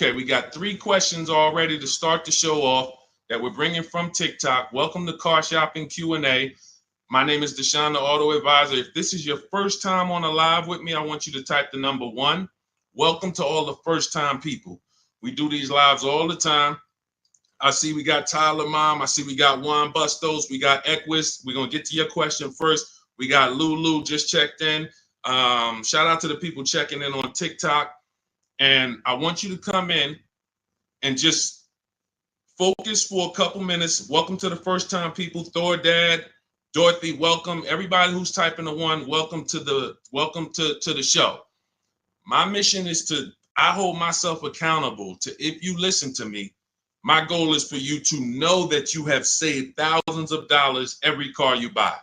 Okay, we got 3 questions already to start the show off that we're bringing from TikTok. Welcome to Car Shopping Q&A. My name is Deshone the Auto Advisor. If this is your first time on a live with me, I want you to type the number 1. Welcome to all the first-time people. We do these lives all the time. I see we got Tyler Mom. I see we got Juan Bustos. We got Equus. We're going to get to your question first. We got Lulu just checked in. Shout out to the people checking in on TikTok. And I want you to come in and just focus for a couple minutes. Welcome to the first-time people. Thor Dad, Dorothy, welcome. Everybody who's typing the 1, welcome to the show. My mission is I hold myself accountable to, if you listen to me, my goal is for you to know that you have saved thousands of dollars every car you buy.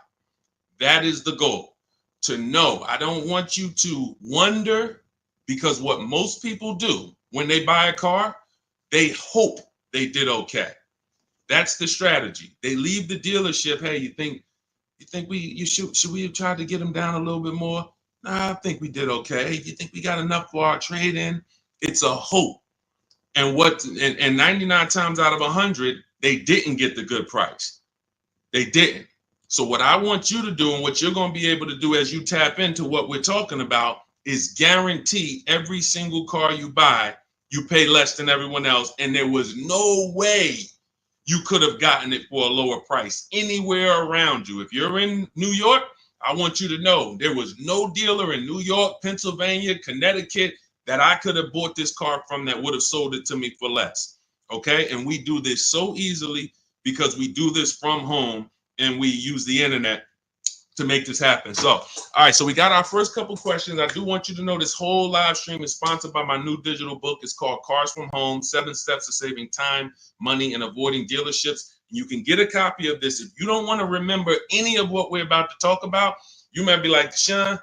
That is the goal, to know. I don't want you to wonder, because what most people do when they buy a car, they hope they did okay. That's the strategy. They leave the dealership. Hey, you think should we have tried to get them down a little bit more? Nah, I think we did okay. You think we got enough for our trade-in? It's a hope. And 99 times out of 100, they didn't get the good price. They didn't. So what I want you to do, and what you're going to be able to do as you tap into what we're talking about, is guarantee every single car you buy, you pay less than everyone else. And there was no way you could have gotten it for a lower price anywhere around you. If you're in New York, I want you to know there was no dealer in New York, Pennsylvania, Connecticut that I could have bought this car from that would have sold it to me for less. Okay. And we do this so easily because we do this from home and we use the internet to make this happen. So, all right, so we got our first couple questions. I do want you to know this whole live stream is sponsored by my new digital book. It's called Cars from Home, 7 Steps to Saving Time, Money, and Avoiding Dealerships. You can get a copy of this. If you don't want to remember any of what we're about to talk about, you might be like, Sean,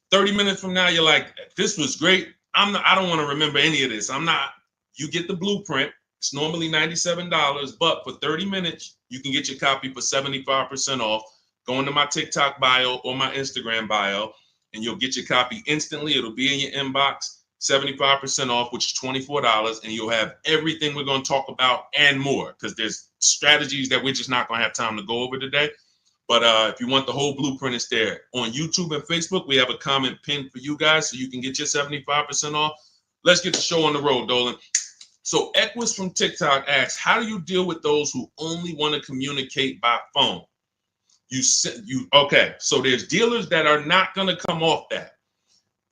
30 minutes from now, you're like, this was great. I don't want to remember any of this. You get the blueprint. It's normally $97, but for 30 minutes, you can get your copy for 75% off. Go into my TikTok bio or my Instagram bio, and you'll get your copy instantly. It'll be in your inbox, 75% off, which is $24, and you'll have everything we're going to talk about and more, because there's strategies that we're just not going to have time to go over today. But if you want the whole blueprint, it's there. On YouTube and Facebook, we have a comment pinned for you guys so you can get your 75% off. Let's get the show on the road, Dolan. So Equus from TikTok asks, how do you deal with those who only want to communicate by phone? Okay, so there's dealers that are not going to come off that.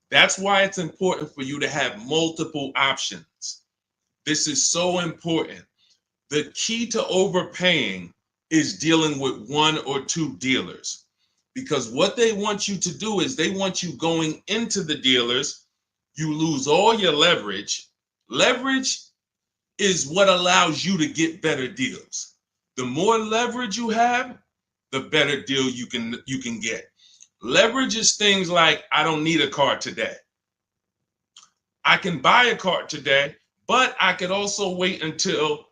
That's why it's important for you to have multiple options. This is so important. The key to overpaying is dealing with 1 or 2 dealers, because what they want you to do is they want you going into the dealers. You lose all your leverage. Leverage is what allows you to get better deals. The more leverage you have, the better deal you can get. Leverage is things like, I don't need a car today. I can buy a car today, but I could also wait until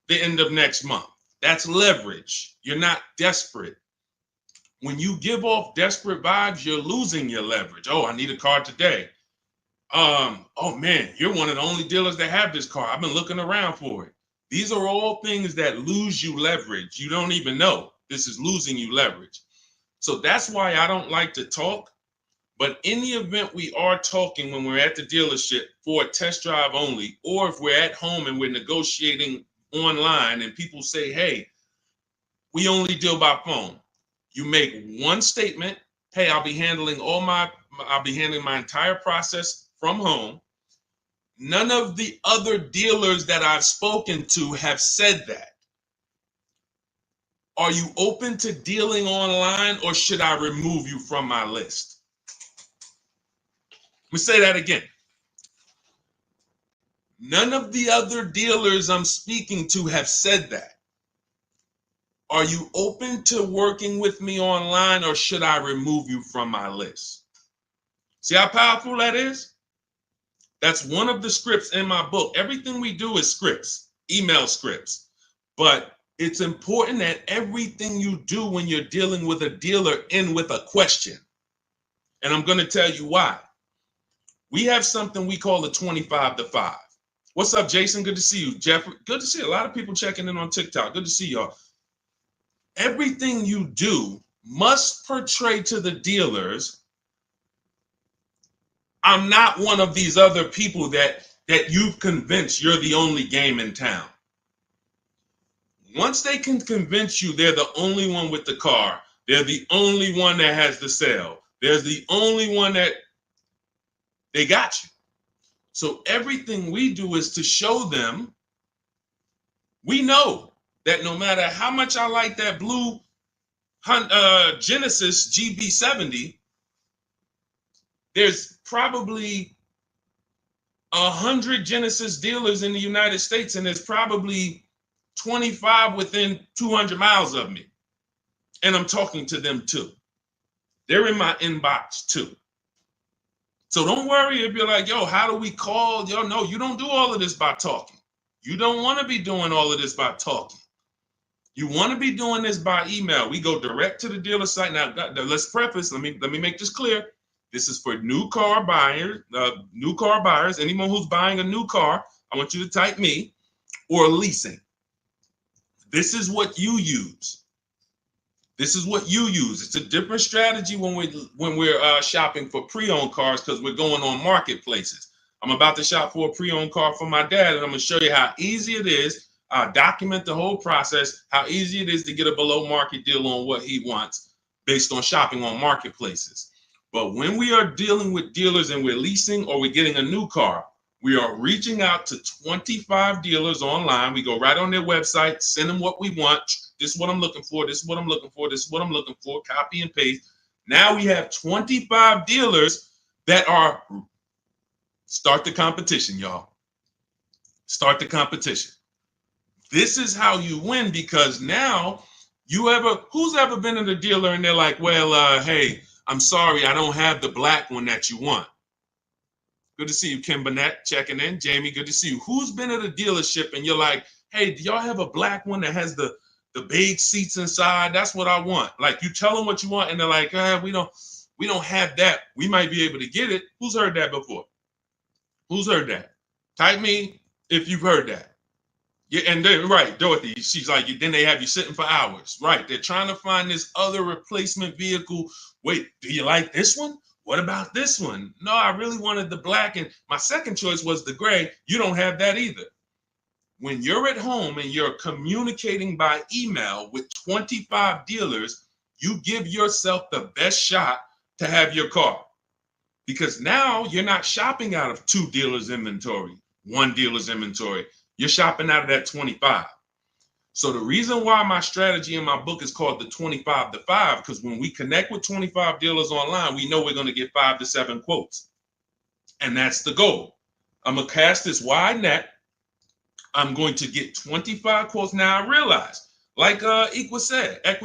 the end of next month. That's leverage. You're not desperate. When you give off desperate vibes, you're losing your leverage. Oh, I need a car today. Oh man, you're one of the only dealers that have this car. I've been looking around for it. These are all things that lose you leverage. You don't even know. This is losing you leverage. So that's why I don't like to talk. But in the event we are talking when we're at the dealership for a test drive only, or if we're at home and we're negotiating online and people say, hey, we only deal by phone. You make one statement. Hey, I'll be handling my entire process from home. None of the other dealers that I've spoken to have said that. Are you open to dealing online, or should I remove you from my list? Let me say that again. None of the other dealers I'm speaking to have said that. Are you open to working with me online, or should I remove you from my list? See how powerful that is? That's one of the scripts in my book. Everything we do is scripts, email scripts. But it's important that everything you do when you're dealing with a dealer end with a question. And I'm going to tell you why. We have something we call the 25 to 5. What's up, Jason? Good to see you. Jeffrey, good to see a lot of people checking in on TikTok. Good to see y'all. Everything you do must portray to the dealers, I'm not one of these other people that you've convinced you're the only game in town. Once they can convince you they're the only one with the car, they're the only one that has the sale, they're the only one that they got you. So everything we do is to show them, we know that no matter how much I like that blue Genesis GB70, there's probably 100 Genesis dealers in the United States, and there's probably 25 within 200 miles of me. And I'm talking to them too. They're in my inbox too. So don't worry if you're like, yo, how do we call? Yo, no, you don't do all of this by talking. You don't want to be doing all of this by talking. You want to be doing this by email. We go direct to the dealer site. Now, let's preface, let me make this clear. This is for new car buyers, anyone who's buying a new car. I want you to type me, or leasing. This is what you use. This is what you use. It's a different strategy when we're shopping for pre-owned cars, because we're going on marketplaces. I'm about to shop for a pre-owned car for my dad, and I'm going to show you how easy it is. Document the whole process, how easy it is to get a below market deal on what he wants based on shopping on marketplaces. But when we are dealing with dealers and we're leasing or we're getting a new car, we are reaching out to 25 dealers online. We go right on their website, send them what we want. This is what I'm looking for. This is what I'm looking for. This is what I'm looking for. Copy and paste. Now we have 25 dealers that are, start the competition, y'all. Start the competition. This is how you win, because now who's ever been at a dealer and they're like, well, hey, I'm sorry, I don't have the black one that you want. Good to see you, Kim Burnett, checking in. Jamie, good to see you. Who's been at a dealership and you're like, hey, do y'all have a black one that has the big seats inside? That's what I want. Like, you tell them what you want and they're like, we don't have that. We might be able to get it. Who's heard that before? Who's heard that? Type me if you've heard that. Yeah, and then right, Dorothy, she's like, then they have you sitting for hours. Right, they're trying to find this other replacement vehicle. Wait, do you like this one? What about this one? No, I really wanted the black, and my second choice was the gray. You don't have that either. When you're at home and you're communicating by email with 25 dealers, you give yourself the best shot to have your car. Because now you're not shopping out of 2 dealers' inventory, 1 dealer's inventory. You're shopping out of that 25. So the reason why my strategy in my book is called the 25 to 5, because when we connect with 25 dealers online, we know we're going to get 5 to 7 quotes. And that's the goal. I'm going to cast this wide net. I'm going to get 25 quotes. Now I realize, like Equa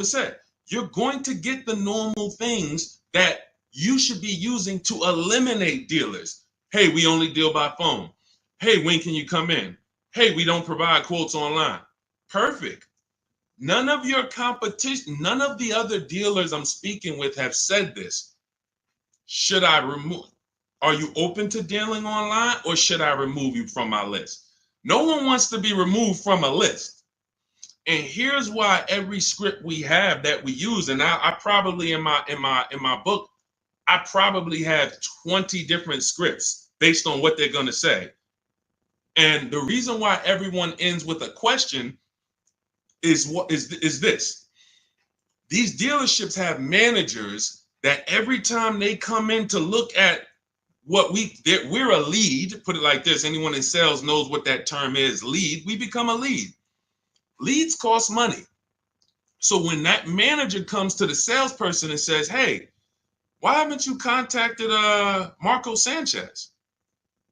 said, you're going to get the normal things that you should be using to eliminate dealers. Hey, we only deal by phone. Hey, when can you come in? Hey, we don't provide quotes online. Perfect. None of your competition, none of the other dealers I'm speaking with have said this. Should I remove? Are you open to dealing online, or should I remove you from my list? No one wants to be removed from a list. And here's why every script we have that we use, and I probably in my book, I probably have 20 different scripts based on what they're going to say. And the reason why everyone ends with a question is this. These dealerships have managers that every time they come in to look at what we're a lead, put it like this, anyone in sales knows what that term is, lead, we become a lead. Leads cost money. So when that manager comes to the salesperson and says, hey, why haven't you contacted Marco Sanchez?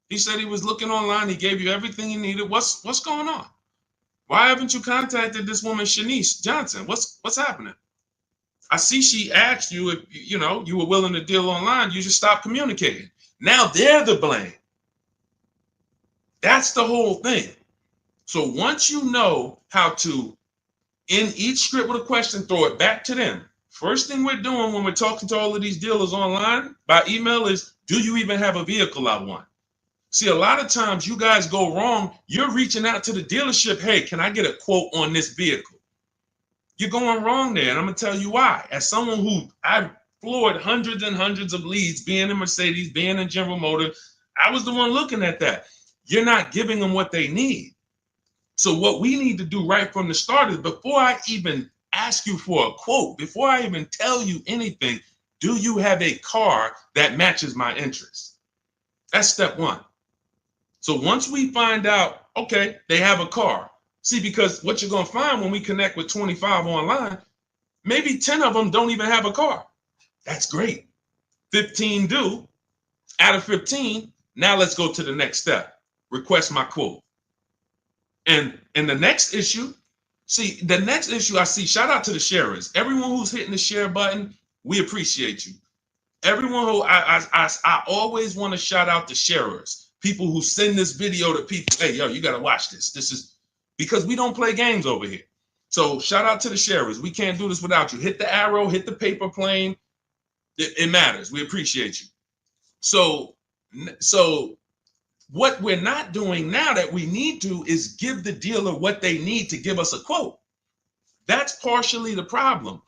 He said he was looking online. He gave you everything you needed. What's going on? Why haven't you contacted this woman, Shanice Johnson? What's happening? I see she asked you if you were willing to deal online. You just stopped communicating. Now they're the blame. That's the whole thing. So once you know how to, in each script with a question, throw it back to them. First thing we're doing when we're talking to all of these dealers online by email is, do you even have a vehicle I want? See, a lot of times you guys go wrong. You're reaching out to the dealership. Hey, can I get a quote on this vehicle? You're going wrong there. And I'm going to tell you why. As someone who I've floored hundreds and hundreds of leads, being in Mercedes, being in General Motors, I was the one looking at that. You're not giving them what they need. So what we need to do right from the start is, before I even ask you for a quote, before I even tell you anything, do you have a car that matches my interests? That's step one. So once we find out, okay, they have a car. See, because what you're going to find when we connect with 25 online, maybe 10 of them don't even have a car. That's great. 15 do. Out of 15, now let's go to the next step. Request my quote. And the next issue, I see, shout out to the sharers. Everyone who's hitting the share button, we appreciate you. Everyone who, I always want to shout out the sharers. People who send this video to people, hey, yo, you got to watch this. This is because we don't play games over here. So shout out to the sharers. We can't do this without you. Hit the arrow, hit the paper plane. It matters. We appreciate you. So what we're not doing now that we need to is give the dealer what they need to give us a quote. That's partially the problem.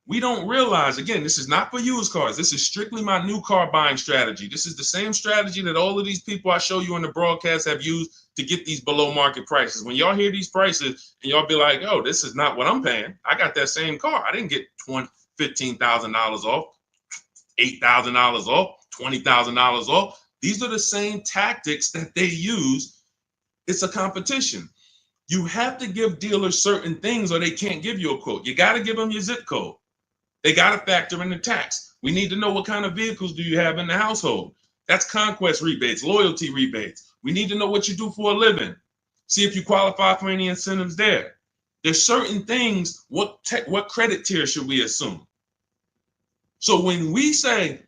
We don't realize, again, this is not for used cars. This is strictly my new car buying strategy. This is the same strategy that all of these people I show you in the broadcast have used to get these below market prices. When y'all hear these prices and y'all be like, oh, this is not what I'm paying. I got that same car. I didn't get $15,000 off, $8,000 off, $20,000 off. These are the same tactics that they use. It's a competition. You have to give dealers certain things or they can't give you a quote. You got to give them your zip code. They got to factor in the tax. We need to know what kind of vehicles do you have in the household. That's conquest rebates, loyalty rebates. We need to know what you do for a living. See if you qualify for any incentives there. There's certain things, what credit tier should we assume? So when we say,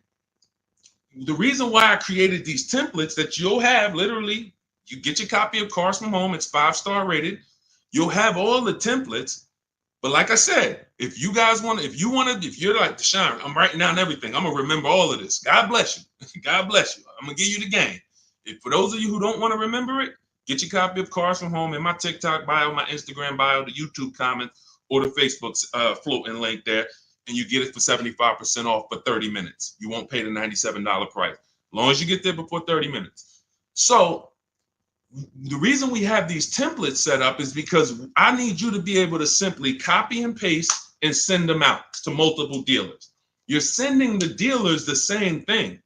the reason why I created these templates that you'll have, literally, you get your copy of Cars from Home, it's 5-star rated. You'll have all the templates. But like I said, if you're like, Deshone, I'm writing down everything. I'm going to remember all of this. God bless you. God bless you. I'm going to give you the game. For those of you who don't want to remember it, get your copy of Cars from Home in my TikTok bio, my Instagram bio, the YouTube comments, or the Facebook floating link there. And you get it for 75% off for 30 minutes. You won't pay the $97 price, as long as you get there before 30 minutes. So the reason we have these templates set up is because I need you to be able to simply copy and paste and send them out to multiple dealers. You're sending the dealers the same thing.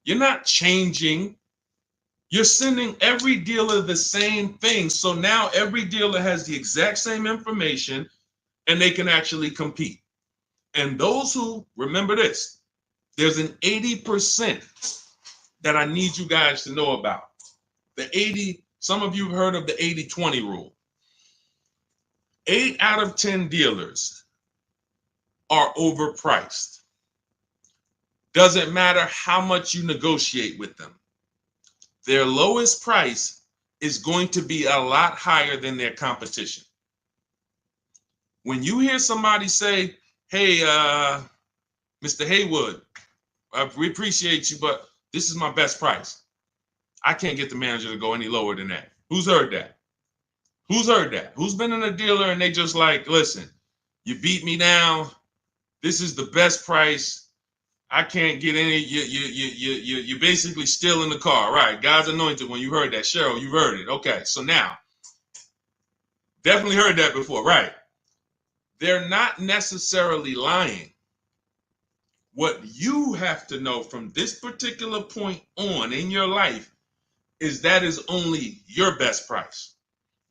You're not changing. You're sending every dealer the same thing. So now every dealer has the exact same information and they can actually compete. And those who, remember this, there's an 80% that I need you guys to know about. The 80, some of you have heard of the 80-20 rule. 8 out of 10 dealers are overpriced. Doesn't matter how much you negotiate with them. Their lowest price is going to be a lot higher than their competition. When you hear somebody say, hey, Mr. Haywood, we appreciate you, but this is my best price. I can't get the manager to go any lower than that. Who's heard that? Who's heard that? Who's been in a dealer and they just like, listen, you beat me down. This is the best price. I can't get any. You basically still in the car, right? God's anointed. When you heard that, Cheryl, you heard it. Okay, so now, definitely heard that before, right? They're not necessarily lying. What you have to know from this particular point on in your life is that is only your best price.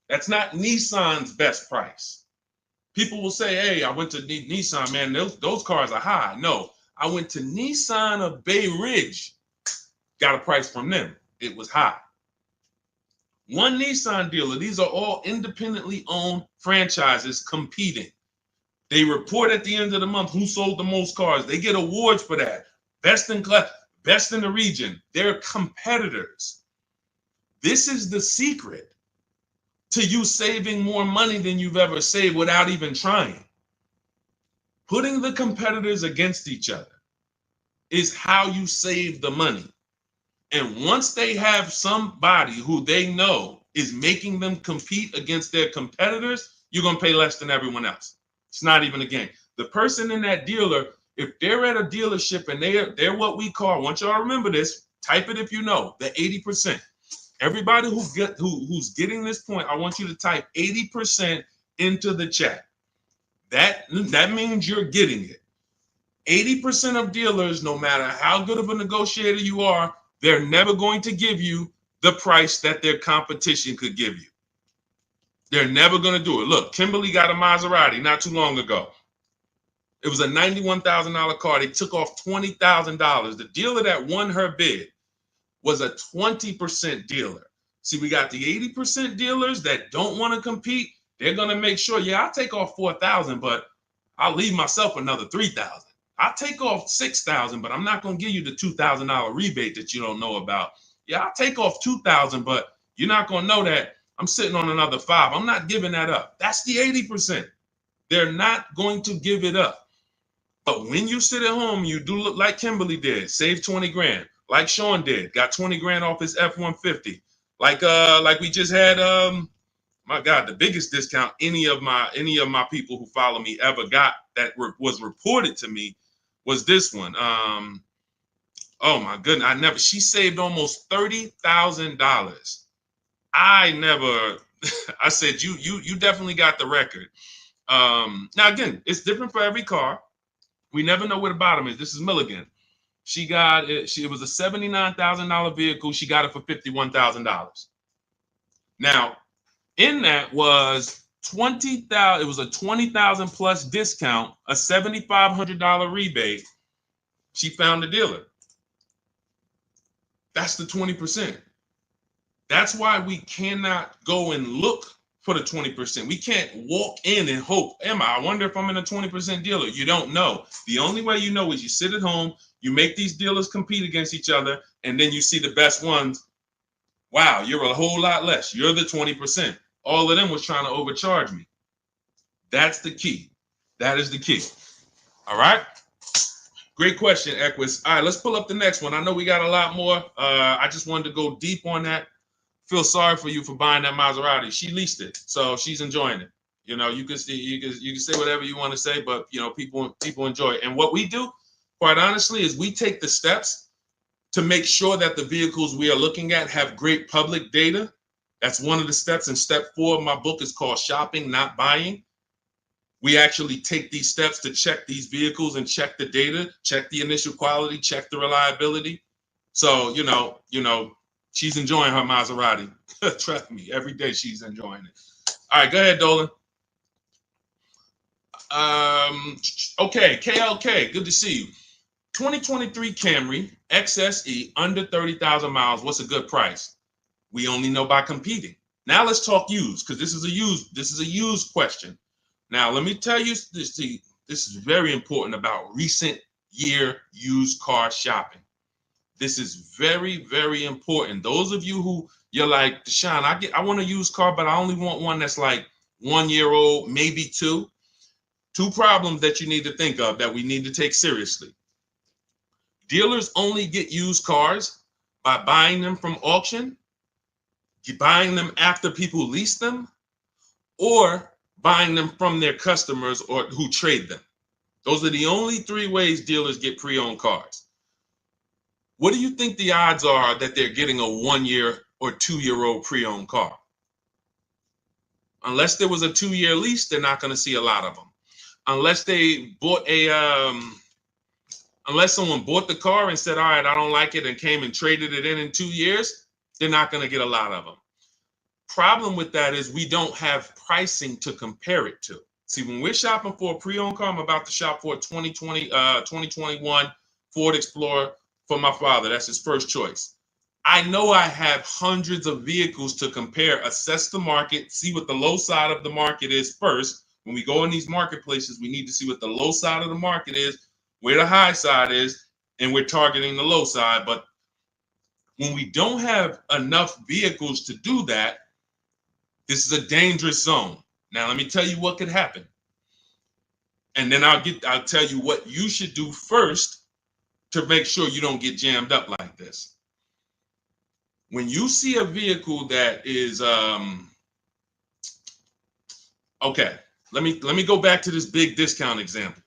That's not Nissan's best price. People will say, hey, I went to Nissan, man, those cars are high. No, I went to Nissan of Bay Ridge, got a price from them. It was high. One Nissan dealer, these are all independently owned franchises competing. They report at the end of the month who sold the most cars. They get awards for that. Best in class, best in the region. They're competitors. This is the secret to you saving more money than you've ever saved without even trying. Putting the competitors against each other is how you save the money. And once they have somebody who they know is making them compete against their competitors, you're going to pay less than everyone else. It's not even a game. The person in that dealer, if they're at a dealership and they're what we call, I want y'all to remember this, type it if you know, the 80%. Everybody who's getting this point, I want you to type 80% into the chat. That means you're getting it. 80% of dealers, no matter how good of a negotiator you are, they're never going to give you the price that their competition could give you. They're never going to do it. Look, Kimberly got a Maserati not too long ago. It was a $91,000 car. They took off $20,000. The dealer that won her bid was a 20% dealer. See, we got the 80% dealers that don't want to compete. They're going to make sure, yeah, I'll take off $4,000, but I'll leave myself another $3,000. I'll take off $6,000, but I'm not going to give you the $2,000 rebate that you don't know about. Yeah, I'll take off $2,000, but you're not going to know that I'm sitting on another $5,000. I'm not giving that up. That's the 80%. They're not going to give it up. But when you sit at home, you do look like Kimberly did, save 20 grand, like Sean did, got 20 grand off his F-150. Like we just had, my God, the biggest discount any of my people who follow me ever got that was reported to me was this one. Oh my goodness, she saved almost $30,000. I said, you definitely got the record. Now again, it's different for every car. We never know where the bottom is. This is Milligan. She got it. It was a $79,000 vehicle. She got it for $51,000. Now, in that was $20,000. It was a $20,000 plus discount, a $7,500 rebate. She found a dealer. That's the 20%. That's why we cannot go and look for the 20%. We can't walk in and hope, I wonder if I'm in a 20% dealer. You don't know. The only way you know is you sit at home, you make these dealers compete against each other, and then you see the best ones. Wow, you're a whole lot less. You're the 20%. All of them was trying to overcharge me. That's the key. That is the key. All right. Great question, Equus. All right, let's pull up the next one. I know we got a lot more. I just wanted to go deep on that. Feel sorry for you for buying that Maserati. She leased it, so she's enjoying it. You know, you can say whatever you want to say, but you know, people enjoy it. And what we do, quite honestly, is we take the steps to make sure that the vehicles we are looking at have great public data. That's one of the steps. And step 4 of my book is called Shopping, Not Buying. We actually take these steps to check these vehicles and check the data, check the initial quality, check the reliability. So, you know, she's enjoying her Maserati. Trust me, every day she's enjoying it. All right, go ahead, Dolan. Okay, KLK, good to see you. 2023 Camry XSE under 30,000 miles. What's a good price? We only know by competing. Now let's talk used, because this is a used question. Now let me tell you this. This is very important about recent year used car shopping. This is very, very important. Those of you who you're like, Deshaun, I want a used car, but I only want one that's like 1 year old, maybe 2. 2 problems that you need to think of that we need to take seriously. Dealers only get used cars by buying them from auction, buying them after people lease them, or buying them from their customers or who trade them. Those are the only 3 ways dealers get pre-owned cars. What do you think the odds are that they're getting a 1 year or 2 year old pre-owned car? Unless there was a 2-year lease, they're not going to see a lot of them. Unless they bought unless someone bought the car and said, all right, I don't like it, and came and traded it in 2 years, they're not going to get a lot of them. Problem with that is we don't have pricing to compare it to. See, when we're shopping for a pre-owned car, I'm about to shop for a 2021 Ford Explorer for my father. That's his first choice. I know I have hundreds of vehicles to compare, assess the market, see what the low side of the market is first. When we go in these marketplaces, we need to see what the low side of the market is, where the high side is, and we're targeting the low side. But when we don't have enough vehicles to do that, this is a dangerous zone. Now, let me tell you what could happen. And then I'll tell you what you should do first to make sure you don't get jammed up like this. When you see a vehicle that is okay, let me go back to this big discount example.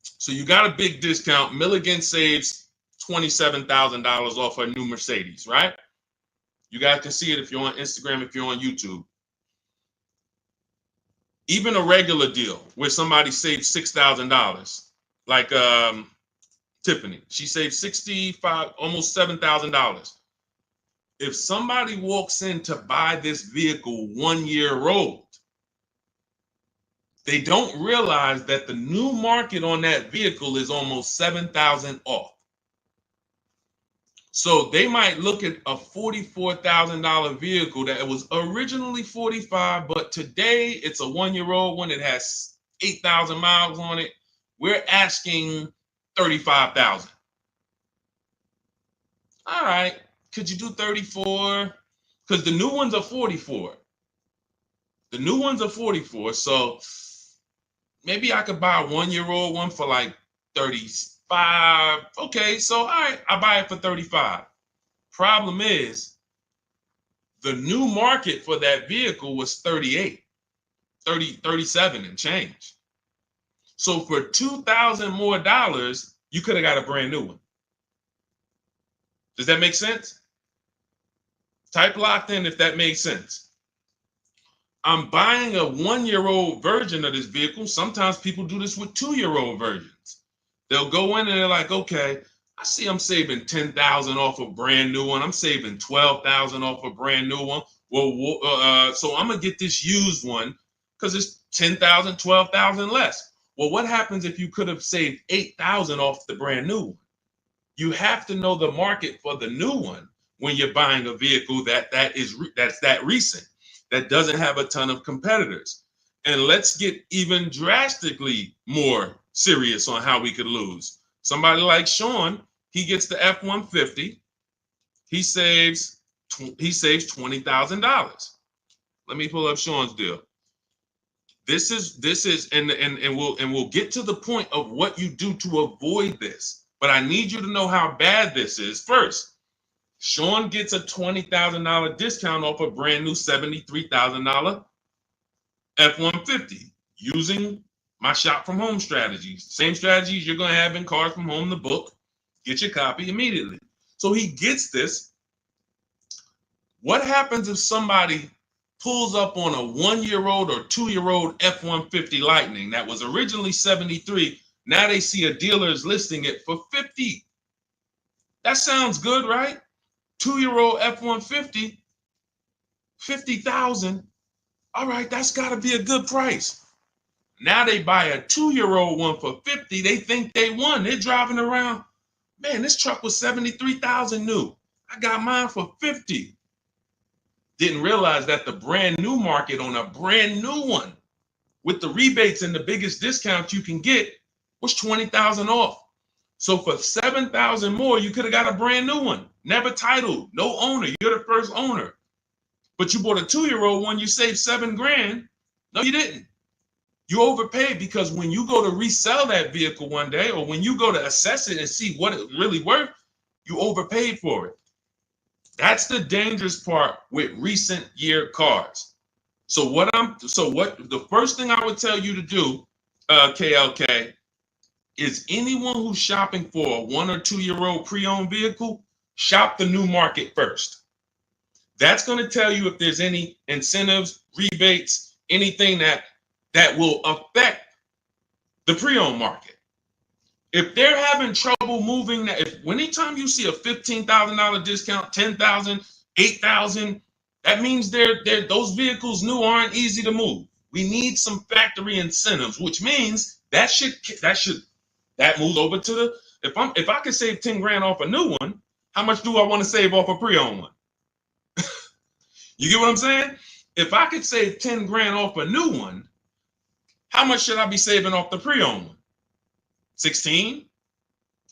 So you got a big discount. Milligan saves $27,000 off a new Mercedes, right? You guys can see it if you're on Instagram, if you're on YouTube. Even a regular deal where somebody saves $6,000, like Tiffany, she saved $65, almost $7,000. If somebody walks in to buy this vehicle 1 year old, they don't realize that the new market on that vehicle is almost $7,000 off. So they might look at a $44,000 vehicle that was originally $45,000, but today it's a 1 year old one. It has 8,000 miles on it. We're asking $35,000. All right, could you do 34? Because the new ones are 44. The new ones are 44. So maybe I could buy a 1 year old one for like 35. Okay, so all right, I buy it for 35. Problem is, the new market for that vehicle was 37 and change. So for $2,000 more, you could have got a brand new one. Does that make sense? Type locked in if that makes sense. I'm buying a 1 year old version of this vehicle. Sometimes people do this with 2 year old versions. They'll go in and they're like, okay, I see I'm saving $10,000 off a brand new one. I'm saving $12,000 off a brand new one. Well, so I'm gonna get this used one because it's $10,000, $12,000 less. Well, what happens if you could have saved $8,000 off the brand new one? You have to know the market for the new one when you're buying a vehicle that's that recent, that doesn't have a ton of competitors. And let's get even drastically more serious on how we could lose. Somebody like Sean, he gets the F-150. He saves $20,000. Let me pull up Sean's deal. This is and we'll get to the point of what you do to avoid this. But I need you to know how bad this is first. Sean gets a $20,000 discount off a brand new $73,000 F-150 using my shop from home strategies. Same strategies you're going to have in Cars from Home, the book. Get your copy immediately. So he gets this. What happens if somebody pulls up on a 1 year old or 2 year old F-150 Lightning that was originally 73? Now they see a dealer is listing it for 50. That sounds good, right? 2 year old F-150, 50,000. All right, that's got to be a good price. Now they buy a 2 year old one for 50. They think they won. They're driving around. Man, this truck was 73,000 new. I got mine for 50. Didn't realize that the brand new market on a brand new one with the rebates and the biggest discount you can get was 20,000 off. So for 7,000 more, you could have got a brand new one. Never titled, no owner. You're the first owner. But you bought a 2 year old one, you saved $7,000. No, you didn't. You overpaid because when you go to resell that vehicle one day, or when you go to assess it and see what it really worth, you overpaid for it. That's the dangerous part with recent year cars. So the first thing I would tell you to do, KLK, is anyone who's shopping for a 1 or 2 year old pre-owned vehicle, shop the new market first. That's going to tell you if there's any incentives, rebates, anything that will affect the pre-owned market. If they're having trouble moving, anytime you see a $15,000 discount, $10,000, $8,000, that means those vehicles new aren't easy to move. We need some factory incentives, which means that moves over to the, if I could save 10 grand off a new one, how much do I want to save off a pre-owned one? You get what I'm saying? If I could save 10 grand off a new one, how much should I be saving off the pre-owned one? 16?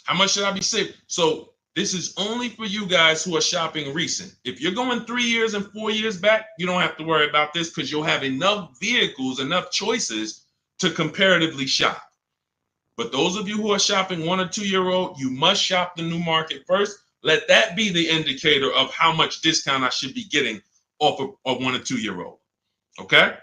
How much should I be saving? So this is only for you guys who are shopping recent. If you're going 3 years and 4 years back, you don't have to worry about this because you'll have enough vehicles, enough choices to comparatively shop. But those of you who are shopping 1 or 2 year old, you must shop the new market first. let that be the indicator of how much discount I should be getting off of a 1 or 2 year old. Okay?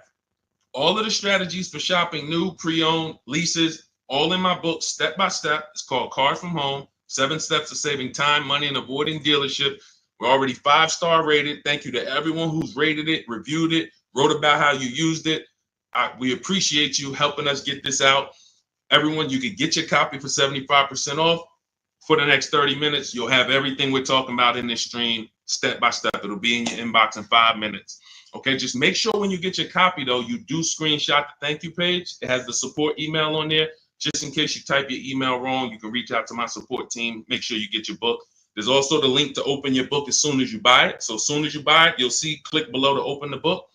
All of the strategies for shopping new, pre-owned, leases, all in my book, step by step. It's called Cars from Home, 7 Steps of Saving Time, Money, and Avoiding Dealership. We're already 5-star rated. Thank you to everyone who's rated it, reviewed it, wrote about how you used it. We appreciate you helping us get this out. Everyone, you can get your copy for 75% off. For the next 30 minutes, you'll have everything we're talking about in this stream, step by step. It'll be in your inbox in 5 minutes. Okay, just make sure when you get your copy, though, you do screenshot the thank you page. It has the support email on there. Just in case you type your email wrong, you can reach out to my support team. Make sure you get your book. There's also the link to open your book as soon as you buy it. So as soon as you buy it, you'll see, click below to open the book.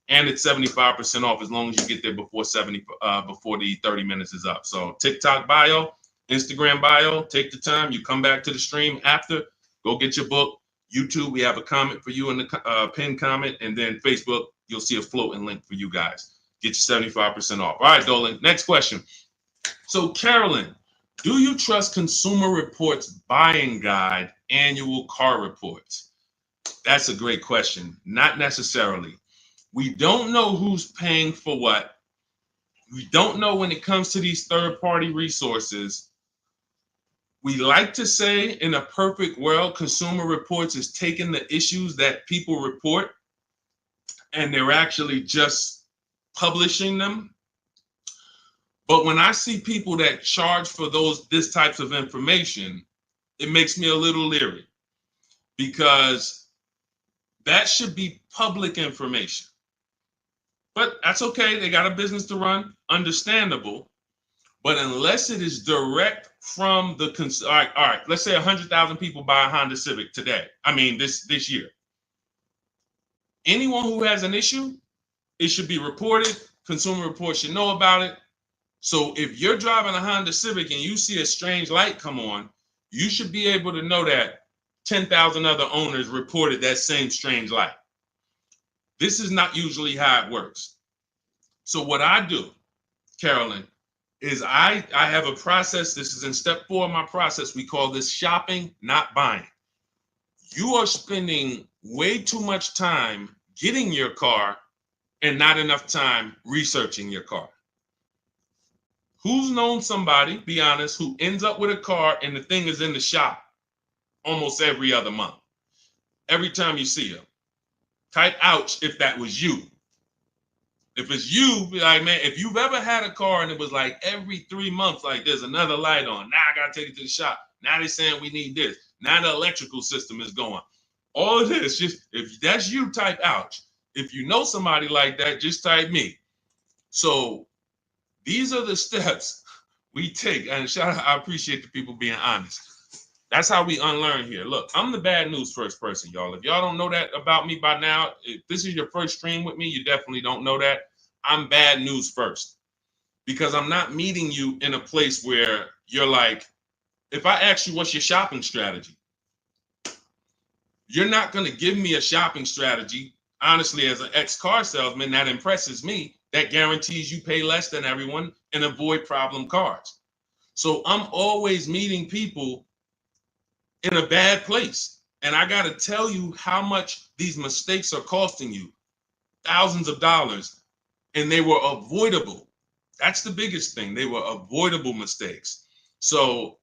And it's 75% off as long as you get there before the 30 minutes is up. So TikTok bio, Instagram bio, take the time. You come back to the stream after, go get your book. YouTube, we have a comment for you in the pinned comment. And then Facebook, you'll see a floating link for you guys. Get your 75% off. All right, Dolan, next question. So Carolyn, do you trust Consumer Reports Buying Guide annual car reports? That's a great question. Not necessarily. We don't know who's paying for what. We don't know when it comes to these third-party resources. We like to say in a perfect world, Consumer Reports is taking the issues that people report and they're actually just publishing them. But when I see people that charge for this types of information, it makes me a little leery because that should be public information. But that's okay. They got a business to run. Understandable. But unless it is direct from the all right, let's say 100,000 people buy a Honda Civic today. I mean, this year. Anyone who has an issue, it should be reported. Consumer Reports should know about it. So if you're driving a Honda Civic and you see a strange light come on, you should be able to know that 10,000 other owners reported that same strange light. This is not usually how it works. So what I do, Carolyn, is I have a process. This is in step 4 of my process. We call this shopping, not buying. You are spending way too much time getting your car and not enough time researching your car. Who's known somebody, be honest, who ends up with a car and the thing is in the shop almost every other month? Every time you see them. Type ouch if that was you. If it's you, be like, man, if you've ever had a car and it was like every 3 months, like there's another light on. Now I got to take it to the shop. Now they're saying we need this. Now the electrical system is going. All of this, just if that's you, type ouch. If you know somebody like that, just type me. So these are the steps we take. And I appreciate the people being honest. That's how we unlearn here. Look, I'm the bad news first person, y'all. If y'all don't know that about me by now, if this is your first stream with me, you definitely don't know that. I'm bad news first because I'm not meeting you in a place where you're like, if I ask you what's your shopping strategy, you're not going to give me a shopping strategy. Honestly, as an ex-car salesman, that impresses me. That guarantees you pay less than everyone and avoid problem cars. So I'm always meeting people in a bad place. And I got to tell you how much these mistakes are costing you. Thousands of dollars. And they were avoidable. That's the biggest thing. They were avoidable mistakes. So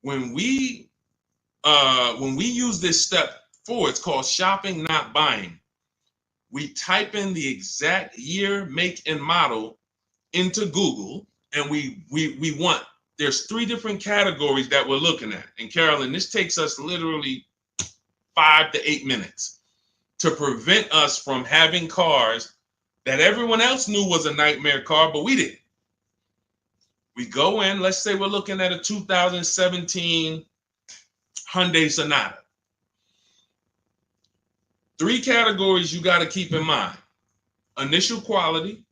when we use this step 4, it's called shopping, not buying. We type in the exact year, make, and model into Google, and we want, there's 3 different categories that we're looking at. And Carolyn, this takes us literally 5 to 8 minutes to prevent us from having cars that everyone else knew was a nightmare car, but we didn't. We go in, let's say we're looking at a 2017 Hyundai Sonata. 3 categories you got to keep in mind. Initial quality,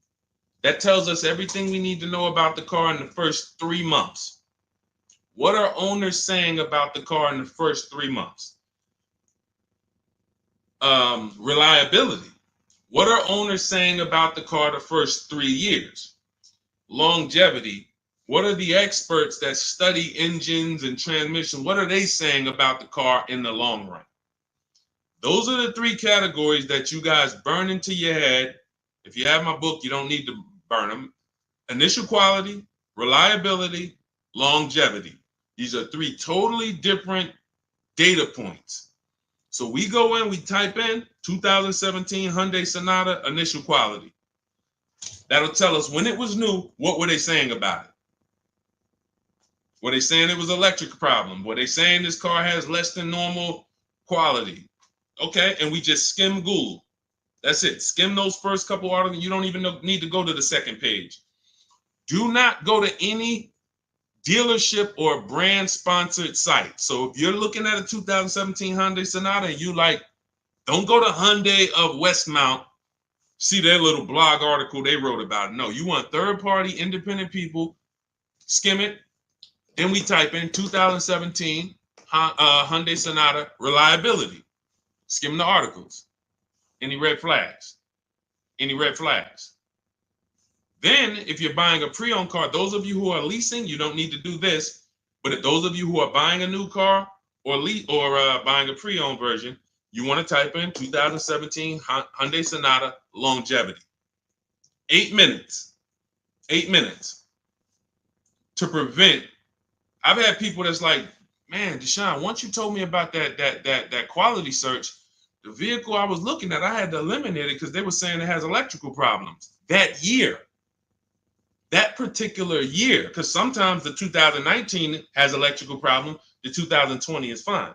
that tells us everything we need to know about the car in the first 3 months. What are owners saying about the car in the first 3 months? Reliability. What are owners saying about the car the first 3 years? Longevity. What are the experts that study engines and transmission? What are they saying about the car in the long run? Those are the three categories that you guys burn into your head. If you have my book, you don't need to burn them. Initial quality, reliability, longevity. These are three totally different data points. So we go in, we type in 2017 Hyundai Sonata initial quality. That'll tell us when it was new, what were they saying about it? Were they saying it was an electric problem? Were they saying this car has less than normal quality? Okay, and we just skim Google. That's it. Skim those first couple articles. You don't even need to go to the second page. Do not go to any dealership or brand sponsored site. So if you're looking at a 2017 Hyundai Sonata and you like, don't go to Hyundai of Westmount, see their little blog article they wrote about it. No, you want third party independent people, skim it. Then we type in 2017 Hyundai Sonata reliability. Skim the articles. Any red flags? Any red flags? Then, if you're buying a pre-owned car, those of you who are leasing, you don't need to do this. But if those of you who are buying a new car or buying a pre-owned version, you want to type in 2017 Hyundai Sonata longevity. 8 minutes. 8 minutes. To prevent. I've had people that's like, man, Deshone, once you told me about that quality search, the vehicle I was looking at, I had to eliminate it because they were saying it has electrical problems that year. That particular year, because sometimes the 2019 has electrical problem, the 2020 is fine.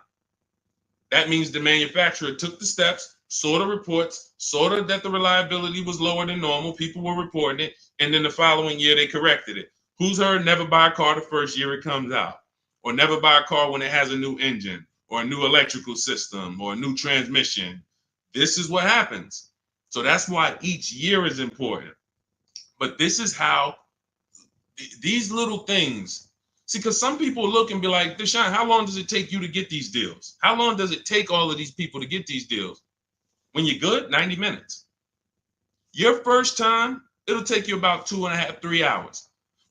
That means the manufacturer took the steps, saw the reports, saw that the reliability was lower than normal, people were reporting it, and then the following year they corrected it. Who's heard never buy a car the first year it comes out, or never buy a car when it has a new engine, or a new electrical system, or a new transmission? This is what happens. So that's why each year is important. But this is how these little things, see, because some people look and be like, Deshone, how long does it take you to get these deals? How long does it take all of these people to get these deals? When you're good, 90 minutes. Your first time, it'll take you about 2.5, 3 hours.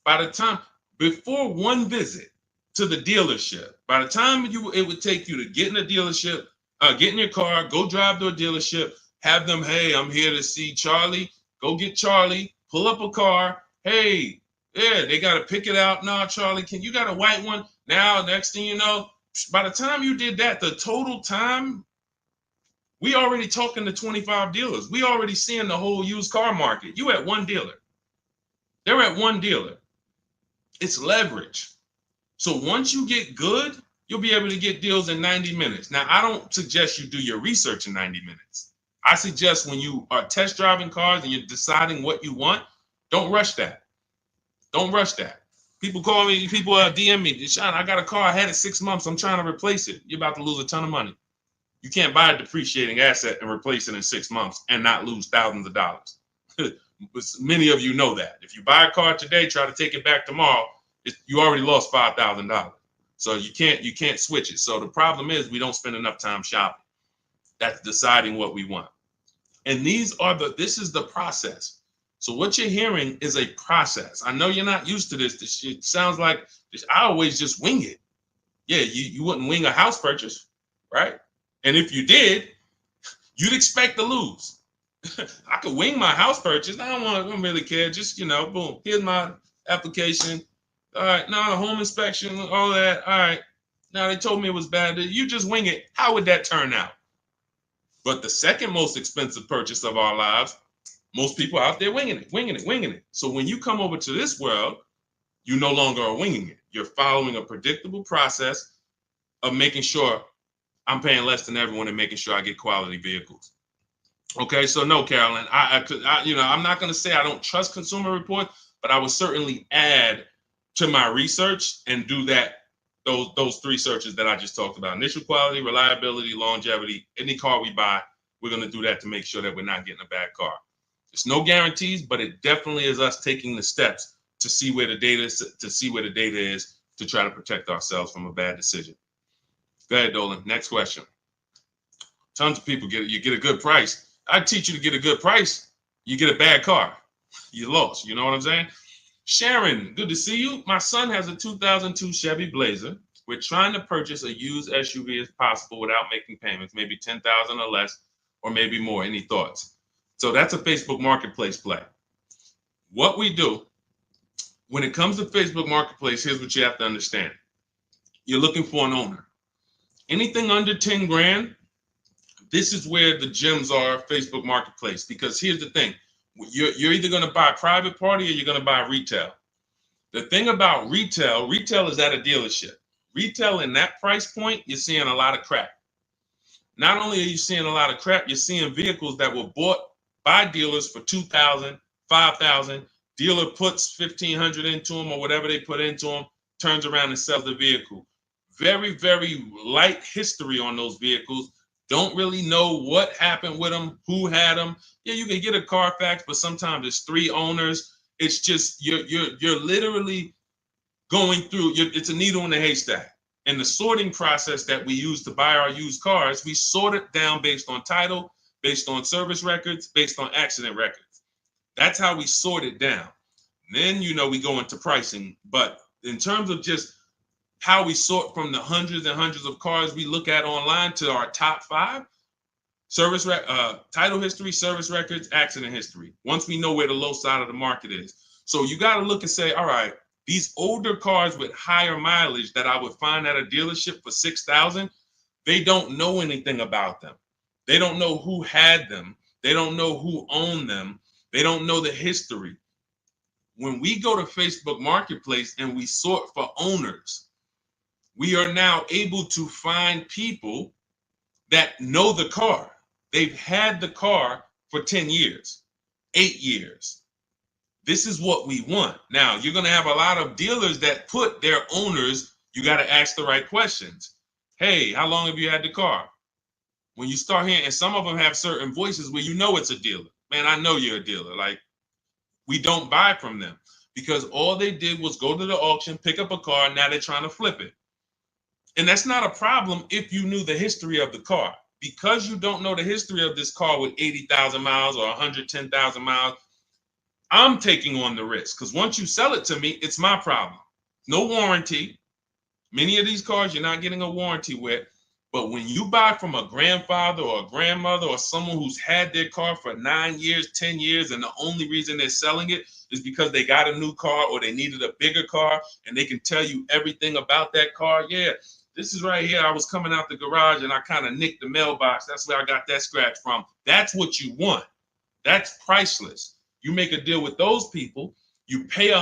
By the time, before one visit to the dealership, by the time it would take you to get in a dealership, get in your car, go drive to a dealership, have them, hey, I'm here to see Charlie. Go get Charlie, pull up a car. Hey, yeah, they got to pick it out. No, Charlie, you got a white one? Now, next thing you know, by the time you did that, the total time, we already talking to 25 dealers. We already seeing the whole used car market. You at one dealer. They're at one dealer. It's leverage. So once you get good, you'll be able to get deals in 90 minutes. Now, I don't suggest you do your research in 90 minutes. I suggest when you are test driving cars and you're deciding what you want, don't rush that. Don't rush that. People call me, people DM me, Deshone, I got a car, I had it 6 months, I'm trying to replace it. You're about to lose a ton of money. You can't buy a depreciating asset and replace it in 6 months and not lose thousands of dollars. Many of you know that. If you buy a car today, try to take it back tomorrow, you already lost $5,000. So you can't switch it. So the problem is we don't spend enough time shopping. That's deciding what we want. And this is the process. So what you're hearing is a process. I know you're not used to this. It sounds like I always just wing it. Yeah, you wouldn't wing a house purchase, right? And if you did, you'd expect to lose. I could wing my house purchase. I don't really care. Just, boom, here's my application. All right, now home inspection, all that. All right, now they told me it was bad. You just wing it. How would that turn out? But the second most expensive purchase of our lives, most people out there winging it. So when you come over to this world, you no longer are winging it. You're following a predictable process of making sure I'm paying less than everyone and making sure I get quality vehicles. Okay, so no, Carolyn, I'm not going to say I don't trust Consumer Report, but I would certainly add to my research and do those three searches that I just talked about: initial quality, reliability, longevity. Any car we buy, we're going to do that to make sure that we're not getting a bad car. There's no guarantees, but it definitely is us taking the steps to see where the data is, to try to protect ourselves from a bad decision. Go ahead, Dolan. Next question. Tons of people you get a good price. I teach you to get a good price. You get a bad car. You lost. You know what I'm saying? Sharon, good to see you. My son has a 2002 Chevy Blazer. We're trying to purchase a used SUV as possible without making payments, maybe 10,000 or less, or maybe more. Any thoughts? So that's a Facebook Marketplace play. What we do when it comes to Facebook Marketplace, here's what you have to understand. You're looking for an owner. Anything under 10 grand, this is where the gems are, Facebook Marketplace. Because here's the thing. You're either going to buy private party or you're going to buy retail. The thing about retail is at a dealership. Retail in that price point, you're seeing a lot of crap. Not only are you seeing a lot of crap, you're seeing vehicles that were bought by dealers for $2,000, $5,000. Dealer puts $1,500 into them or whatever they put into them, turns around and sells the vehicle. Very, very light history on those vehicles. Don't really know what happened with them, who had them. Yeah, you can get a Carfax, but sometimes it's 3 owners. It's just you're literally going through. It's a needle in a haystack. And the sorting process that we use to buy our used cars, we sort it down based on title, based on service records, based on accident records. That's how we sort it down. Then we go into pricing. But in terms of just how we sort from the hundreds and hundreds of cars we look at online to our top 5, title history, service records, accident history. Once we know where the low side of the market is. So you got to look and say, all right, these older cars with higher mileage that I would find at a dealership for $6,000, they don't know anything about them. They don't know who had them. They don't know who owned them. They don't know the history. When we go to Facebook Marketplace and we sort for owners, we are now able to find people that know the car. They've had the car for 10 years, 8 years. This is what we want. Now, you're going to have a lot of dealers that put their owners, you got to ask the right questions. Hey, how long have you had the car? When you start hearing, and some of them have certain voices where it's a dealer. Man, I know you're a dealer. Like, we don't buy from them because all they did was go to the auction, pick up a car, and now they're trying to flip it. And that's not a problem if you knew the history of the car. Because you don't know the history of this car with 80,000 miles or 110,000 miles, I'm taking on the risk. Because once you sell it to me, it's my problem. No warranty. Many of these cars you're not getting a warranty with. But when you buy from a grandfather or a grandmother or someone who's had their car for 9 years, 10 years, and the only reason they're selling it is because they got a new car or they needed a bigger car and they can tell you everything about that car. Yeah. This is right here. I was coming out the garage and I kind of nicked the mailbox. That's where I got that scratch from. That's what you want. That's priceless. You make a deal with those people. You pay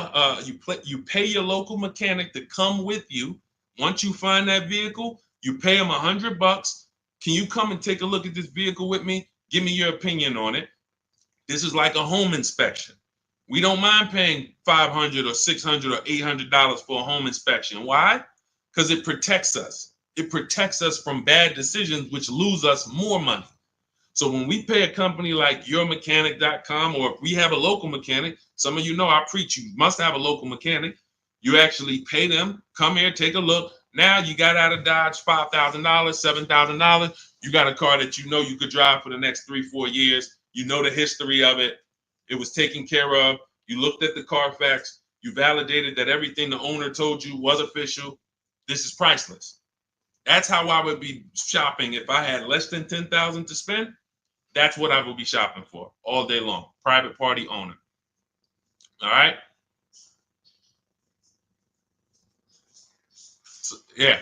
you pay your local mechanic to come with you. Once you find that vehicle, you pay him $100. Can you come and take a look at this vehicle with me? Give me your opinion on it. This is like a home inspection. We don't mind paying $500 or $600 or $800 for a home inspection. Why? Because it protects us. It protects us from bad decisions, which lose us more money. So when we pay a company like yourmechanic.com, or if we have a local mechanic, some of you know I preach, you must have a local mechanic. You actually pay them, come here, take a look. Now you got out of Dodge $5,000, $7,000. You got a car that you know you could drive for the next 3-4 years. You know the history of it. It was taken care of. You looked at the Carfax. You validated that everything the owner told you was official. This is priceless. That's how I would be shopping if I had less than $10,000 to spend. That's what I would be shopping for all day long. Private party owner. All right. So, yeah.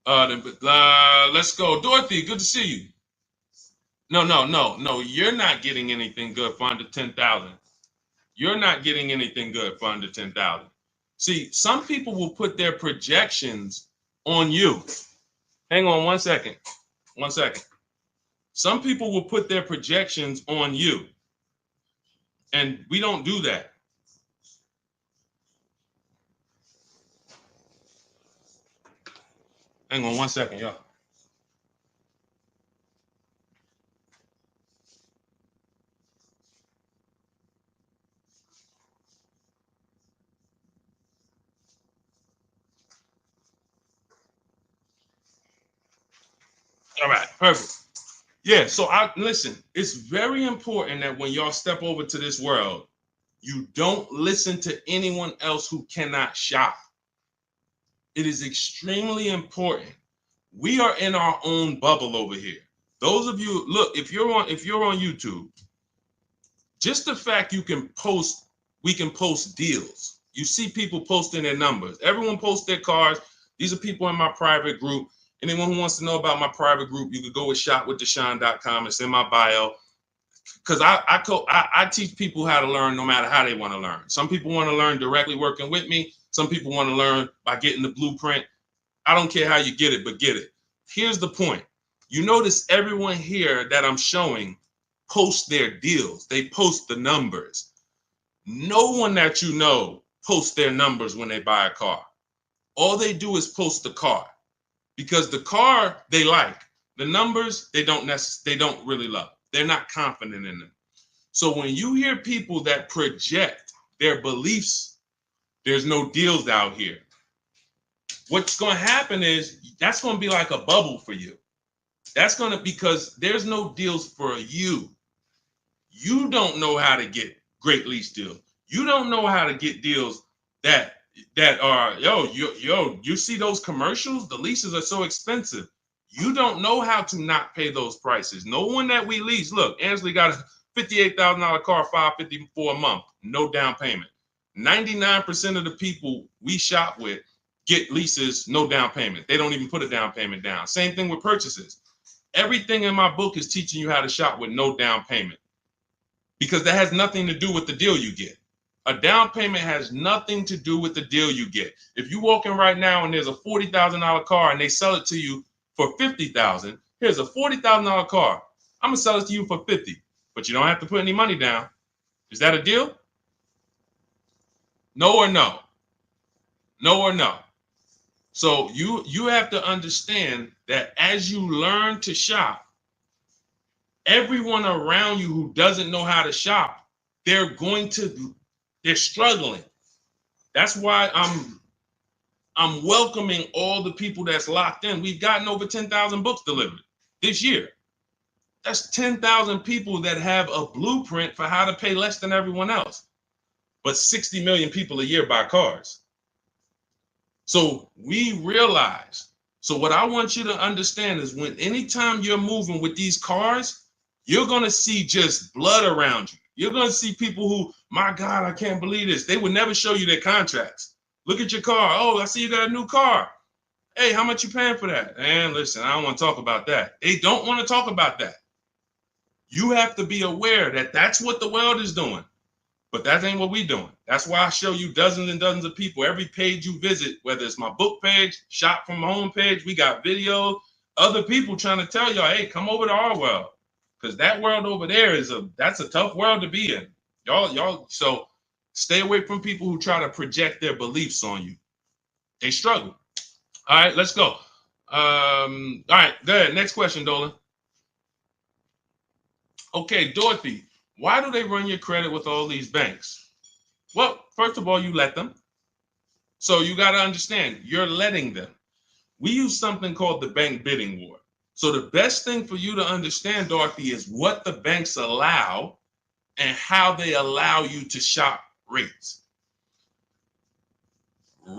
Let's go, Dorothy. Good to see you. No. You're not getting anything good for under 10,000. You're not getting anything good for under 10,000. See, some people will put their projections on you. Hang on 1 second. 1 second. Some people will put their projections on you. And we don't do that. Hang on 1 second, y'all. All right, perfect. Yeah, so listen, it's very important that when y'all step over to this world, You don't listen to anyone else who cannot shop. It is extremely important. We are in our own bubble over here. Those of you, look, if you're on YouTube, just the fact we can post deals. You see people posting their numbers. Everyone posts their cars. These are people in my private group. Anyone who wants to know about my private group, you could go with shopwithdeshone.com. It's in my bio. Because I teach people how to learn no matter how they want to learn. Some people want to learn directly working with me. Some people want to learn by getting the blueprint. I don't care how you get it, but get it. Here's the point. You notice everyone here that I'm showing post their deals. They post the numbers. No one that you know posts their numbers when they buy a car. All they do is post the car, because the car they like. The numbers they don't really love. They're not confident in them. So when you hear people that project their beliefs, there's no deals out here. What's going to happen is that's going to be like a bubble for you. That's going to, because there's no deals for you. You don't know how to get great lease deals. You don't know how to get deals that are, you see those commercials? The leases are so expensive. You don't know how to not pay those prices. No one that we lease, look, Ansley got a $58,000 car, $554 a month, no down payment. 99% of the people we shop with get leases, no down payment. They don't even put a down payment down. Same thing with purchases. Everything in my book is teaching you how to shop with no down payment, because that has nothing to do with the deal you get. A down payment has nothing to do with the deal you get. If you walk in right now and there's a $40,000 car and they sell it to you for $50,000, here's a $40,000 car. I'm gonna sell it to you for $50,000, but you don't have to put any money down. Is that a deal? No or no? No or no? So you have to understand that as you learn to shop, everyone around you who doesn't know how to shop, they're struggling. That's why I'm welcoming all the people that's locked in. We've gotten over 10,000 books delivered this year. That's 10,000 people that have a blueprint for how to pay less than everyone else. But 60 million people a year buy cars. So we realize. So what I want you to understand is, anytime you're moving with these cars, you're going to see just blood around you. You're going to see people who, my God, I can't believe this. They would never show you their contracts. Look at your car. Oh, I see you got a new car. Hey, how much you paying for that? And listen, I don't want to talk about that. They don't want to talk about that. You have to be aware that that's what the world is doing. But that ain't what we're doing. That's why I show you dozens and dozens of people. Every page you visit, whether it's my book page, shop from home page, we got videos, other people trying to tell y'all, hey, come over to our world. Because that world over there that's a tough world to be in. Y'all, so stay away from people who try to project their beliefs on you. They struggle. All right, let's go. All right, go ahead. Next question, Dolan. Okay, Dorothy, why do they run your credit with all these banks? Well, first of all, you let them. So you got to understand, you're letting them. We use something called the bank bidding war. So the best thing for you to understand, Dorothy, is what the banks allow and how they allow you to shop rates. All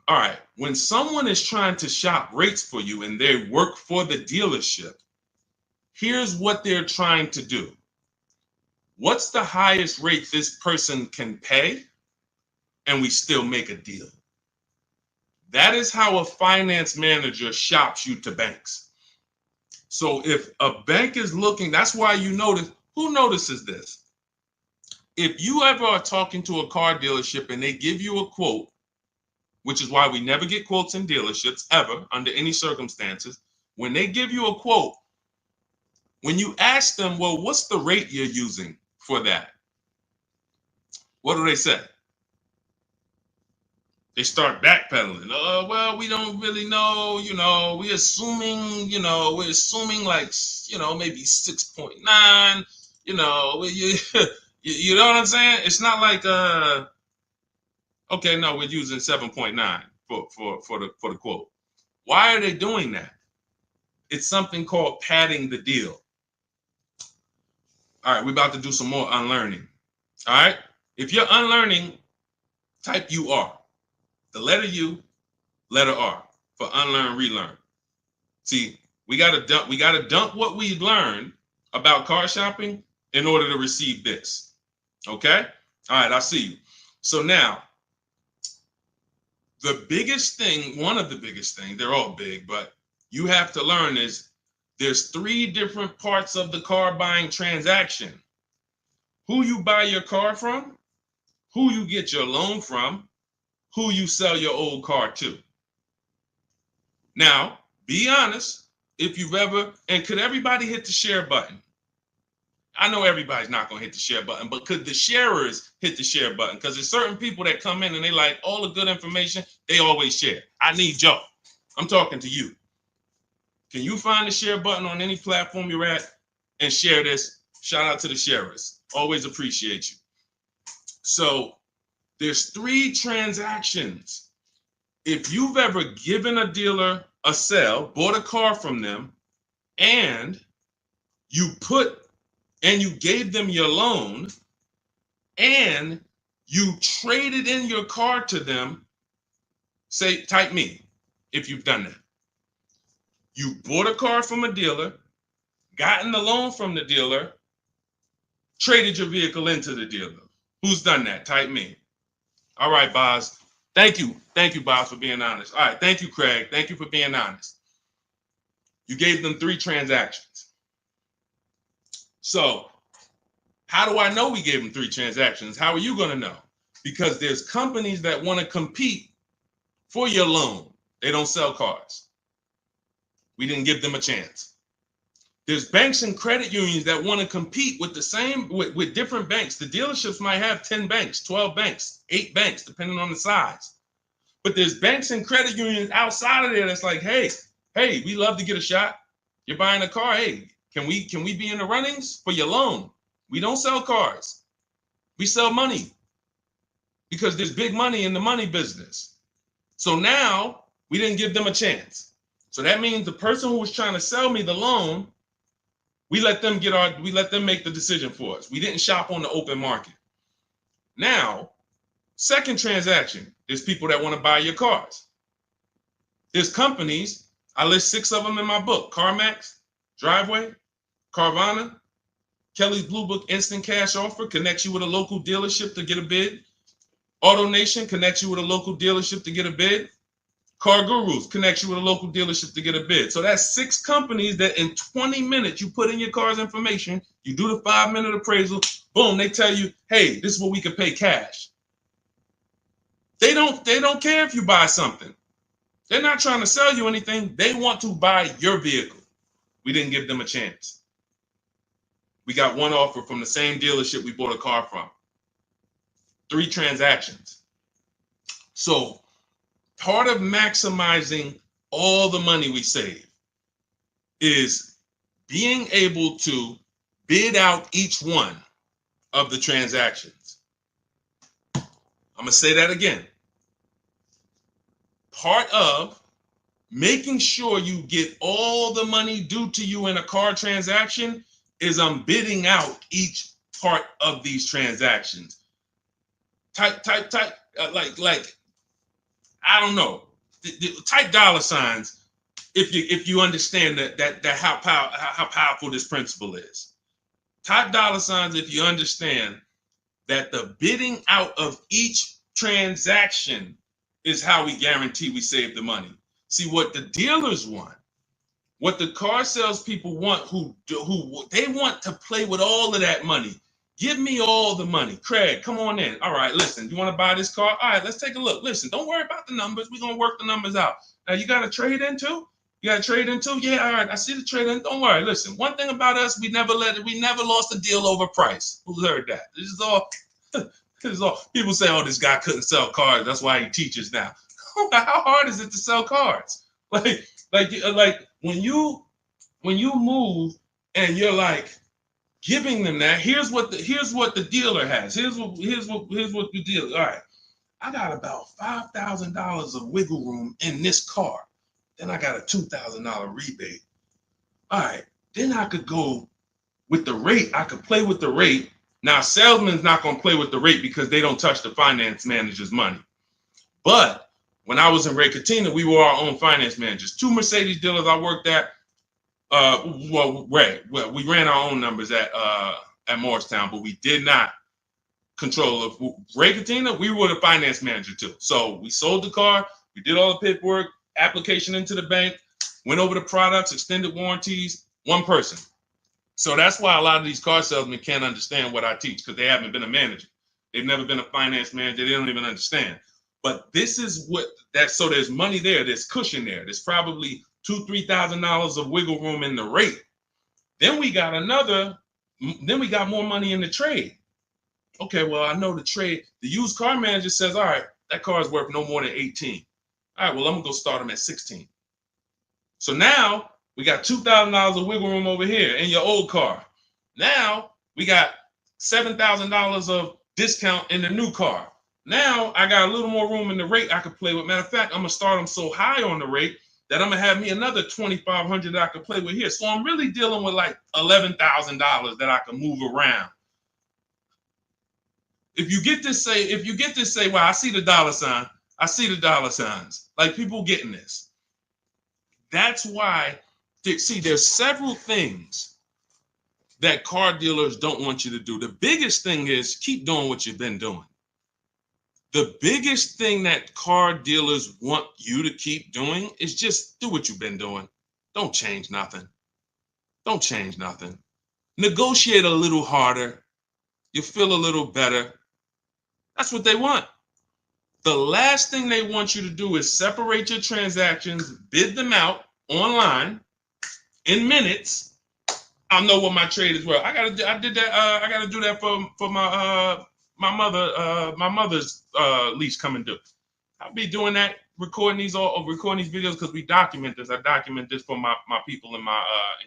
right, when someone is trying to shop rates for you and they work for the dealership, here's what they're trying to do. What's the highest rate this person can pay? And we still make a deal. That is how a finance manager shops you to banks. So if a bank is looking, that's why you notice, who notices this? If you ever are talking to a car dealership and they give you a quote, which is why we never get quotes in dealerships ever under any circumstances, when they give you a quote, when you ask them, well, what's the rate you're using for that? What do they say? They start backpedaling. Oh, well, we don't really know, we're assuming like, maybe 6.9, you know what I'm saying? It's not like, okay, no, we're using 7.9 for the quote. Why are they doing that? It's something called padding the deal. All right, we're about to do some more unlearning. All right, If you're unlearning, type UR. The letter U, letter R for unlearn, relearn. See, we gotta dump what we've learned about car shopping in order to receive this. Okay? All right, I see you. So now, the biggest thing, one of the biggest things, they're all big, but you have to learn is there's 3 different parts of the car buying transaction. Who you buy your car from, who you get your loan from, who you sell your old car to. Now, be honest, if you've ever, and could everybody hit the share button? I know everybody's not going to hit the share button, but could the sharers hit the share button? Because there's certain people that come in and they like all the good information, they always share. I need y'all. I'm talking to you. Can you find the share button on any platform you're at and share this? Shout out to the sharers. Always appreciate you. So there's 3 transactions. If you've ever given a dealer a sale, bought a car from them, and you gave them your loan, and you traded in your car to them, say, type me if you've done that. You bought a car from a dealer, gotten the loan from the dealer, traded your vehicle into the dealer. Who's done that? Type me. All right, Boz. Thank you. Thank you, Boz, for being honest. All right. Thank you, Craig. Thank you for being honest. You gave them 3 transactions. So how do I know we gave them 3 transactions? How are you going to know? Because there's companies that want to compete for your loan. They don't sell cars. We didn't give them a chance. There's banks and credit unions that want to compete with with different banks. The dealerships might have 10 banks, 12 banks, 8 banks, depending on the size. But there's banks and credit unions outside of there that's like, hey, we love to get a shot. You're buying a car. Hey, can we be in the runnings for your loan? We don't sell cars. We sell money because there's big money in the money business. So now we didn't give them a chance. So that means the person who was trying to sell me the loan, we let them make the decision for us. We didn't shop on the open market. Now, second transaction, there's people that want to buy your cars. There's companies, I list 6 of them in my book: CarMax, Driveway, Carvana, Kelly's Blue Book Instant Cash Offer connects you with a local dealership to get a bid. AutoNation connects you with a local dealership to get a bid. Car Gurus connects you with a local dealership to get a bid. So that's 6 companies that in 20 minutes you put in your car's information, you do the 5-minute appraisal, boom, they tell you, hey, this is what we can pay cash. They don't care if you buy something. They're not trying to sell you anything. They want to buy your vehicle. We didn't give them a chance. We got 1 offer from the same dealership we bought a car from. 3 transactions. So part of maximizing all the money we save is being able to bid out each one of the transactions. I'm going to say that again. Part of making sure you get all the money due to you in a car transaction is I'm bidding out each part of these transactions. Type, like, I don't know. Type $signs if you understand that how powerful this principle is. Type $signs if you understand that the bidding out of each transaction is how we guarantee we save the money. See, what the dealers want, what the car salespeople want, who they want to play with all of that money. Give me all the money. Craig, come on in. All right, listen, you want to buy this car? All right, let's take a look. Listen, don't worry about the numbers. We're going to work the numbers out. Now, you got to trade in too? You got to trade in too? Yeah, all right, I see the trade in. Don't worry. Listen, one thing about us, we never lost a deal over price. Who's heard that? This is all. People say, oh, this guy couldn't sell cars. That's why he teaches now. How hard is it to sell cars? Like when you move and you're like, giving them that, here's what the dealer has. Here's what the dealer. All right, I got about $5,000 of wiggle room in this car. Then I got a $2,000 rebate. All right, then I could go with the rate. I could play with the rate Now, salesman's not going to play with the rate because they don't touch the finance manager's money. But when I was in Ray Katina, we were our own finance managers. 2 Mercedes dealers I worked at. We ran our own numbers at Morristown, but we did not control of Ray Katina. We were the finance manager too. So we sold the car, we did all the paperwork, application into the bank, went over the products, extended warranties, one person. So that's why a lot of these car salesmen can't understand what I teach, because they haven't been a manager. They've never been a finance manager. They don't even understand. But this is what that. So there's money there. There's cushion there. There's probably $2,000-3,000 of wiggle room in the rate. Then we got more money in the trade. Okay, well, I know the trade. The used car manager says, all right, that car is worth no more than 18. All right, well, I'm gonna go start them at 16. So now we got $2,000 of wiggle room over here in your old car. Now we got $7,000 of discount in the new car. Now I got a little more room in the rate I could play with. Matter of fact, I'm gonna start them so high on the rate that I'm gonna have me another $2,500 that I could play with here. So I'm really dealing with like $11,000 that I can move around. If you get this, say, well, I see the dollar sign. I see the dollar signs. Like, people getting this. That's why, see, there's several things that car dealers don't want you to do. The biggest thing is keep doing what you've been doing. The biggest thing that car dealers want you to keep doing is just do what you've been doing. Don't change nothing. Don't change nothing. Negotiate a little harder. You feel a little better. That's what they want. The last thing they want you to do is separate your transactions, bid them out online in minutes. I'll know what my trade is worth. I gotta do that for my mother's lease coming due. I'll be doing that, recording these videos because we document this. I document this for my people in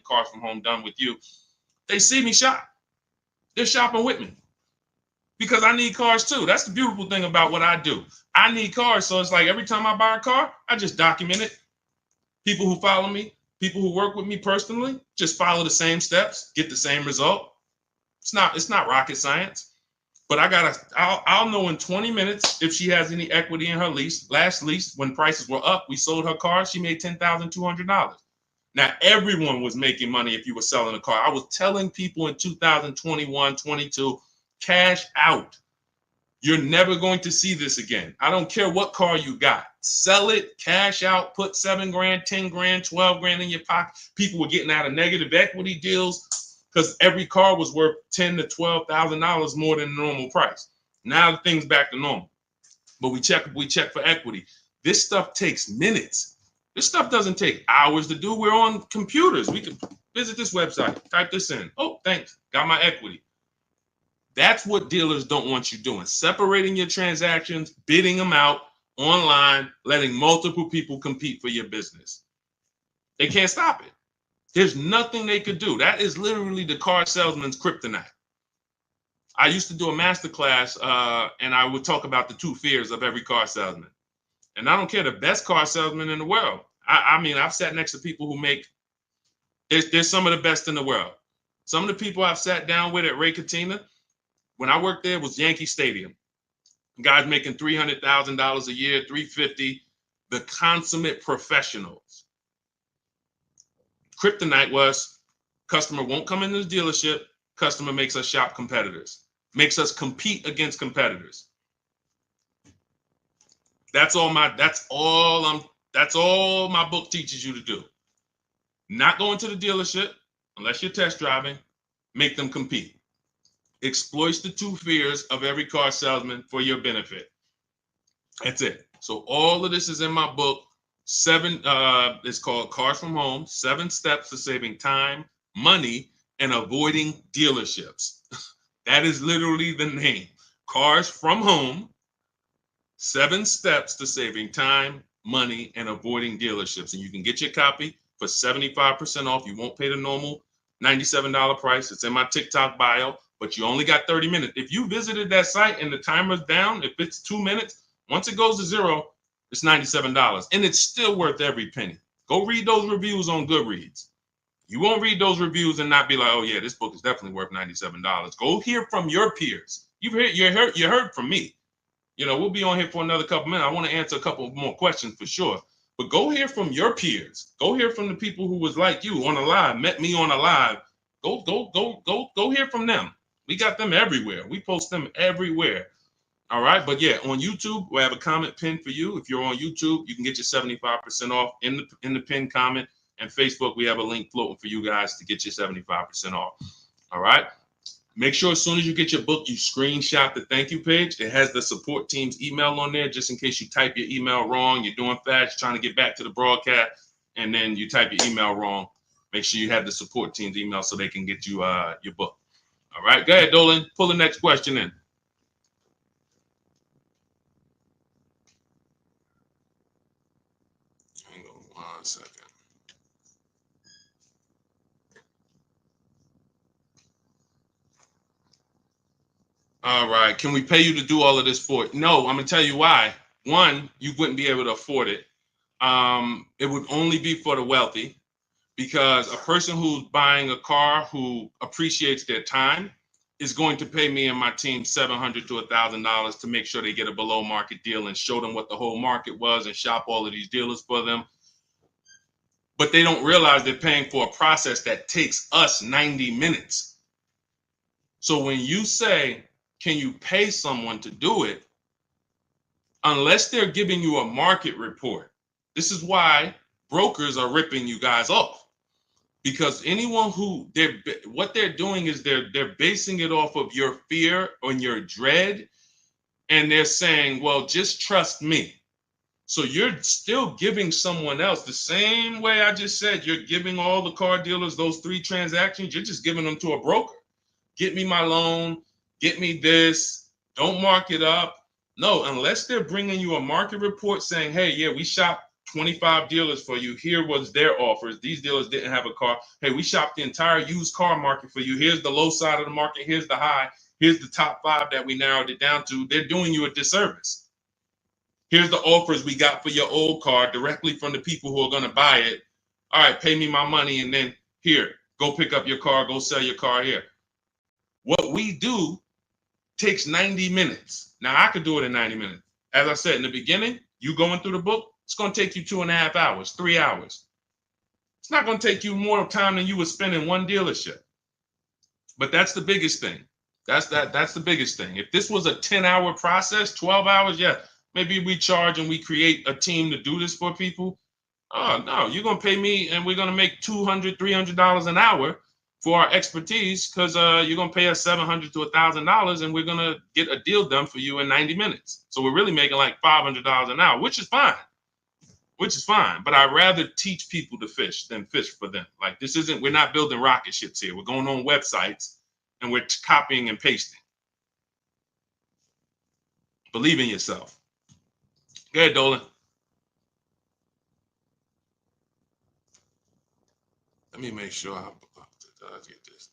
Cars from Home Done With You. They see me shop. They're shopping with me, because I need cars too. That's the beautiful thing about what I do. I need cars, so it's like every time I buy a car, I just document it. People who follow me, people who work with me personally, just follow the same steps, get the same result. It's not rocket science. But I'll know in 20 minutes if she has any equity in her lease. Last lease, when prices were up, we sold her car. She made $10,200. Now, everyone was making money if you were selling a car. I was telling people in 2021, 22, cash out. You're never going to see this again. I don't care what car you got. Sell it, cash out, put $7 grand, $10 grand, $12 grand in your pocket. People were getting out of negative equity deals because every car was worth $10,000 to $12,000 more than the normal price. Now the thing's back to normal. But we check for equity. This stuff takes minutes. This stuff doesn't take hours to do. We're on computers. We can visit this website, type this in. Oh, thanks. Got my equity. That's what dealers don't want you doing. Separating your transactions, bidding them out online, letting multiple people compete for your business. They can't stop it. There's nothing they could do. That is literally the car salesman's kryptonite. I used to do a masterclass, and I would talk about the 2 fears of every car salesman. And I don't care, the best car salesman in the world. I mean, I've sat next to people who make, there's some of the best in the world. Some of the people I've sat down with at Ray Katina, when I worked there, was Yankee Stadium. Guys making $300,000 a year, $350,000, the consummate professionals. Kryptonite was customer won't come into the dealership. Customer makes us shop competitors, makes us compete against competitors. That's all my book teaches you to do. Not going to the dealership unless you're test driving, make them compete. Exploits the 2 fears of every car salesman for your benefit. That's it. So all of this is in my book. 7, it's called Cars from Home, 7 Steps to Saving Time, Money, and Avoiding Dealerships. That is literally the name. Cars from Home, 7 Steps to Saving Time, Money, and Avoiding Dealerships. And you can get your copy for 75% off. You won't pay the normal $97 price. It's in my TikTok bio. But you only got 30 minutes. If you visited that site and the timer's down, if it's 2 minutes, once it goes to 0, it's $97. And it's still worth every penny. Go read those reviews on Goodreads. You won't read those reviews and not be like, oh yeah, this book is definitely worth $97. Go hear from your peers. You heard from me. You know, we'll be on here for another couple minutes. I want to answer a couple more questions for sure. But go hear from your peers. Go hear from the people who was like you on a live, met me on a live. Go hear from them. We got them everywhere. We post them everywhere. All right. But yeah, on YouTube, we have a comment pinned for you. If you're on YouTube, you can get your 75% off in the pinned comment. And Facebook, we have a link floating for you guys to get your 75% off. All right. Make sure as soon as you get your book, you screenshot the thank you page. It has the support team's email on there, just in case you type your email wrong. You're doing fast, trying to get back to the broadcast, and then you type your email wrong. Make sure you have the support team's email so they can get you your book. All right. Go ahead, Dolan. Pull the next question in. Hang on 1 second. All right. Can we pay you to do all of this for it? No, I'm going to tell you why. One, you wouldn't be able to afford it. It would only be for the wealthy, because a person who's buying a car who appreciates their time is going to pay me and my team $700 to $1,000 to make sure they get a below market deal and show them what the whole market was and shop all of these dealers for them. But they don't realize they're paying for a process that takes us 90 minutes. So when you say, can you pay someone to do it? Unless they're giving you a market report. This is why brokers are ripping you guys off, because anyone who what they're doing is they're basing it off of your fear and your dread, and they're saying, well, just trust me. So you're still giving someone else the same way I just said. You're giving all the car dealers those 3 transactions. You're just giving them to a broker. Get me my loan. Get me this. Don't mark it up. No, unless they're bringing you a market report saying, hey, yeah, we shopped 25 dealers for you. Here was their offers. These dealers didn't have a car. Hey, we shopped the entire used car market for you. Here's the low side of the market. Here's the high. Here's the top 5 that we narrowed it down to. They're doing you a disservice. Here's the offers we got for your old car directly from the people who are going to buy it. All right, pay me my money, and then here, go pick up your car, go sell your car here. What we do takes 90 minutes. Now, I could do it in 90 minutes. As I said in the beginning, you going through the book, it's going to take you 2.5 hours, 3 hours. It's not going to take you more time than you would spend in one dealership. But that's the biggest thing. That's the biggest thing. If this was a 10-hour process, 12 hours, yeah, maybe we charge and we create a team to do this for people. Oh, no, you're going to pay me and we're going to make $200, $300 an hour for our expertise, because you're going to pay us $700 to $1,000 and we're going to get a deal done for you in 90 minutes. So we're really making like $500 an hour, which is fine. But I'd rather teach people to fish than fish for them. Like, this isn't, we're not building rocket ships here. We're going on websites and we're copying and pasting. Believe in yourself. Go ahead, Dolan. Let me make sure I get this.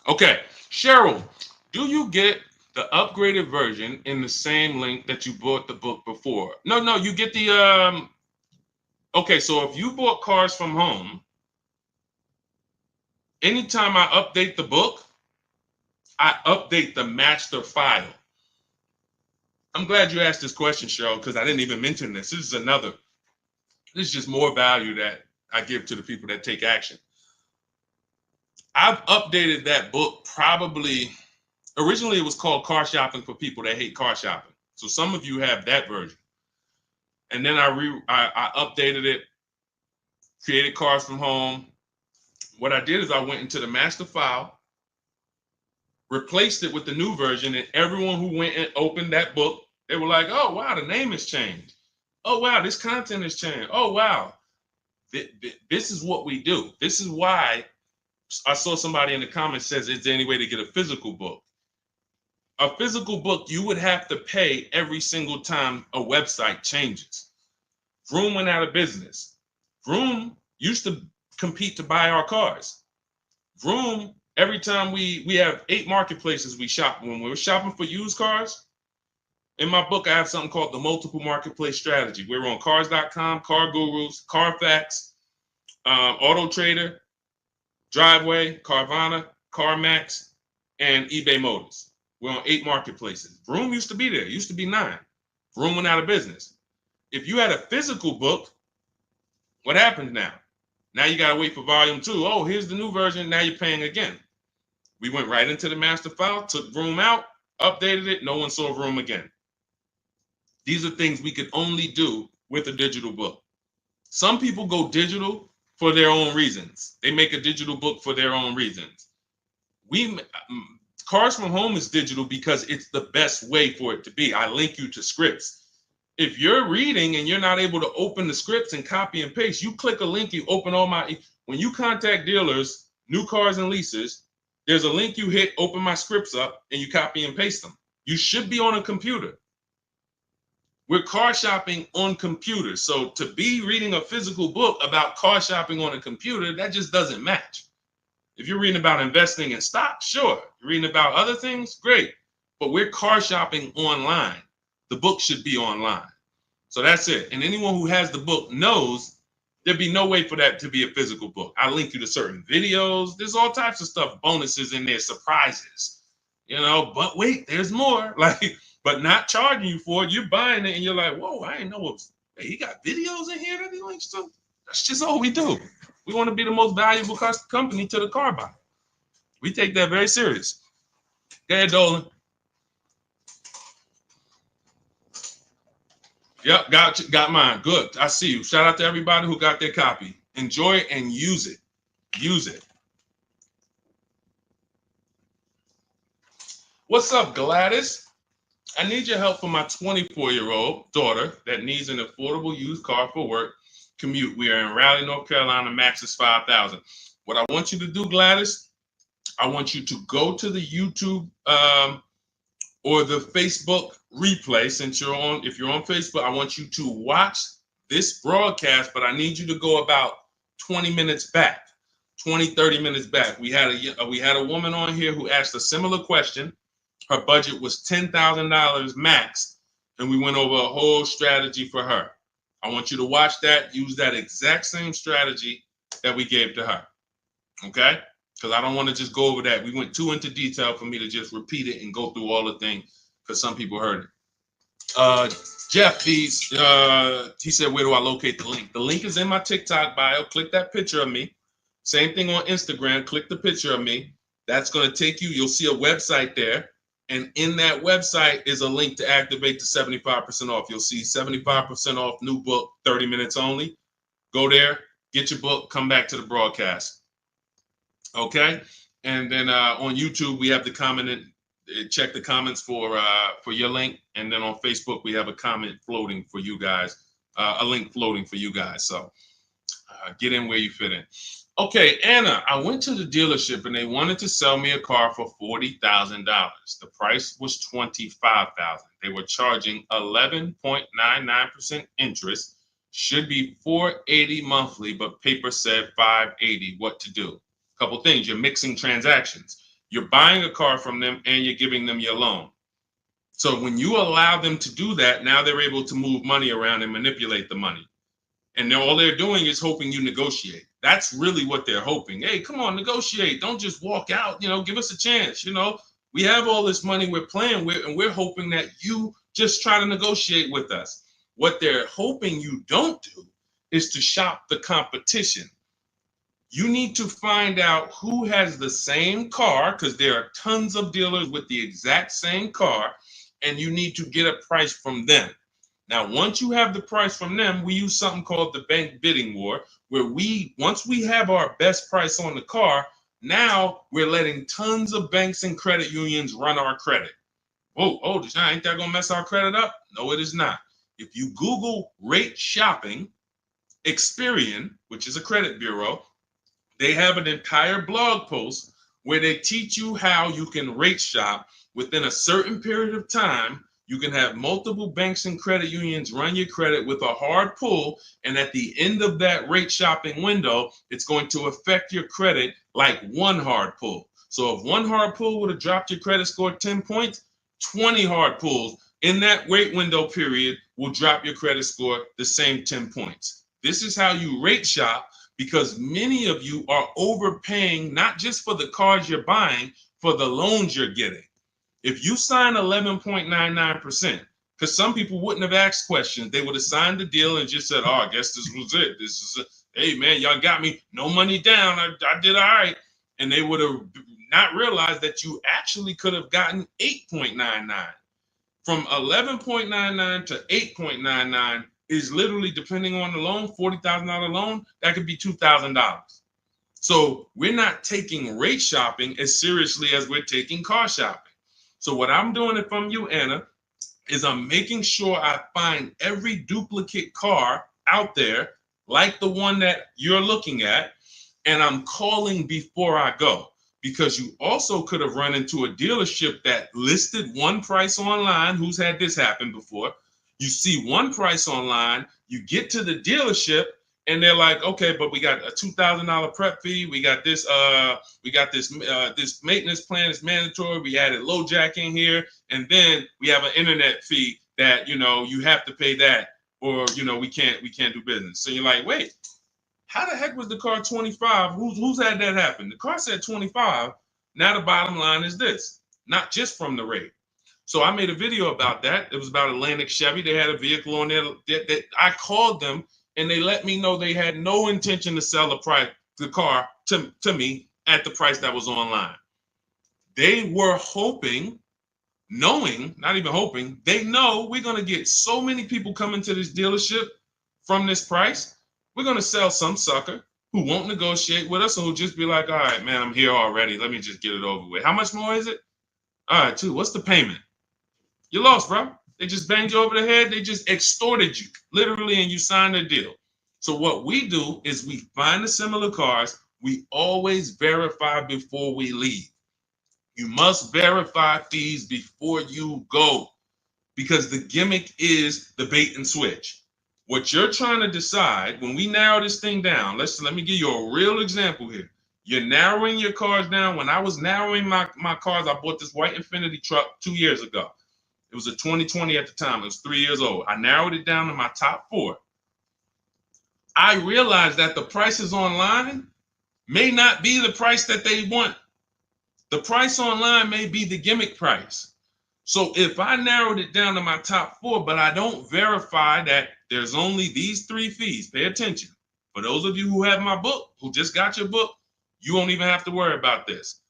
Okay, Cheryl, do you get the upgraded version in the same link that you bought the book before? No, you get the okay, so if you bought Cars from Home, anytime I update the book, I update the master file. I'm glad you asked this question, Cheryl, because I didn't even mention this. This is just more value that I give to the people that take action. I've updated that book probably, originally it was called Car Shopping for People That Hate Car Shopping. So some of you have that version. And then I updated it, created Cars from Home. What I did is I went into the master file, replaced it with the new version, and everyone who went and opened that book, they were like, oh, wow, the name has changed. Oh, wow, this content has changed. Oh, wow. This is what we do. This is why I saw somebody in the comments says, is there any way to get a physical book? A physical book, you would have to pay every single time a website changes. Vroom went out of business. Vroom used to compete to buy our cars. Vroom, every time we have 8 marketplaces we shop. When we were shopping for used cars, In my book, I have something called the multiple marketplace strategy. We're on cars.com, Car Gurus, Carfax, Auto Trader, Driveway, Carvana, CarMax, and eBay Motors. We're on 8 marketplaces. Vroom used to be there. It used to be 9. Vroom went out of business. If you had a physical book, what happens now? Now you got to wait for volume 2. Oh, here's the new version. Now you're paying again. We went right into the master file, took Vroom out, updated it. No one saw Vroom again. These are things we could only do with a digital book. Some people go digital for their own reasons. They make a digital book for their own reasons. Cars from Home is digital because it's the best way for it to be. I link you to scripts. If you're reading and you're not able to open the scripts and copy and paste, you click a link, you open all my, when you contact dealers, new cars and leases, there's a link you hit, open my scripts up, and you copy and paste them. You should be on a computer. We're car shopping on computers. So to be reading a physical book about car shopping on a computer, that just doesn't match. If you're reading about investing in stocks, sure. You're reading about other things, great. But we're car shopping online. The book should be online. So that's it. And anyone who has the book knows there'd be no way for that to be a physical book. I link you to certain videos. There's all types of stuff, bonuses in there, surprises, but wait, there's more. But not charging you for it. You're buying it and you're like, whoa, I didn't know he got videos in here that he links to. That's just all we do. We want to be the most valuable company to the car buyer. We take that very serious. Go ahead, Dolan. Yep, got mine. Good. I see you. Shout out to everybody who got their copy. Enjoy it and use it. Use it. What's up, Gladys? I need your help for my 24-year-old daughter that needs an affordable used car for work commute. We are in Raleigh, North Carolina. Max is $5,000. What I want you to do, Gladys, I want you to go to the YouTube or the Facebook replay. If you're on Facebook, I want you to watch this broadcast, but I need you to go about 20 minutes back, 30 minutes back. We had a woman on here who asked a similar question. Her budget was $10,000 max, and we went over a whole strategy for her. I want you to watch that, use that exact same strategy that we gave to her, okay? Because I don't want to just go over that. We went too into detail for me to just repeat it and go through all the things because some people heard it. Jeff Bees, he said, where do I locate the link? The link is in my TikTok bio. Click that picture of me. Same thing on Instagram. Click the picture of me. That's going to take you. You'll see a website there. And in that website is a link to activate the 75% off. You'll see 75% off new book, 30 minutes only. Go there, get your book, come back to the broadcast. Okay? And then on YouTube, we have the comment and check the comments for your link. And then on Facebook, we have a comment floating for you guys, a link floating for you guys. So get in where you fit in. Okay, Anna, I went to the dealership and they wanted to sell me a car for $40,000. The price was $25,000. They were charging 11.99% interest. Should be $480 monthly, but paper said $580. What to do? A couple things. You're mixing transactions. You're buying a car from them and you're giving them your loan. So when you allow them to do that, now they're able to move money around and manipulate the money. And all they're doing is hoping you negotiate. That's really what they're hoping. Hey, come on, negotiate. Don't just walk out. Give us a chance. We have all this money we're playing with, and we're hoping that you just try to negotiate with us. What they're hoping you don't do is to shop the competition. You need to find out who has the same car, because there are tons of dealers with the exact same car, and you need to get a price from them. Now, once you have the price from them, we use something called the bank bidding war, where once we have our best price on the car, now we're letting tons of banks and credit unions run our credit. Oh, Deshone, ain't that gonna mess our credit up? No, it is not. If you Google rate shopping, Experian, which is a credit bureau, they have an entire blog post where they teach you how you can rate shop within a certain period of time. You can have multiple banks and credit unions run your credit with a hard pull, and at the end of that rate shopping window, it's going to affect your credit like one hard pull. So if one hard pull would have dropped your credit score 10 points, 20 hard pulls in that wait window period will drop your credit score the same 10 points. This is how you rate shop, because many of you are overpaying, not just for the cars you're buying, for the loans you're getting. If you sign 11.99%, because some people wouldn't have asked questions, they would have signed the deal and just said, oh, I guess this was it. This is it. Hey, man, y'all got me. No money down. I did all right. And they would have not realized that you actually could have gotten 8.99. From 11.99 to 8.99 is literally, depending on the loan, $40,000 loan, that could be $2,000. So we're not taking rate shopping as seriously as we're taking car shopping. So what I'm doing it from you, Anna, is I'm making sure I find every duplicate car out there, like the one that you're looking at, and I'm calling before I go. Because you also could have run into a dealership that listed one price online. Who's had this happen before? You see one price online, you get to the dealership, and they're like, okay, but we got a $2,000 prep fee. We got this this maintenance plan is mandatory. We added low jack in here, and then we have an internet fee that you have to pay that, or we can't do business. So you're like, wait, how the heck was the car 25? Who's had that happen? The car said 25. Now the bottom line is this, not just from the rate. So I made a video about that. It was about Atlantic Chevy. They had a vehicle on there that I called them, and they let me know they had no intention to sell the car to me at the price that was online. They were hoping, knowing, not even hoping, they know we're going to get so many people coming to this dealership from this price. We're going to sell some sucker who won't negotiate with us and who'll just be like, all right, man, I'm here already. Let me just get it over with. How much more is it? All right, what's the payment? You lost, bro. They just banged you over the head. They just extorted you, literally, and you signed a deal. So what we do is we find the similar cars. We always verify before we leave. You must verify fees before you go, because the gimmick is the bait and switch. What you're trying to decide, when we narrow this thing down, let me give you a real example here. You're narrowing your cars down. When I was narrowing my cars, I bought this white Infiniti truck 2 years ago. It was a 2020 at the time. It was 3 years old. I narrowed it down to my top 4. I realized that the prices online may not be the price that they want. The price online may be the gimmick price. So if I narrowed it down to my top 4, but I don't verify that there's only these 3 fees, pay attention. For those of you who have my book, who just got your book, you won't even have to worry about this.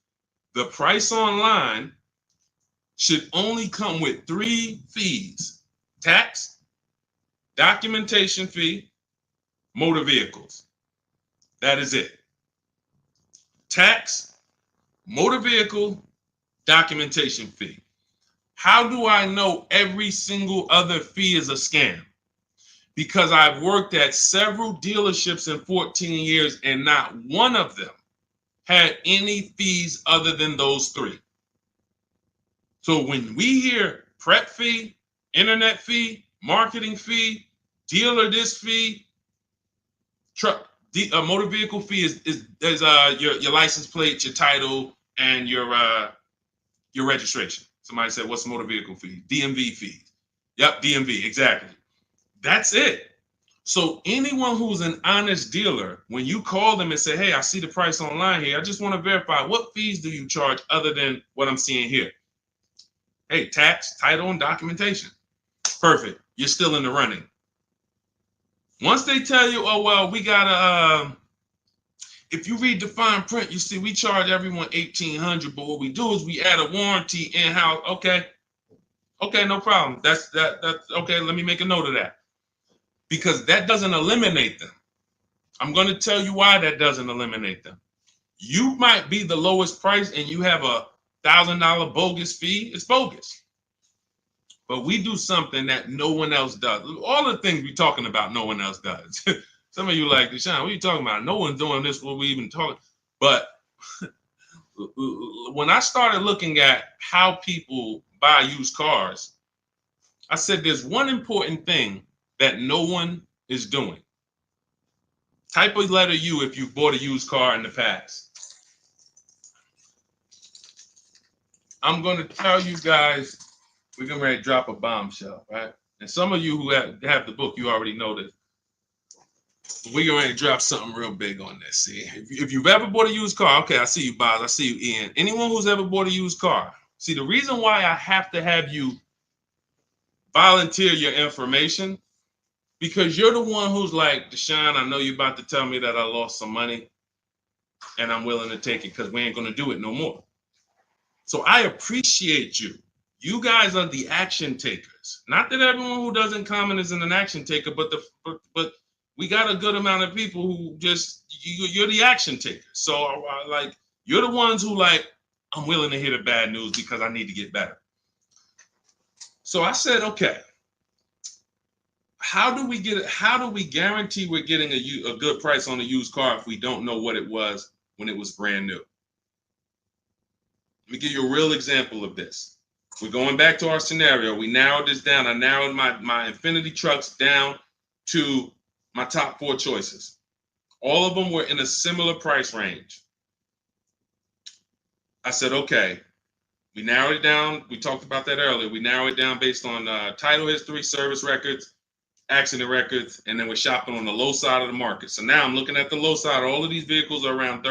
The price online should only come with 3 fees: tax, documentation fee, motor vehicles. That is it. Tax, motor vehicle, documentation fee. How do I know every single other fee is a scam? Because I've worked at several dealerships in 14 years, and not one of them had any fees other than those 3. So when we hear prep fee, internet fee, marketing fee, dealer this fee, motor vehicle fee is your license plate, your title, and your registration. Somebody said, what's motor vehicle fee? DMV fees. Yep, DMV, exactly. That's it. So anyone who's an honest dealer, when you call them and say, hey, I see the price online here, I just want to verify, what fees do you charge other than what I'm seeing here? Hey, tax, title, and documentation. Perfect. You're still in the running. Once they tell you, oh, well, we got to, if you read the fine print, you see we charge everyone $1,800, but what we do is we add a warranty in-house. Okay, no problem. That's okay. Let me make a note of that, because that doesn't eliminate them. I'm going to tell you why that doesn't eliminate them. You might be the lowest price and you have a $1,000 bogus fee. It's bogus. But we do something that no one else does. All the things we're talking about, no one else does. Some of you like, Deshone, what are you talking about? No one's doing this, what we even talking. But when I started looking at how people buy used cars, I said there's one important thing that no one is doing. Type a letter U if you bought a used car in the past. I'm going to tell you guys we're getting ready to drop a bombshell, right? And some of you who have the book, you already know this. We're getting ready to drop something real big on this. See, if you've ever bought a used car, okay, I see you, Boz. I see you, Ian. Anyone who's ever bought a used car, see, the reason why I have to have you volunteer your information, because you're the one who's like, Deshone, I know you're about to tell me that I lost some money and I'm willing to take it because we ain't going to do it no more. So I appreciate you. You guys are the action takers. Not that everyone who doesn't comment is an action taker, but we got a good amount of people who just, you're the action takers. So like, you're the ones who like, I'm willing to hear the bad news because I need to get better. So I said, okay, how do we guarantee we're getting a good price on a used car if we don't know what it was when it was brand new? Let me give you a real example of this. We're going back to our scenario. We narrowed this down. I narrowed my Infinity trucks down to my top 4 choices. All of them were in a similar price range. I said, okay, we narrowed it down. We talked about that earlier. We narrowed it down based on title history, service records, accident records, and then we're shopping on the low side of the market. So now I'm looking at the low side. All of these vehicles are around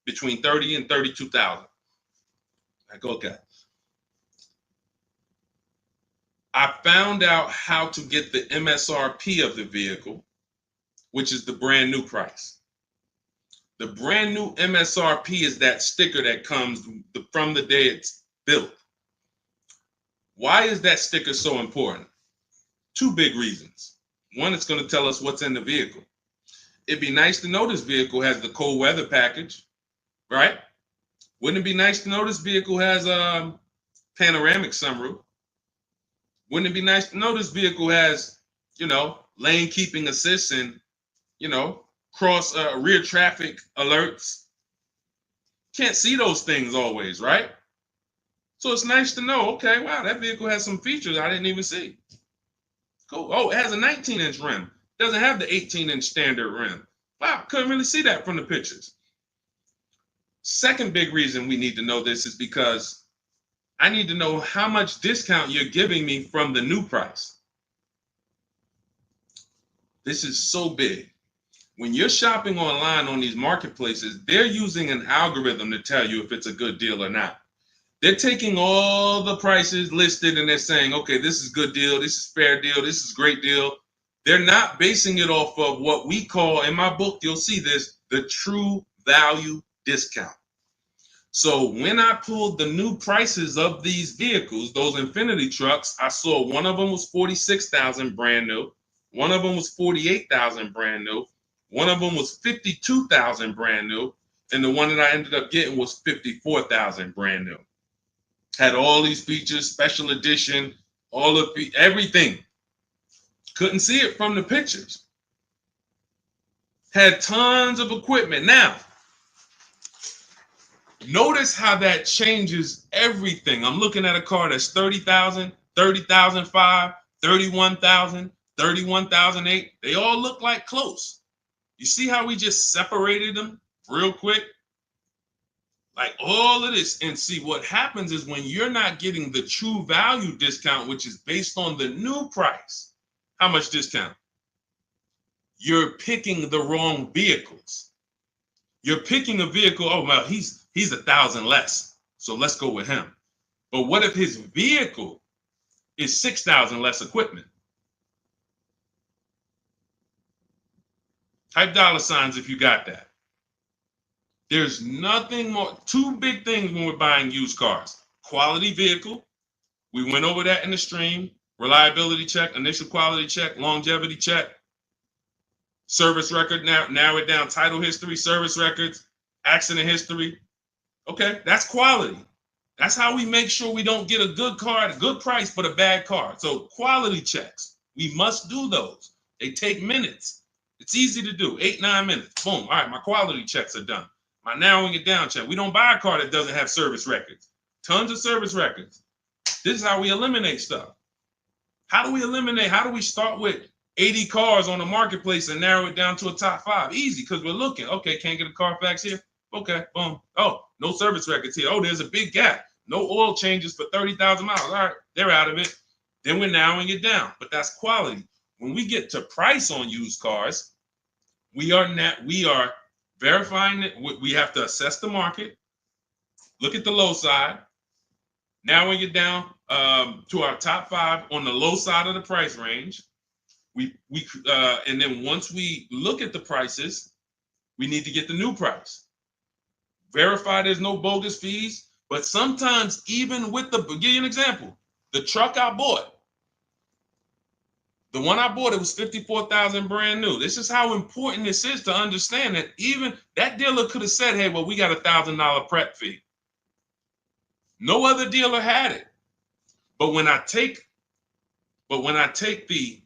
between 30 and 32,000. Like, okay. I found out how to get the MSRP of the vehicle, which is the brand new price. The brand new MSRP is that sticker that comes from the day it's built. Why is that sticker so important? 2 big reasons. One, it's going to tell us what's in the vehicle. It'd be nice to know this vehicle has the cold weather package, right? Wouldn't it be nice to know this vehicle has a panoramic sunroof? Wouldn't it be nice to know this vehicle has, lane keeping assist and, cross rear traffic alerts? Can't see those things always, right? So it's nice to know, okay, wow, that vehicle has some features I didn't even see. Cool. Oh, it has a 19-inch rim. Doesn't have the 18-inch standard rim. Wow, couldn't really see that from the pictures. Second big reason we need to know this is because I need to know how much discount you're giving me from the new price. This is so big. When you're shopping online on these marketplaces, they're using an algorithm to tell you if it's a good deal or not. They're taking all the prices listed and they're saying, okay, this is good deal, this is fair deal, this is great deal. They're not basing it off of what we call, in my book, you'll see this, the true value discount. So when I pulled the new prices of these vehicles, those Infinity trucks, I saw one of them was 46,000 brand new. One of them was 48,000 brand new. One of them was 52,000 brand new. And the one that I ended up getting was 54,000 brand new. Had all these features, special edition, everything. Couldn't see it from the pictures. Had tons of equipment. Now, notice how that changes everything. I'm looking at a car that's 30,000, 30,005, 31,000, 31,008. They all look like close. You see how we just separated them real quick? Like all of this. And see, what happens is when you're not getting the true value discount, which is based on the new price, how much discount? You're picking the wrong vehicles. You're picking a vehicle, oh, well, he's 1,000 less, so let's go with him. But what if his vehicle is 6,000 less equipment? Type $signs if you got that. There's nothing more. 2 big things when we're buying used cars. Quality vehicle. We went over that in the stream. Reliability check, initial quality check, longevity check. Service record, narrow it down. Title history, service records, accident history. Okay, that's quality. That's how we make sure we don't get a good car at a good price, but a bad car. So quality checks, we must do those. They take minutes. It's easy to do, 8-9 minutes. Boom, all right, my quality checks are done. My narrowing it down check. We don't buy a car that doesn't have service records. Tons of service records. This is how we eliminate stuff. How do we eliminate? How do we start with 80 cars on the marketplace and narrow it down to a top 5? Easy, because we're looking. Okay, can't get a Carfax here. Okay, boom. Oh, no service records here. Oh, there's a big gap. No oil changes for 30,000 miles. All right, they're out of it. Then we're narrowing it down, but that's quality. When we get to price on used cars, we are verifying it. We have to assess the market, look at the low side, narrowing it down to our top 5 on the low side of the price range. And then once we look at the prices, we need to get the new price. Verify there's no bogus fees. But sometimes even with the, give you an example, the truck I bought, the one I bought, it was $54,000 brand new. This is how important this is to understand that even that dealer could have said, hey, well, we got $1,000 prep fee. No other dealer had it. But when I take the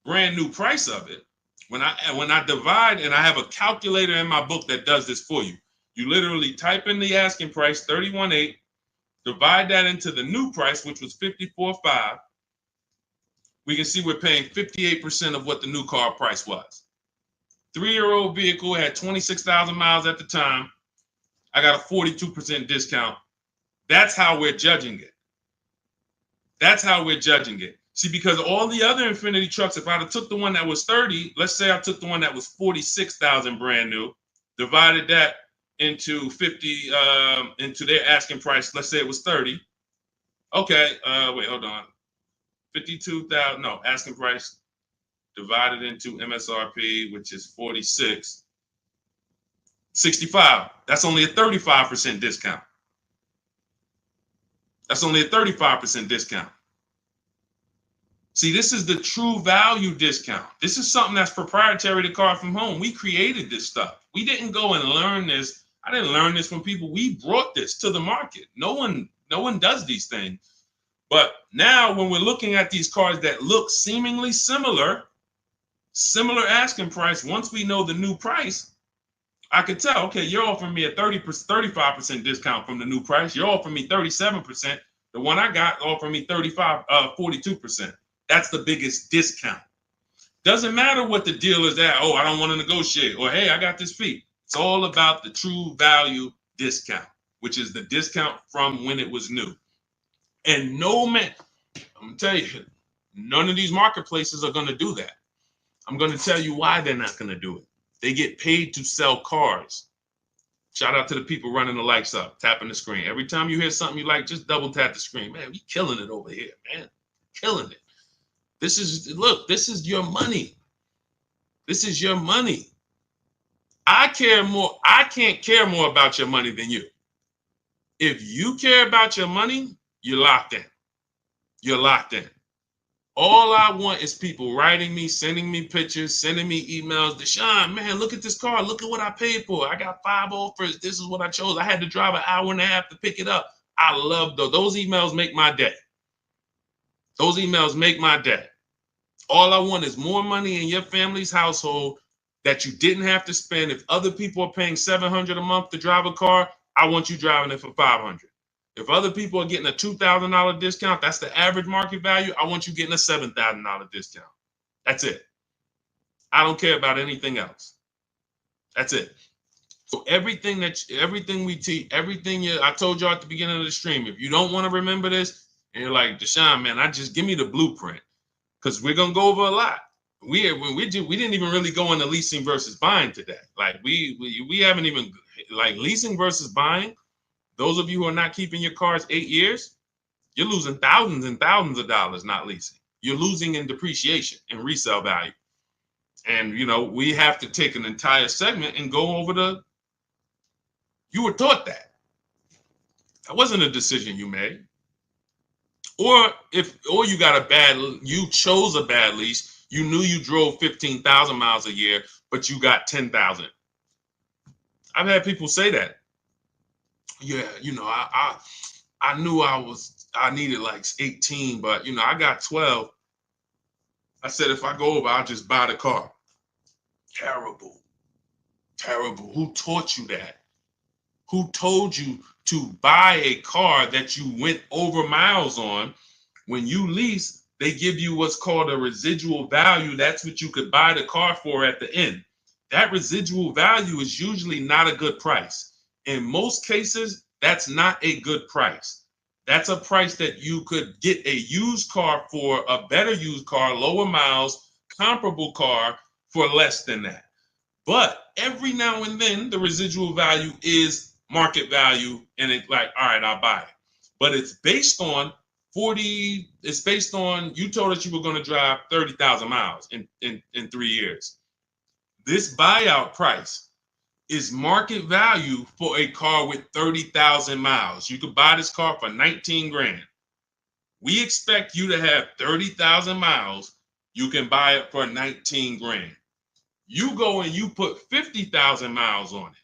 brand new price of it, when I divide, and I have a calculator in my book that does this for you. You literally type in the asking price, 31.8, divide that into the new price, which was 54.5. We can see we're paying 58% of what the new car price was. 3-year-old vehicle had 26,000 miles at the time. I got a 42% discount. That's how we're judging it. That's how we're judging it. See, because all the other Infiniti trucks, if I'd have took the one that was 30, let's say I took the one that was 46,000 brand new, divided that into 50, into their asking price, let's say it was 30. Okay, wait, hold on. 52,000, no, asking price divided into MSRP, which is 46, 65. That's only a 35% discount. That's only a 35% discount. See, this is the true value discount. This is something that's proprietary to Car From Home. We created this stuff. We didn't go and learn this. I didn't learn this from people. We brought this to the market. No one does these things. But now when we're looking at these cars that look seemingly similar asking price, once we know the new price, I could tell, okay, you're offering me a 35% discount from the new price. You're offering me 37%. The one I got offered me 42%. That's the biggest discount. Doesn't matter what the dealer's at. Oh, I don't want to negotiate. Or, hey, I got this fee. It's all about the true value discount, which is the discount from when it was new. And no man, I'm going to tell you, none of these marketplaces are going to do that. I'm going to tell you why they're not going to do it. They get paid to sell cars. Shout out to the people running the lights up, tapping the screen. Every time you hear something you like, just double tap the screen. Man, we killing it over here, man. Killing it. This is your money. This is your money. I can't care more about your money than you. If you care about your money, you're locked in. You're locked in. All I want is people writing me, sending me pictures, sending me emails. Deshone, man, look at this car. Look at what I paid for. I got 5 offers. This is what I chose. I had to drive an hour and a half to pick it up. I love those. Those emails make my day. Those emails make my day. All I want is more money in your family's household that you didn't have to spend. If other people are paying $700 a month to drive a car, I want you driving it for $500. If other people are getting a $2,000 discount, that's the average market value. I want you getting a $7,000 discount. That's it. I don't care about anything else. That's it. So everything we teach, I told you at the beginning of the stream, if you don't want to remember this, and you're like, Deshone, man, just give me the blueprint, because we're gonna go over a lot. We didn't even really go into leasing versus buying today. Like we haven't even, like, leasing versus buying. Those of you who are not keeping your cars 8 years, you're losing thousands and thousands of dollars not leasing. You're losing in depreciation and resale value. And, we have to take an entire segment and go over you were taught that. That wasn't a decision you made. Or you chose a bad lease. You knew you drove 15,000 miles a year, but you got 10,000. I've had people say that. Yeah, I knew I needed like 18, but I got 12. I said, if I go over, I'll just buy the car. Terrible. Terrible. Who taught you that? Who told you to buy a car that you went over miles on? When you lease, they give you what's called a residual value. That's what you could buy the car for at the end. That residual value is usually not a good price. In most cases, that's not a good price. That's a price that you could get a used car for, a better used car, lower miles, comparable car for less than that. But every now and then, the residual value is market value, and it's like, all right, I'll buy it. But it's based on it's based on, you told us you were going to drive 30,000 miles in 3 years. This buyout price is market value for a car with 30,000 miles. You could buy this car for 19 grand. We expect you to have 30,000 miles. You can buy it for 19 grand. You go and you put 50,000 miles on it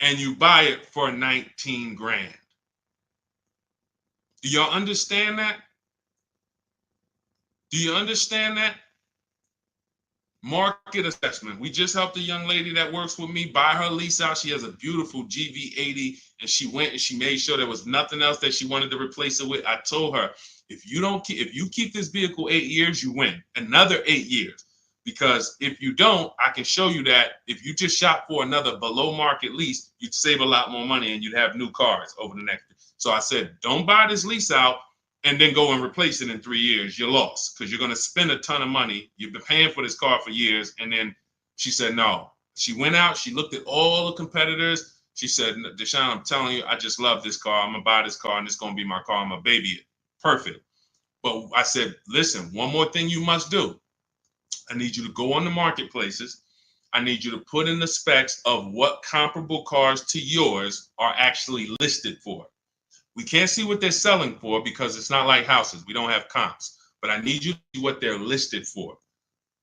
and you buy it for 19 grand. Do y'all understand that? Do you understand that? Market assessment. We just helped a young lady that works with me buy her lease out. She has a beautiful GV80, and she went and she made sure there was nothing else that she wanted to replace it with. I told her, if you keep this vehicle 8 years, you win another 8 years. Because if you don't, I can show you that if you just shop for another below market lease, you'd save a lot more money and you'd have new cars over the next. So I said, don't buy this lease out and then go and replace it in 3 years. You're lost because you're going to spend a ton of money. You've been paying for this car for years. And then she said, no. She went out. She looked at all the competitors. She said, Deshone, I'm telling you, I just love this car. I'm going to buy this car and it's going to be my car. I'm going to baby it. Perfect. But I said, listen, one more thing you must do. I need you to go on the marketplaces. I need you to put in the specs of what comparable cars to yours are actually listed for. We can't see what they're selling for because it's not like houses. We don't have comps. But I need you to see what they're listed for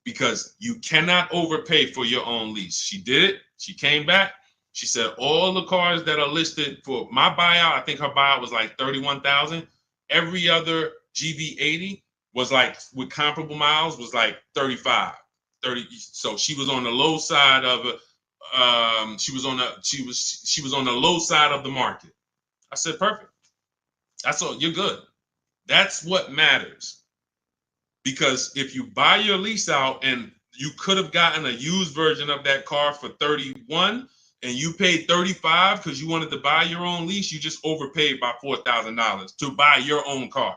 because you cannot overpay for your own lease. She did it. She came back. She said all the cars that are listed for my buyout, I think her buyout was like 31,000. Every other GV80 was like, with comparable miles, was like 35, 30. So she was on the low side of it. She was on the low side of the market. I said, perfect. That's all. You're good. That's what matters. Because if you buy your lease out and you could have gotten a used version of that car for 31 and you paid 35 because you wanted to buy your own lease, you just overpaid by $4,000 to buy your own car.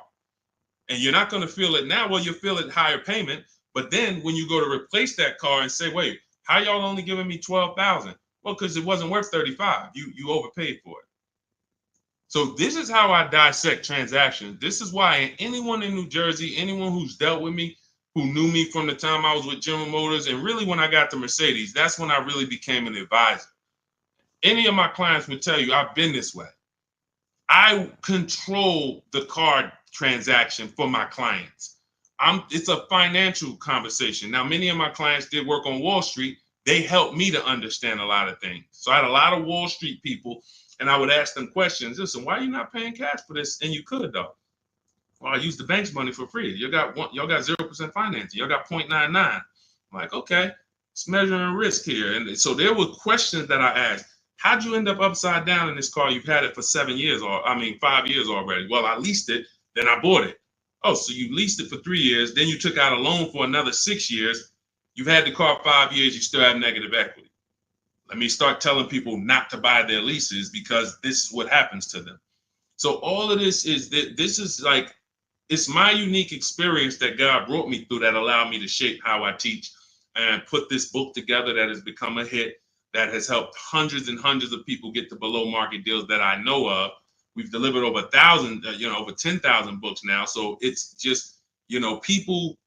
And you're not going to feel it now. Well, you'll feel it higher payment. But then when you go to replace that car and say, wait, how y'all only giving me 12,000? Well, because it wasn't worth 35. You overpaid for it. So this is how I dissect transactions. This is why anyone in New Jersey, anyone who's dealt with me, who knew me from the time I was with General Motors, and really when I got to Mercedes, that's when I really became an advisor. Any of my clients would tell you I've been this way. I control the car transaction for my clients. It's a financial conversation. Now, many of my clients did work on Wall Street. They helped me to understand a lot of things. So I had a lot of Wall Street people, and I would ask them questions. Listen, why are you not paying cash for this? And you could, though. Well, I use the bank's money for free. Y'all got 0% financing. Y'all got 0.99. I'm like, okay, it's measuring risk here. And so there were questions that I asked. How'd you end up upside down in this car? You've had it for 5 years already. Well, I leased it, then I bought it. Oh, so you leased it for 3 years, then you took out a loan for another 6 years. You've had the car 5 years, you still have negative equity. Let me start telling people not to buy their leases because this is what happens to them. So all of this is like, it's my unique experience that God brought me through that allowed me to shape how I teach and put this book together that has become a hit, that has helped hundreds and hundreds of people get to below market deals that I know of. We've delivered over 1,000, over 10,000 books now. So it's just, people,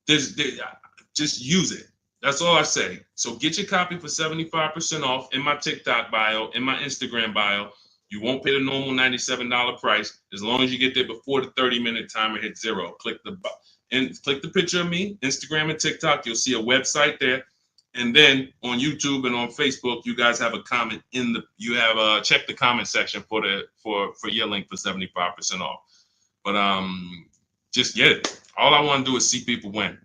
just use it. That's all I say. So get your copy for 75% off in my TikTok bio, in my Instagram bio. You won't pay the normal $97 price as long as you get there before the 30-minute timer hits 0. Click the picture of me, Instagram and TikTok. You'll see a website there. And then on YouTube and on Facebook, you guys have a comment check the comment section for your link for 75% off. But just get it. All I want to do is see people win.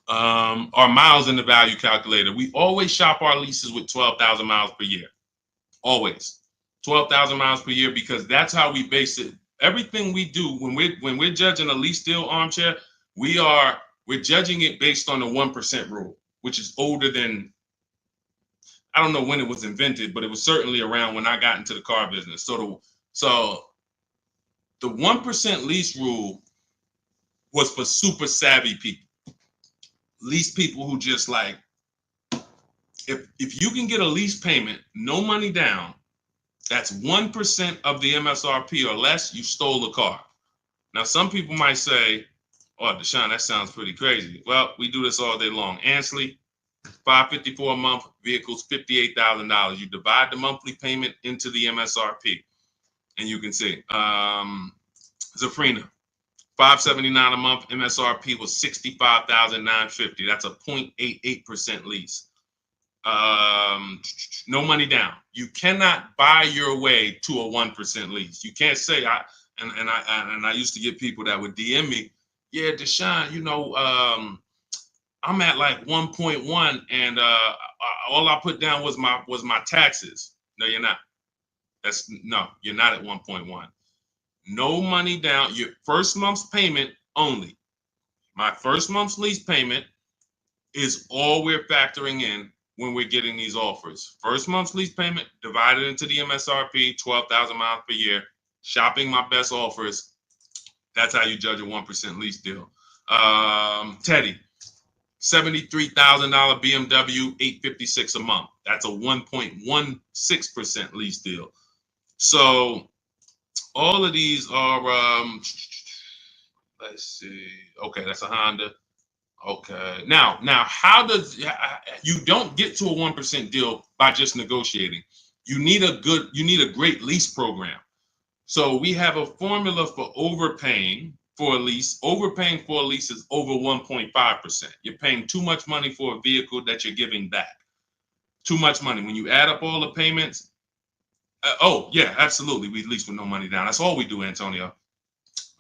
Our miles in the value calculator. We always shop our leases with 12,000 miles per year. Always 12,000 miles per year, because that's how we base it. Everything we do when we're judging a lease deal, Armchair, we're judging it based on the 1% rule, which is older than, I don't know when it was invented, but it was certainly around when I got into the car business. So The 1% lease rule was for super savvy people. Lease people who just like, if you can get a lease payment, no money down, that's 1% of the MSRP or less, you stole the car. Now, some people might say, oh, Deshone, that sounds pretty crazy. Well, we do this all day long. Ansley, $554 a month, vehicles $58,000. You divide the monthly payment into the MSRP, and you can see. Zafrina, $579 a month, MSRP was $65,950. That's a 0.88% lease. No money down. You cannot buy your way to a 1% lease. You can't say I used to get people that would DM me, yeah, Deshone, you know, I'm at like 1.1 and all I put down was my taxes. No, you're not. You're not at 1.1. No money down. Your first month's payment only. My first month's lease payment is all we're factoring in when we're getting these offers. First month's lease payment divided into the MSRP, 12,000 miles per year. Shopping my best offers. That's how you judge a 1% lease deal. Teddy, $73,000 BMW, $856 a month. That's a 1.16% lease deal. So all of these are, let's see. Okay, that's a Honda. Okay. Now, how does you don't get to a 1% deal by just negotiating? You need a great lease program. So we have a formula for overpaying for a lease. Overpaying for a lease is over 1.5%. You're paying too much money for a vehicle that you're giving back. Too much money. When you add up all the payments, oh yeah, absolutely. We lease with no money down. That's all we do, Antonio.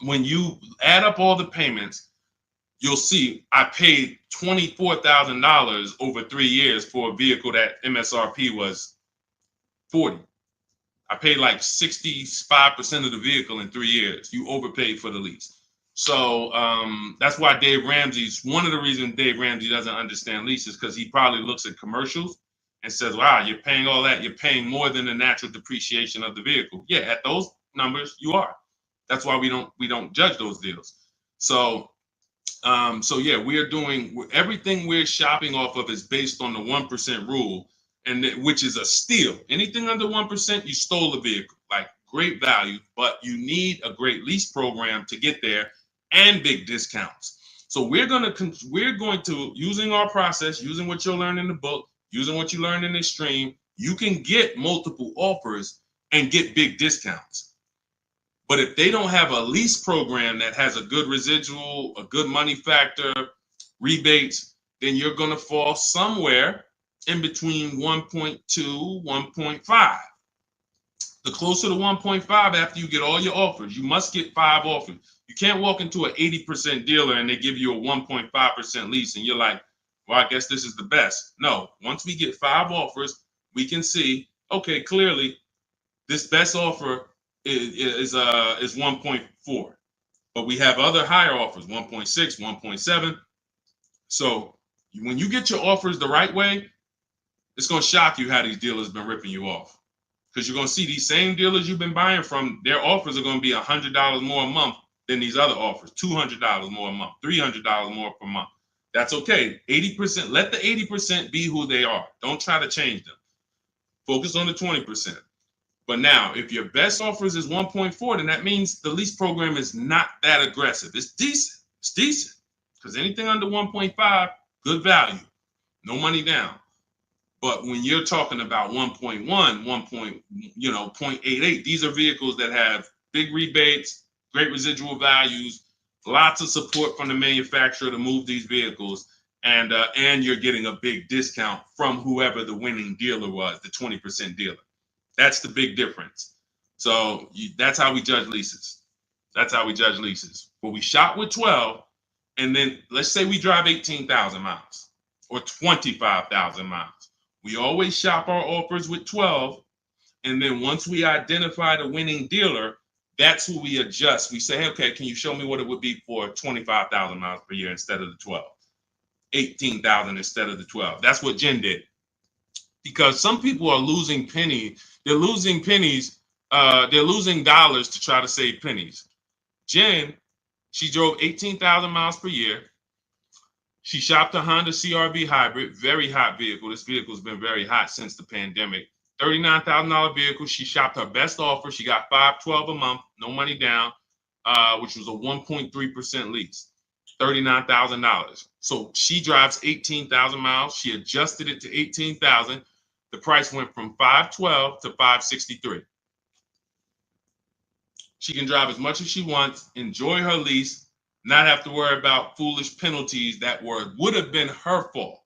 When you add up all the payments, you'll see I paid $24,000 over 3 years for a vehicle that MSRP was 40. I paid like 65% of the vehicle in 3 years. You overpaid for the lease. So that's why one of the reasons Dave Ramsey doesn't understand leases, because he probably looks at commercials and says, wow, you're paying all that. You're paying more than the natural depreciation of the vehicle. Yeah, at those numbers, you are. That's why we don't judge those deals. So yeah, we're doing everything we're shopping off of is based on the 1% rule. Which is a steal. Anything under 1%, you stole the vehicle. Like great value, but you need a great lease program to get there and big discounts. So we're going to using our process, using what you'll learn in the book, using what you learned in this stream, you can get multiple offers and get big discounts. But if they don't have a lease program that has a good residual, a good money factor, rebates, then you're going to fall somewhere in between 1.2, 1.5. The closer to 1.5 after you get all your offers, you must get 5 offers. You can't walk into an 80% dealer and they give you a 1.5% lease and you're like, well, I guess this is the best. No, once we get 5 offers, we can see, okay, clearly this best offer is 1.4. But we have other higher offers, 1.6, 1.7. So when you get your offers the right way, it's going to shock you how these dealers been ripping you off, because you're going to see these same dealers you've been buying from, their offers are going to be $100 more a month than these other offers, $200 more a month, $300 more per month. That's okay. 80%, let the 80% be who they are. Don't try to change them. Focus on the 20%. But now, if your best offers is 1.4, then that means the lease program is not that aggressive. It's decent. It's decent. Because anything under 1.5, good value. No money down. But when you're talking about 1.1, 0.88, these are vehicles that have big rebates, great residual values, lots of support from the manufacturer to move these vehicles, and you're getting a big discount from whoever the winning dealer was, the 20% dealer. That's the big difference. So that's how we judge leases. That's how we judge leases. But we shop with 12, and then let's say we drive 18,000 miles or 25,000 miles. We always shop our offers with 12, and then once we identify the winning dealer, that's who we adjust. We say, hey, okay, can you show me what it would be for 25,000 miles per year instead of the 12? 18,000 instead of the 12. That's what Jen did. Because some people are losing pennies. They're losing pennies. They're losing dollars to try to save pennies. Jen, she drove 18,000 miles per year. She shopped a Honda CRV hybrid, very hot vehicle. This vehicle's been very hot since the pandemic. $39,000 vehicle. She shopped her best offer. She got $512 a month, no money down, which was a 1.3% lease. $39,000. So she drives 18,000 miles. She adjusted it to 18,000. The price went from $512 to $563. She can drive as much as she wants, enjoy her lease, not have to worry about foolish penalties that would have been her fault.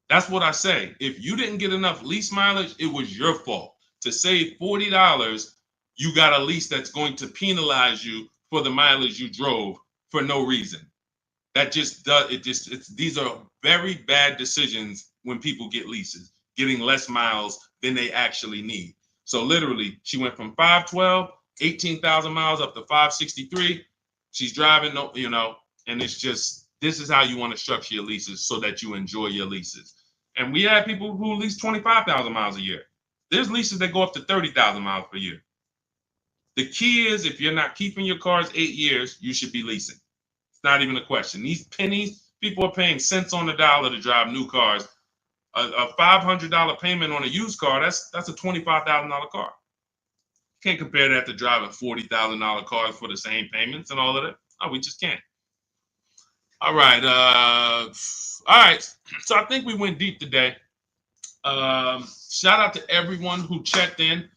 That's what I say. If you didn't get enough lease mileage, it was your fault. To save $40, you got a lease that's going to penalize you for the mileage you drove for no reason. That just does it. These are very bad decisions when people get leases, getting less miles than they actually need. So literally, she went from 512, 18,000 miles up to 563. She's driving, and it's just, this is how you want to structure your leases so that you enjoy your leases. And we have people who lease 25,000 miles a year. There's leases that go up to 30,000 miles per year. The key is, if you're not keeping your cars 8 years, you should be leasing. It's not even a question. These pennies, people are paying cents on the dollar to drive new cars. A $500 payment on a used car, that's a $25,000 car. You can't compare that to driving $40,000 cars for the same payments and all of that. Oh, we just can't. All right. So I think we went deep today. Shout out to everyone who checked in.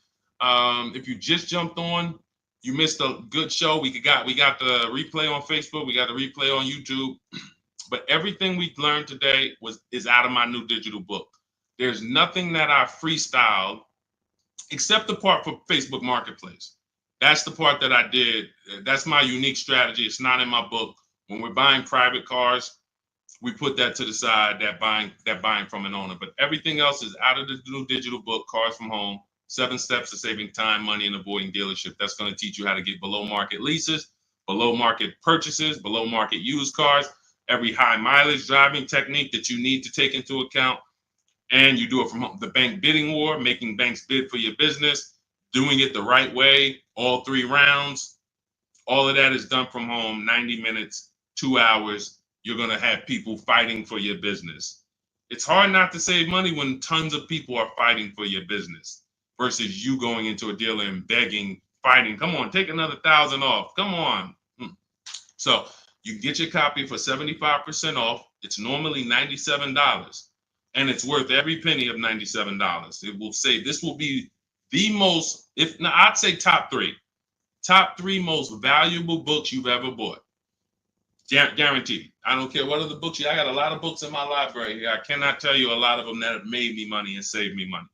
If you just jumped on, you missed a good show. We got the replay on Facebook. We got the replay on YouTube. But everything we learned today is out of my new digital book. There's nothing that I freestyled except the part for Facebook Marketplace. That's the part that I did. That's my unique strategy. It's not in my book. When we're buying private cars, we put that to the side, that buying from an owner. But everything else is out of the new digital book, Cars from Home, 7 Steps to Saving Time, Money, and Avoiding Dealership. That's going to teach you how to get below market leases, below market purchases, below market used cars, every high mileage driving technique that you need to take into account. And you do it from home. The bank bidding war, making banks bid for your business, doing it the right way, all 3 rounds. All of that is done from home, 90 minutes, 2 hours. You're going to have people fighting for your business. It's hard not to save money when tons of people are fighting for your business versus you going into a dealer and begging, fighting. Come on, take another $1,000 off. Come on. So you can get your copy for 75% off. It's normally $97. And it's worth every penny of $97. It will say this will be the most, I'd say top 3 most valuable books you've ever bought. Guaranteed. I don't care what other books I got a lot of books in my library. I cannot tell you a lot of them that have made me money and saved me money.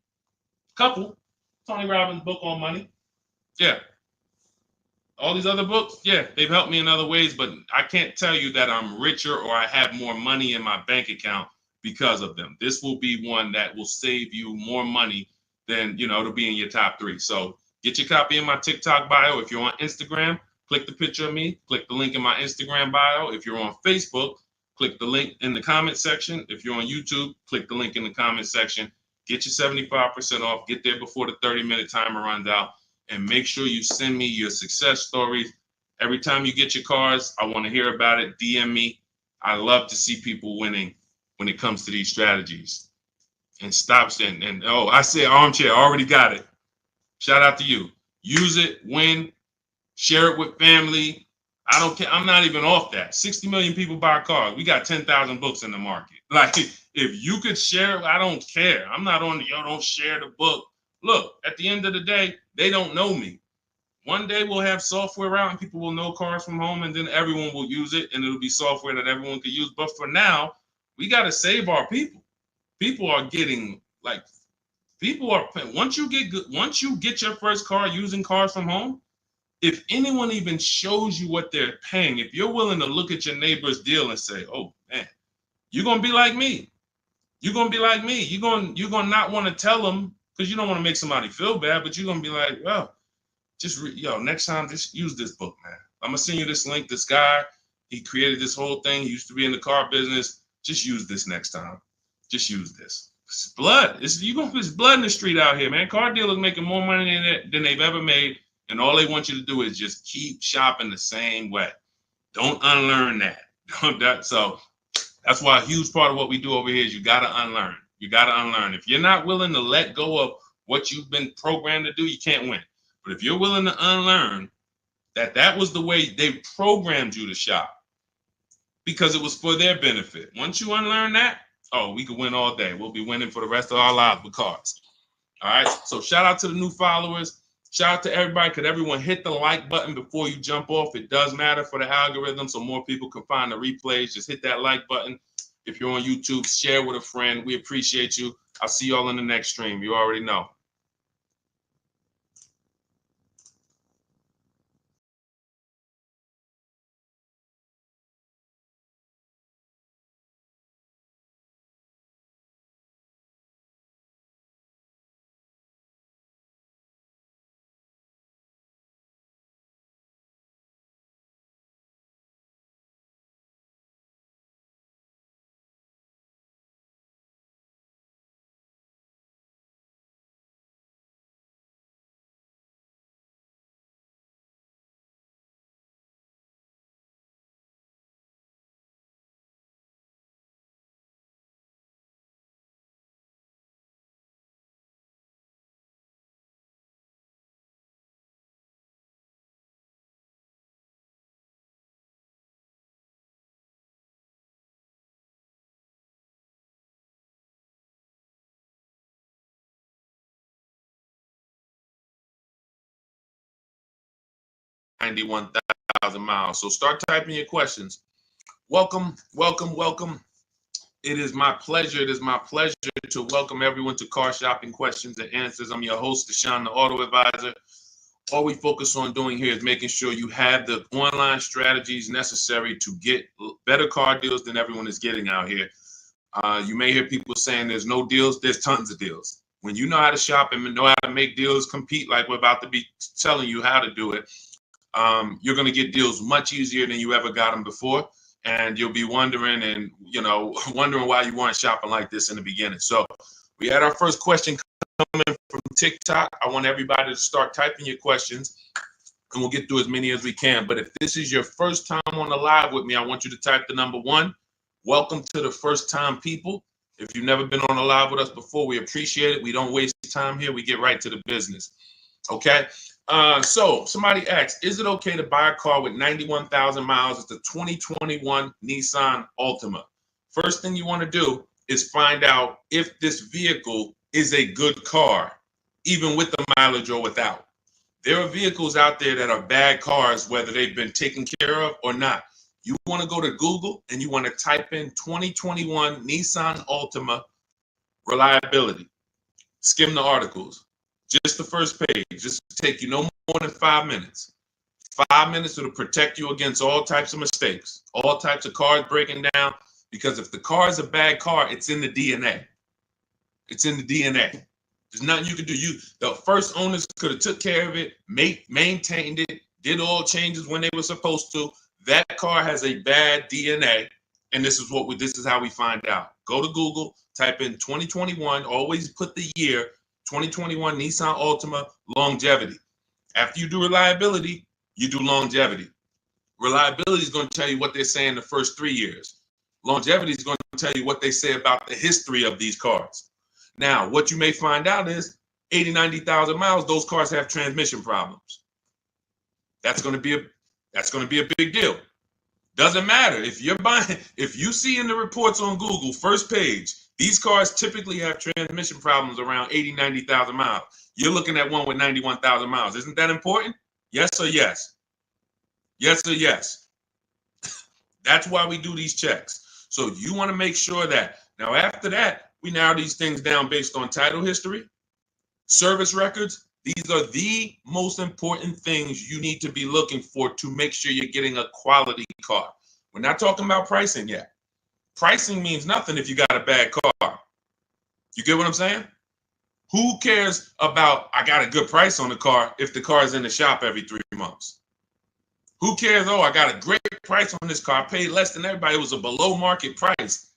Couple. Tony Robbins' book on money. Yeah. All these other books, yeah, they've helped me in other ways, but I can't tell you that I'm richer or I have more money in my bank account because of them. This will be one that will save you more money than, it'll be in your top 3. So get your copy in my TikTok bio. If you're on Instagram, click the picture of me, click the link in my Instagram bio. If you're on Facebook, click the link in the comment section. If you're on YouTube, click the link in the comment section. Get your 75% off. Get there before the 30-minute timer runs out. And make sure you send me your success stories. Every time you get your cars, I want to hear about it. DM me. I love to see people winning when it comes to these strategies. And I say armchair, I already got it. Shout out to you. Use it, win, share it with family. I don't care. I'm not even off that. 60 million people buy cars. We got 10,000 books in the market. Like, if you could share it, I don't care. I'm not on don't share the book. Look, at the end of the day, they don't know me. One day we'll have software out and people will know Cars from Home, and then everyone will use it and it'll be software that everyone can use. But for now, we got to save our people. People are getting once you get your first car using Cars from Home, if anyone even shows you what they're paying, if you're willing to look at your neighbor's deal and say, oh man, you're going to be like me. You're going to be like me. You're going to not want to tell them because you don't want to make somebody feel bad, but you're going to be like, well, next time, just use this book, man. I'm going to send you this link. This guy, he created this whole thing. He used to be in the car business. Just use this next time. Just use this. It's blood. It's blood in the street out here, man. Car dealers making more money than they've ever made. And all they want you to do is just keep shopping the same way. Don't unlearn that. So that's why a huge part of what we do over here is you got to unlearn. You got to unlearn. If you're not willing to let go of what you've been programmed to do, you can't win. But if you're willing to unlearn that was the way they programmed you to shop because it was for their benefit. Once you unlearn that, oh, we could win all day. We'll be winning for the rest of our lives with cars. All right. So shout out to the new followers. Shout out to everybody. Could everyone hit the like button before you jump off? It does matter for the algorithm, so more people can find the replays. Just hit that like button. If you're on YouTube, share with a friend. We appreciate you. I'll see y'all in the next stream. You already know. $91,000 So start typing your questions. Welcome, welcome, welcome. It is my pleasure. It is my pleasure to welcome everyone to Car Shopping Questions and Answers. I'm your host, Deshone the Auto Advisor. All we focus on doing here is making sure you have the online strategies necessary to get better car deals than everyone is getting out here. You may hear people saying there's no deals. There's tons of deals. When you know how to shop and know how to make deals compete, like we're about to be telling you how to do it, you're going to get deals much easier than you ever got them before. And you'll be wondering wondering why you weren't shopping like this in the beginning. So we had our first question coming from TikTok. I want everybody to start typing your questions, and we'll get through as many as we can. But if this is your first time on the live with me, I want you to type the number 1. Welcome to the first time people. If you've never been on a live with us before, we appreciate it. We don't waste time here. We get right to the business. Okay. So somebody asked, is it okay to buy a car with 91,000 miles? It's a 2021 Nissan Altima. First thing you want to do is find out if this vehicle is a good car, even with the mileage or without. There are vehicles out there that are bad cars, whether they've been taken care of or not. You want to go to Google and you want to type in 2021 Nissan Altima reliability. Skim the articles. Just the first page. Just take you no more than 5 minutes. 5 minutes will protect you against all types of mistakes, all types of cars breaking down. Because if the car is a bad car, it's in the DNA. It's in the DNA. There's nothing you can do. The first owners could have took care of it, maintained it, did all changes when they were supposed to. That car has a bad DNA, and this is how we find out. Go to Google, type in 2021. Always put the year 2021 Nissan Altima longevity. After you do reliability, you do longevity. Reliability is going to tell you what they're saying the first 3 years. Longevity is going to tell you what they say about the history of these cars. Now, what you may find out is 80, 90,000 miles, those cars have transmission problems. That's going to be a big deal. Doesn't matter if you see in the reports on Google, first page, these cars typically have transmission problems around 80, 90,000 miles. You're looking at one with 91,000 miles. Isn't that important? Yes or yes? Yes or yes? That's why we do these checks. So you want to make sure that. Now, after that, we narrow these things down based on title history, service records. These are the most important things you need to be looking for to make sure you're getting a quality car. We're not talking about pricing yet. Pricing means nothing if you got a bad car. You get what I'm saying? Who cares about, I got a good price on the car if the car is in the shop every 3 months? Who cares, I got a great price on this car. I paid less than everybody. It was a below market price,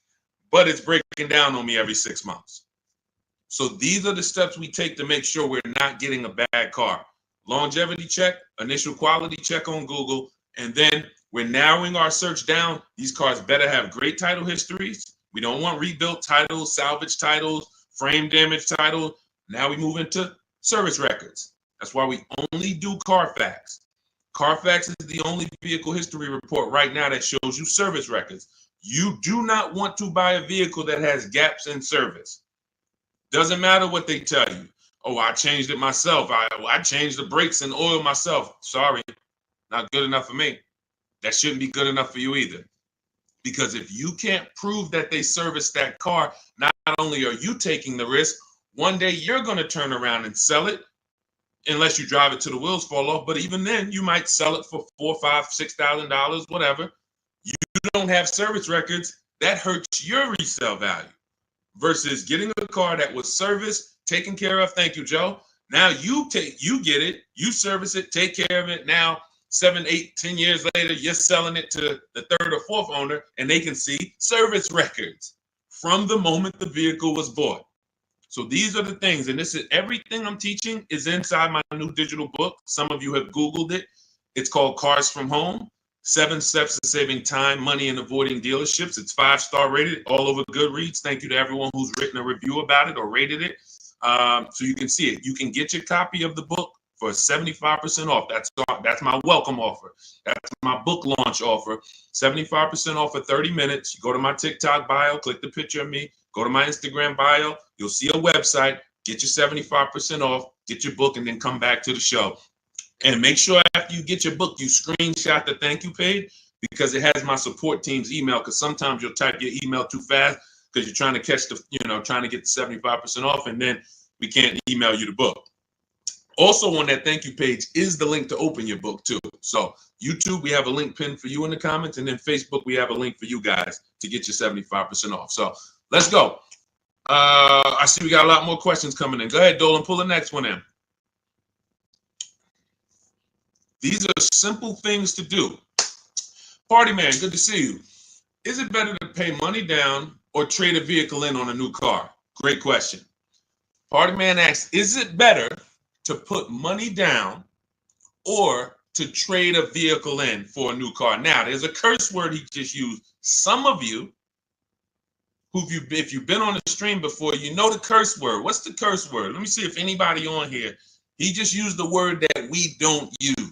but it's breaking down on me every 6 months. So these are the steps we take to make sure we're not getting a bad car. longevity check, initial quality check on Google, and then we're narrowing our search down. These cars better have great title histories. We don't want rebuilt titles, salvage titles, frame damage titles. Now we move into service records. That's why we only do Carfax. Carfax is the only vehicle history report right now that shows you service records. You do not want to buy a vehicle that has gaps in service. Doesn't matter what they tell you. Oh, I changed it myself. I changed the brakes and oil myself. Sorry, not good enough for me. That shouldn't be good enough for you either. Because if you can't prove that they serviced that car, not only are you taking the risk, one day you're going to turn around and sell it, unless you drive it till the wheels fall off. But even then, you might sell it for $4,000, $5,000, $6,000, whatever. You don't have service records. That hurts your resale value. Versus getting a car that was serviced, taken care of. Thank you, Joe. Now you get it, you service it, take care of it. Now 7, 8, 10 years later, you're selling it to the third or fourth owner, and they can see service records from the moment the vehicle was bought. So these are the things, and this is everything I'm teaching is inside my new digital book. Some of you have Googled it. It's called Cars from Home. 7 Steps to Saving Time, Money, and Avoiding Dealerships. It's 5-star rated all over Goodreads. Thank you to everyone who's written a review about it or rated it. So you can see it. You can get your copy of the book for 75% off. That's my welcome offer. That's my book launch offer. 75% off for 30 minutes. You go to my TikTok bio, click the picture of me, go to my Instagram bio. You'll see a website. Get your 75% off, get your book, and then come back to the show. And make sure after you get your book, you screenshot the thank you page because it has my support team's email. Because sometimes you'll type your email too fast because you're trying to catch the, trying to get the 75% off, and then we can't email you the book. Also on that thank you page is the link to open your book too. So YouTube, we have a link pinned for you in the comments, and then Facebook, we have a link for you guys to get your 75% off. So let's go. I see we got a lot more questions coming in. Go ahead, Dolan, pull the next one in. These are simple things to do. Party man, good to see you. Is it better to pay money down or trade a vehicle in on a new car? Great question. Party man asks, is it better to put money down or to trade a vehicle in for a new car? Now, there's a curse word he just used. Some of you, if you've been on the stream before, you know the curse word. What's the curse word? Let me see if anybody on here, he just used the word that we don't use.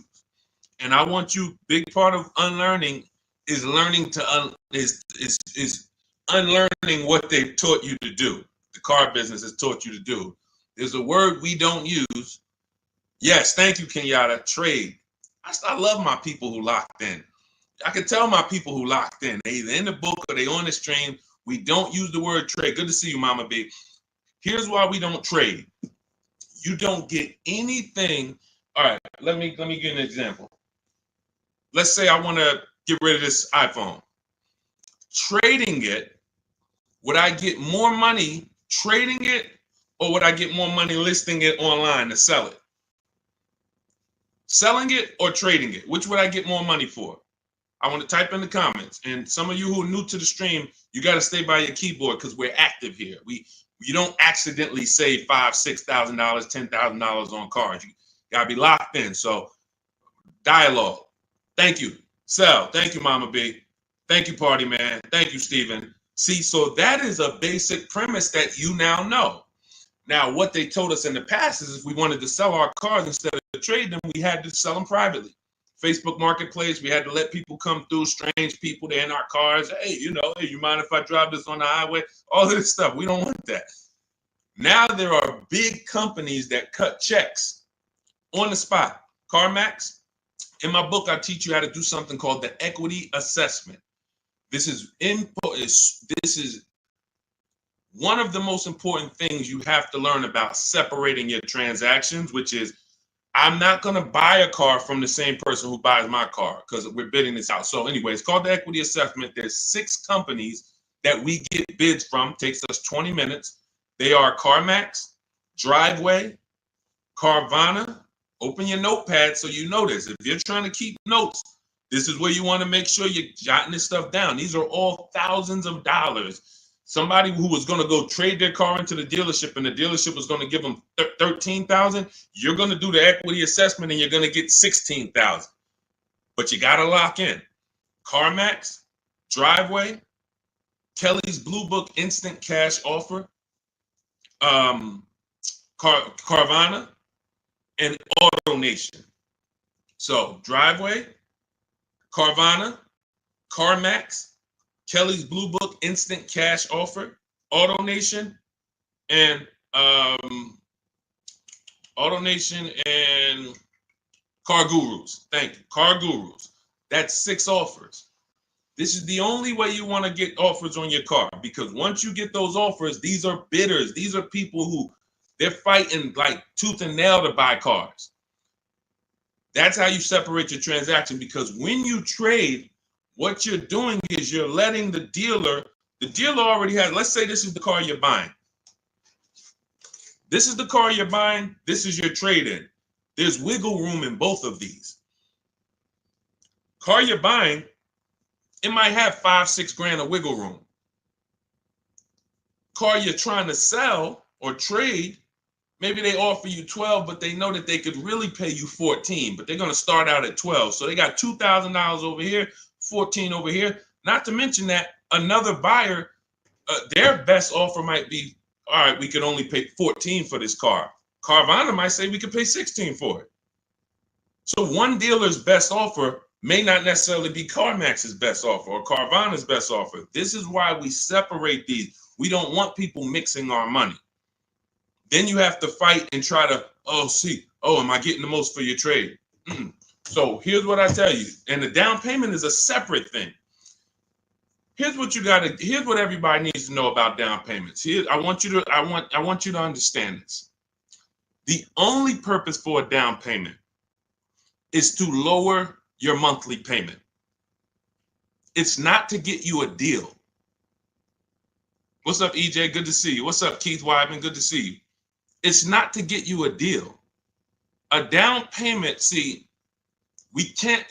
And I want you, big part of unlearning is learning to is unlearning what they've taught you to do. The car business has taught you to do. There's a word we don't use. Yes, thank you, Kenyatta. Trade. I love my people who locked in. I can tell my people who locked in. They either in the book or they on the stream. We don't use the word trade. Good to see you, Mama B. Here's why we don't trade. You don't get anything. All right, let me give you an example. Let's say I want to get rid of this iPhone. Trading it, would I get more money trading it, or would I get more money listing it online to sell it? Selling it or trading it? Which would I get more money for? I want to type in the comments. And some of you who are new to the stream, you got to stay by your keyboard because we're active here. You don't accidentally save $5,000, $6,000, $10,000 on cars. You got to be locked in. So dialogue. Thank you. Sell. Thank you, Mama B. Thank you, Party Man. Thank you, Stephen. See, so that is a basic premise that you now know. Now, what they told us in the past is if we wanted to sell our cars instead of trade them, we had to sell them privately. Facebook Marketplace, we had to let people come through, strange people, they're in our cars. Hey, hey, you mind if I drive this on the highway? All of this stuff. We don't want that. Now there are big companies that cut checks on the spot. CarMax. In my book, I teach you how to do something called the equity assessment. This is one of the most important things you have to learn about separating your transactions, which is I'm not going to buy a car from the same person who buys my car because we're bidding this out. So anyway, it's called the equity assessment. There's 6 companies that we get bids from. It takes us 20 minutes. They are CarMax, Driveway, Carvana. Open your notepad so you know this. If you're trying to keep notes, this is where you want to make sure you're jotting this stuff down. These are all thousands of dollars Somebody who was going to go trade their car into the dealership and the dealership was going to give them $13,000, you're going to do the equity assessment and you're going to get $16,000. But you got to lock in. CarMax, Driveway, Kelly's Blue Book Instant Cash Offer, Carvana, and AutoNation. So Driveway, Carvana, CarMax, Kelly's Blue Book Instant Cash Offer, AutoNation, and Car Gurus. Thank you, Car Gurus. That's 6 offers. This is the only way you want to get offers on your car, because once you get those offers, these are bidders. These are people who they're fighting like tooth and nail to buy cars. That's how you separate your transaction, because when you trade, what you're doing is you're letting the dealer already has, let's say this is the car you're buying. This is the car you're buying. This is your trade-in. There's wiggle room in both of these. Car you're buying, it might have 5-6 grand of wiggle room. Car you're trying to sell or trade, maybe they offer you 12, but they know that they could really pay you 14, but they're going to start out at 12. So they got $2,000 over here, 14 over here. Not to mention that another buyer, their best offer might be, all right, we could only pay 14 for this car. Carvana might say we could pay 16 for it. So one dealer's best offer may not necessarily be CarMax's best offer or Carvana's best offer. This is why we separate these. We don't want people mixing our money. Then you have to fight and try to, am I getting the most for your trade? So here's what I tell you. And the down payment is a separate thing. Here's what everybody needs to know about down payments. I want you to understand this. The only purpose for a down payment is to lower your monthly payment. It's not to get you a deal. What's up, EJ? Good to see you. What's up, Keith Weidman? Good to see you. It's not to get you a deal. A down payment, we can't,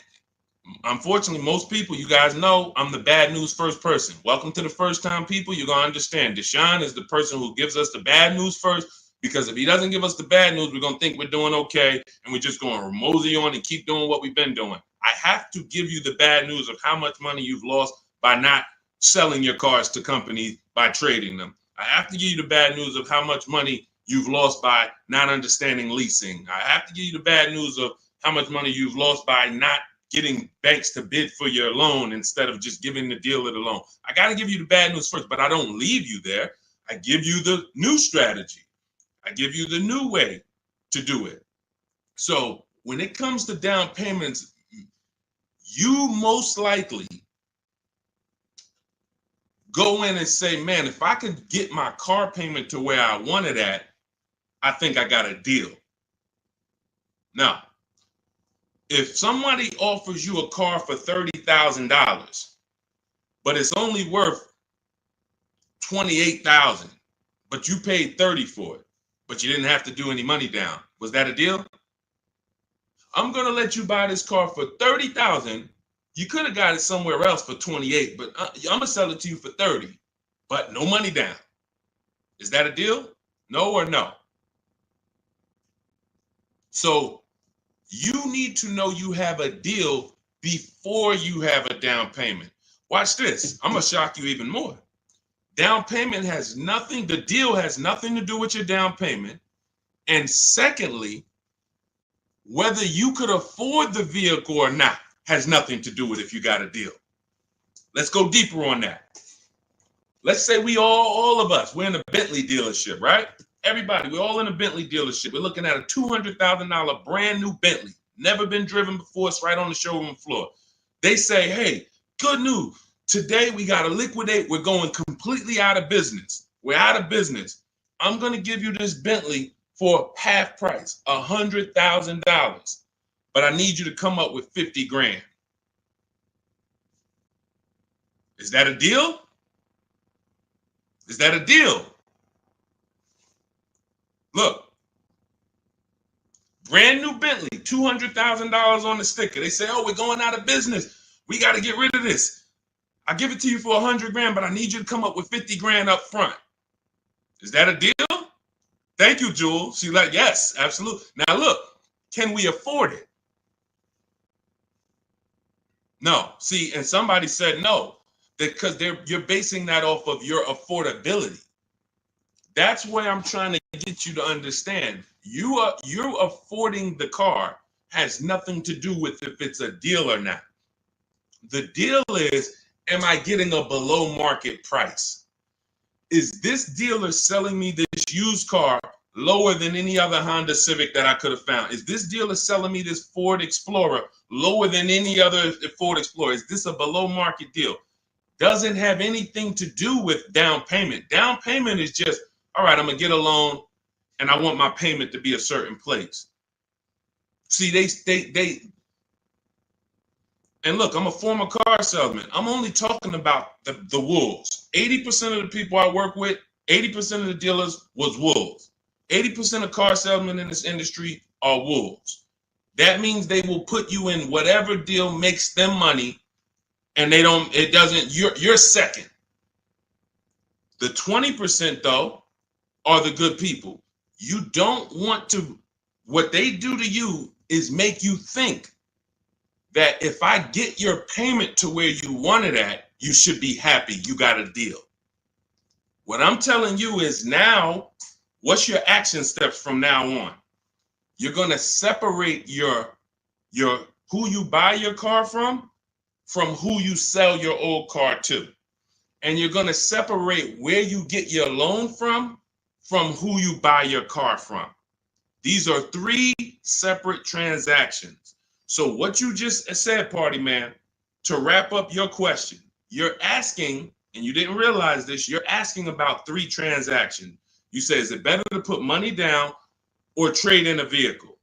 unfortunately, most people, you guys know, I'm the bad news first person. Welcome to the first time people. You're going to understand. Deshone is the person who gives us the bad news first, because if he doesn't give us the bad news, we're going to think we're doing okay, and we're just going to mosey on and keep doing what we've been doing. I have to give you the bad news of how much money you've lost by not selling your cars to companies by trading them. I have to give you the bad news of how much money you've lost by not understanding leasing. I have to give you the bad news of how much money you've lost by not getting banks to bid for your loan instead of just giving the dealer the loan. I got to give you the bad news first, but I don't leave you there. I give you the new strategy. I give you the new way to do it. So when it comes to down payments, you most likely go in and say, man, if I could get my car payment to where I want it at, I think I got a deal. Now, if somebody offers you a car for $30,000, but it's only worth $28,000, but you paid $30,000 for it, but you didn't have to do any money down, was that a deal? I'm going to let you buy this car for $30,000. You could have got it somewhere else for $28,000, but I'm going to sell it to you for $30,000, but no money down. Is that a deal? No or no? So you need to know you have a deal before you have a down payment. Watch this. I'm going to shock you even more. Down payment has nothing, the deal has nothing to do with your down payment. And secondly, whether you could afford the vehicle or not has nothing to do with if you got a deal. Let's go deeper on that. Let's say we all of us, we're in a Bentley dealership, right? Everybody, we're all in a Bentley dealership. We're looking at a $200,000 brand new Bentley, never been driven before. It's right on the showroom floor. They say, hey, good news. Today we got to liquidate. We're going completely out of business. We're out of business. I'm going to give you this Bentley for half price, $100,000. But I need you to come up with 50 grand. Is that a deal? Is that a deal? Look, brand new Bentley, $200,000 on the sticker. They say, oh, we're going out of business. We got to get rid of this. I give it to you for 100 grand, but I need you to come up with 50 grand up front. Is that a deal? Thank you, Jewel. She's like, yes, absolutely. Now look, can we afford it? No. See, and somebody said no, because you're basing that off of your affordability. That's where I'm trying to get you to understand. You're affording the car has nothing to do with if it's a deal or not. The deal is, am I getting a below market price? Is this dealer selling me this used car lower than any other Honda Civic that I could have found? Is this dealer selling me this Ford Explorer lower than any other Ford Explorer? Is this a below market deal? Doesn't have anything to do with down payment. Down payment is just, all right, I'm going to get a loan and I want my payment to be a certain place. See, they and look, I'm a former car salesman. I'm only talking about the wolves. 80% of the people I work with, 80% of the dealers was wolves. 80% of car salesmen in this industry are wolves. That means they will put you in whatever deal makes them money, and you're second. The 20% though are the good people. You don't want to, what they do to you is make you think that if I get your payment to where you want it at, you should be happy. You got a deal. What I'm telling you is now, what's your action steps from now on? You're going to separate your who you buy your car from who you sell your old car to. And you're going to separate where you get your loan from who you buy your car from. These are three separate transactions. So what you just said, Party Man, to wrap up your question, you're asking, and you didn't realize this, you're asking about three transactions. You say, is it better to put money down or trade in a vehicle?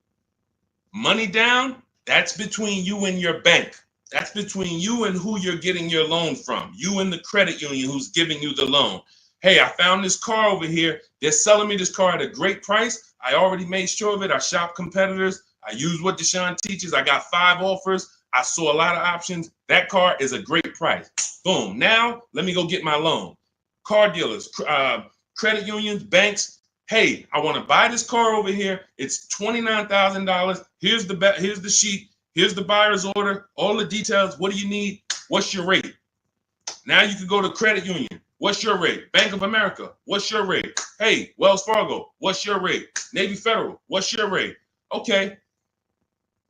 Money down, that's between you and your bank. That's between you and who you're getting your loan from. You and the credit union who's giving you the loan. Hey, I found this car over here. They're selling me this car at a great price. I already made sure of it. I shop competitors. I use what Deshone teaches. I got 5 offers. I saw a lot of options. That car is a great price. Boom. Now, let me go get my loan. Car dealers, credit unions, banks. Hey, I want to buy this car over here. It's $29,000. Here's the sheet. Here's the buyer's order. All the details. What do you need? What's your rate? Now you can go to credit union. What's your rate? Bank of America. What's your rate? Hey, Wells Fargo. What's your rate? Navy Federal. What's your rate? Okay.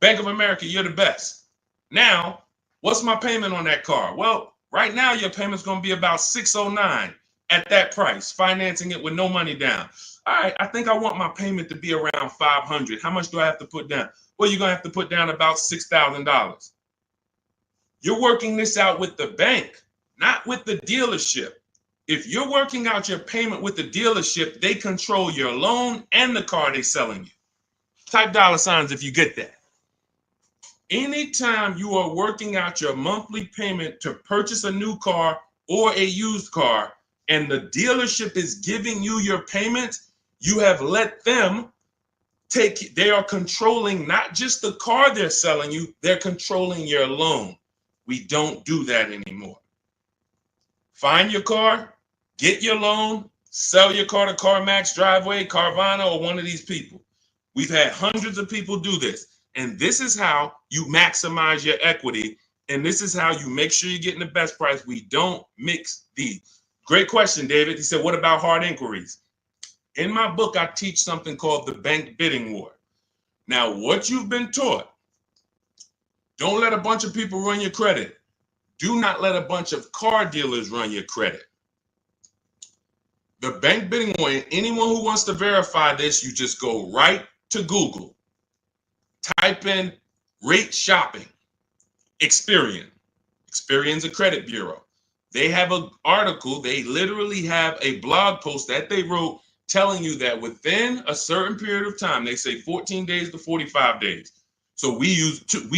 Bank of America, you're the best. Now, what's my payment on that car? Well, right now your payment's going to be about $609 at that price, financing it with no money down. All right, I think I want my payment to be around $500. How much do I have to put down? Well, you're going to have to put down about $6,000. You're working this out with the bank, not with the dealership. If you're working out your payment with the dealership, they control your loan and the car they're selling you. Type $ if you get that. Anytime you are working out your monthly payment to purchase a new car or a used car, and the dealership is giving you your payment, you have let them they are controlling not just the car they're selling you, they're controlling your loan. We don't do that anymore. Find your car, get your loan, sell your car to CarMax, Driveway, Carvana, or one of these people. We've had hundreds of people do this. And this is how you maximize your equity. And this is how you make sure you're getting the best price. We don't mix these. Great question, David. He said, what about hard inquiries? In my book, I teach something called the bank bidding war. Now, what you've been taught, don't let a bunch of people run your credit. Do not let a bunch of car dealers run your credit. The bank bidding war, anyone who wants to verify this, you just go right to Google. Type in rate shopping, Experian. Experian's a credit bureau. They have an article, they literally have a blog post that they wrote telling you that within a certain period of time, they say 14 days to 45 days. So we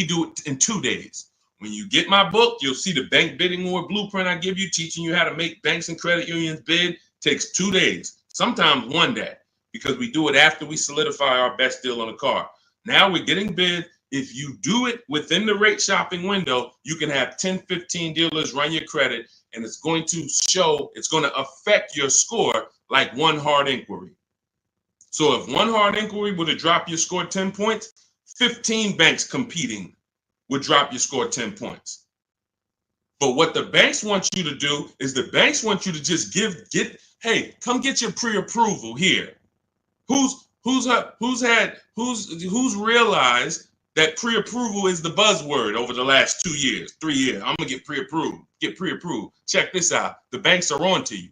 do it in 2 days. When you get my book, you'll see the bank bidding war blueprint I give you, teaching you how to make banks and credit unions bid. Takes 2 days, sometimes 1 day, because we do it after we solidify our best deal on a car. Now we're getting bid. if you do it within the rate shopping window, you can have 10, 15 dealers run your credit, and it's going to affect your score like one hard inquiry. So if one hard inquiry would have dropped your score 10 points, 15 banks competing would drop your score 10 points. But what the banks want you to do is the banks want you to just hey, come get your pre-approval here. Who's realized that pre-approval is the buzzword over the last 2 years, 3 years? I'm gonna get pre-approved. Check this out. The banks are on to you.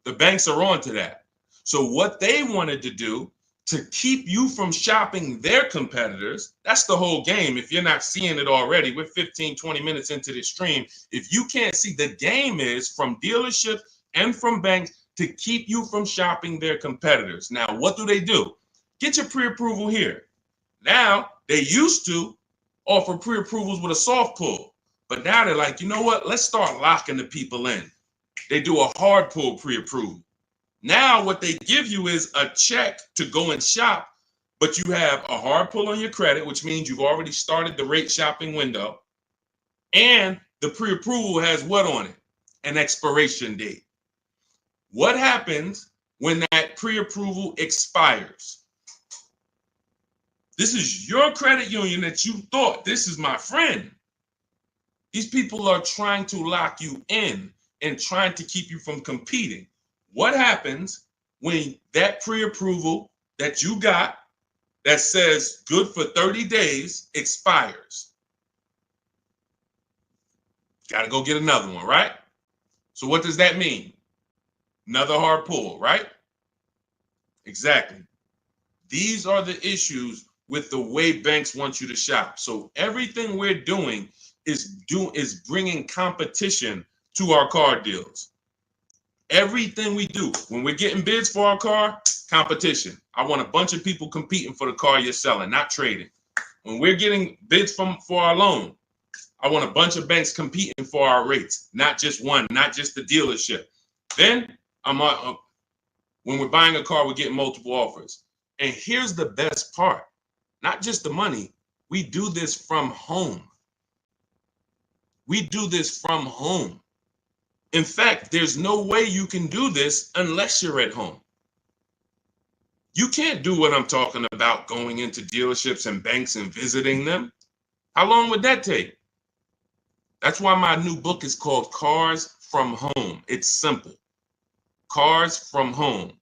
The banks are on to that. So what they wanted to do to keep you from shopping their competitors, that's the whole game. If you're not seeing it already, we're 15, 20 minutes into this stream. If you can't see, the game is from dealerships and from banks to keep you from shopping their competitors. Now, what do? Get your pre-approval here. Now, they used to offer pre-approvals with a soft pull, but now they're like, you know what? Let's start locking the people in. They do a hard pull pre-approval. Now what they give you is a check to go and shop, but you have a hard pull on your credit, which means you've already started the rate shopping window, and the pre-approval has what on it? An expiration date. What happens when that pre-approval expires? This is your credit union that you thought, this is my friend. These people are trying to lock you in and trying to keep you from competing. What happens when that pre-approval that you got that says good for 30 days expires? Got to go get another one, right? So what does that mean? Another hard pull, right? Exactly. These are the issues with the way banks want you to shop. So everything we're doing is bringing competition to our car deals. Everything we do, when we're getting bids for our car, competition. I want a bunch of people competing for the car you're selling, not trading. When we're getting bids for our loan, I want a bunch of banks competing for our rates, not just one, not just the dealership. Then when we're buying a car, we're getting multiple offers. And here's the best part, not just the money. We do this from home. We do this from home. In fact, there's no way you can do this unless you're at home. You can't do what I'm talking about, going into dealerships and banks and visiting them. How long would that take? That's why my new book is called Cars from Home. It's simple. Cars from Home.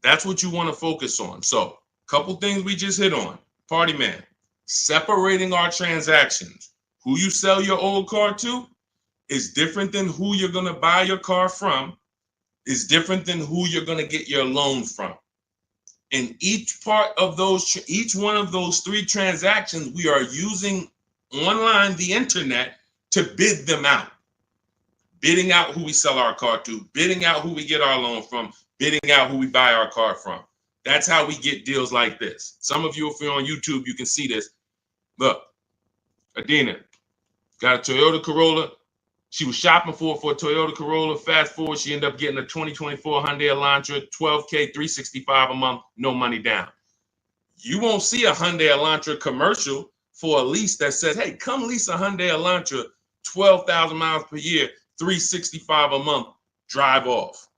That's what you want to focus on. So, a couple things we just hit on. Party man, separating our transactions. Who you sell your old car to is different than who you're going to buy your car from, is different than who you're going to get your loan from. In each one of those three transactions, we are using online, the internet, to bid them out. Bidding out who we sell our car to, bidding out who we get our loan from, bidding out who we buy our car from. That's how we get deals like this. Some of you, if you're on YouTube, you can see this. Look, Adina got a Toyota Corolla. She was shopping for a Toyota Corolla. Fast forward, she ended up getting a 2024 Hyundai Elantra, $12K, $365 a month, no money down. You won't see a Hyundai Elantra commercial for a lease that says, hey, come lease a Hyundai Elantra, 12,000 miles per year, $365 a month, drive off.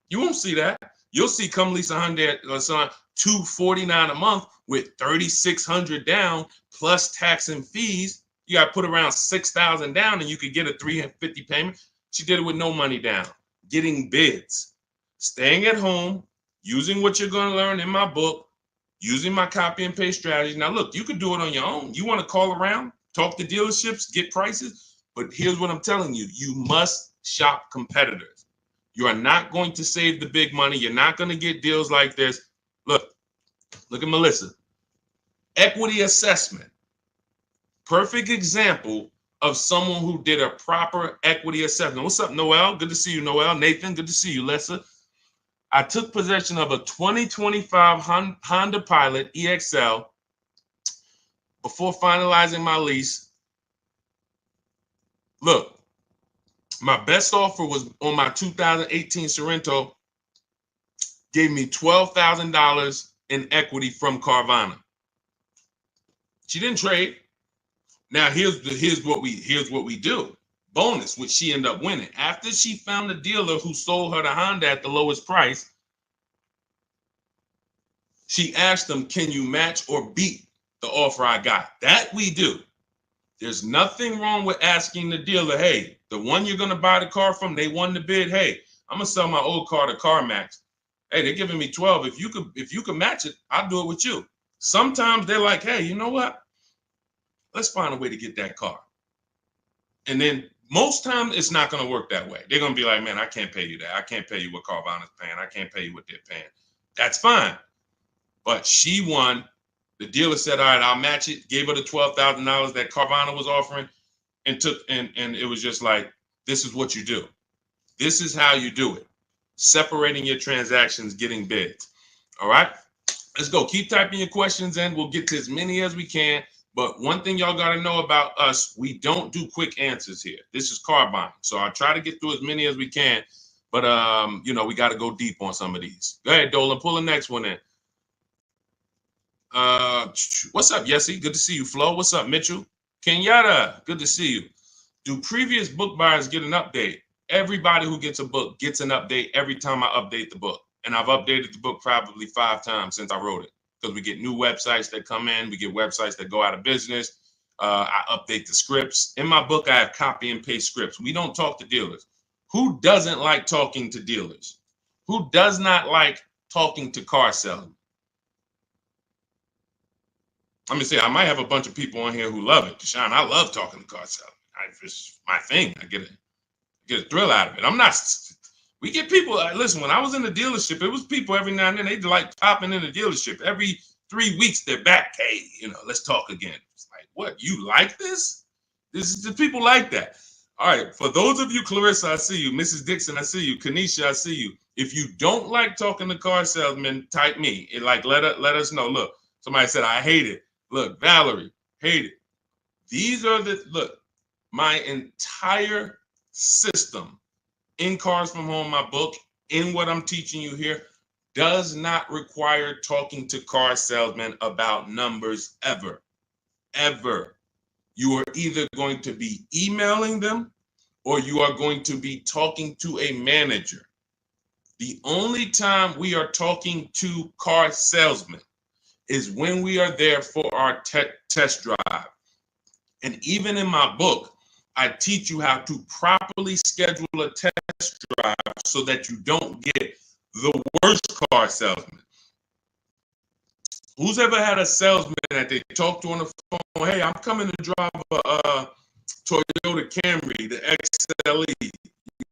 You won't see that. You'll see come lease a Hyundai Elantra, $249 a month with $3,600 down plus tax and fees. You got to put around $6,000 down and you could get a $350 payment. She did it with no money down, getting bids, staying at home, using what you're going to learn in my book, using my copy and paste strategy. Now, look, you could do it on your own. You want to call around, talk to dealerships, get prices. But here's what I'm telling you. You must shop competitors. You are not going to save the big money. You're not going to get deals like this. Look at Melissa. Equity assessment. Perfect example of someone who did a proper equity assessment. What's up, Noel? Good to see you, Noel. Nathan, good to see you, Lessa. I took possession of a 2025 Honda Pilot EXL before finalizing my lease. Look, my best offer was on my 2018 Sorento, gave me $12,000 in equity from Carvana. She didn't trade. Now here's what we do. Bonus, which she ended up winning. After she found the dealer who sold her the Honda at the lowest price, she asked them, "Can you match or beat the offer I got?" That we do. There's nothing wrong with asking the dealer, "Hey, the one you're gonna buy the car from, they won the bid. Hey, I'm gonna sell my old car to CarMax. Hey, they're giving me 12. If you could match it, I'll do it with you." Sometimes they're like, "Hey, you know what? Let's find a way to get that car." And then most times it's not going to work that way. They're going to be like, "Man, I can't pay you that. I can't pay you what Carvana's paying. I can't pay you what they're paying." That's fine. But she won. The dealer said, "All right, I'll match it." Gave her the $12,000 that Carvana was offering, and it was just like, this is what you do. This is how you do it. Separating your transactions, getting bids. All right. Let's go. Keep typing your questions in. We'll get to as many as we can. But one thing y'all got to know about us, we don't do quick answers here. This is car buying. So I'll try to get through as many as we can. But, we got to go deep on some of these. Go ahead, Dolan. Pull the next one in. What's up, Yessie? Good to see you. Flo, what's up, Mitchell? Kenyatta, good to see you. Do previous book buyers get an update? Everybody who gets a book gets an update every time I update the book. And I've updated the book probably 5 times since I wrote it, because we get new websites that come in. We get websites that go out of business. I update the scripts. In my book, I have copy and paste scripts. We don't talk to dealers. Who doesn't like talking to dealers? Who does not like talking to car salesmen? Let me say, I might have a bunch of people on here who love it. Deshaun, I love talking to car salesmen. It's my thing. I get a thrill out of it. We get people. Listen, when I was in the dealership, it was people every now and then. They'd like popping in the dealership. Every 3 weeks, they're back. "Hey, let's talk again." It's like, what? You like this? The people like that. All right. For those of you, Clarissa, I see you. Mrs. Dixon, I see you. Kanisha, I see you. If you don't like talking to car salesmen, type me. Let us know. Look, somebody said, "I hate it." Look, Valerie, hate it. These are my entire system in Cars from Home, my book, in what I'm teaching you here, does not require talking to car salesmen about numbers ever. Ever. You are either going to be emailing them or you are going to be talking to a manager. The only time we are talking to car salesmen is when we are there for our test drive. And even in my book, I teach you how to properly schedule a test drive so that you don't get the worst car salesman. Who's ever had a salesman that they talk to on the phone? "Hey, I'm coming to drive a Toyota Camry, the XLE.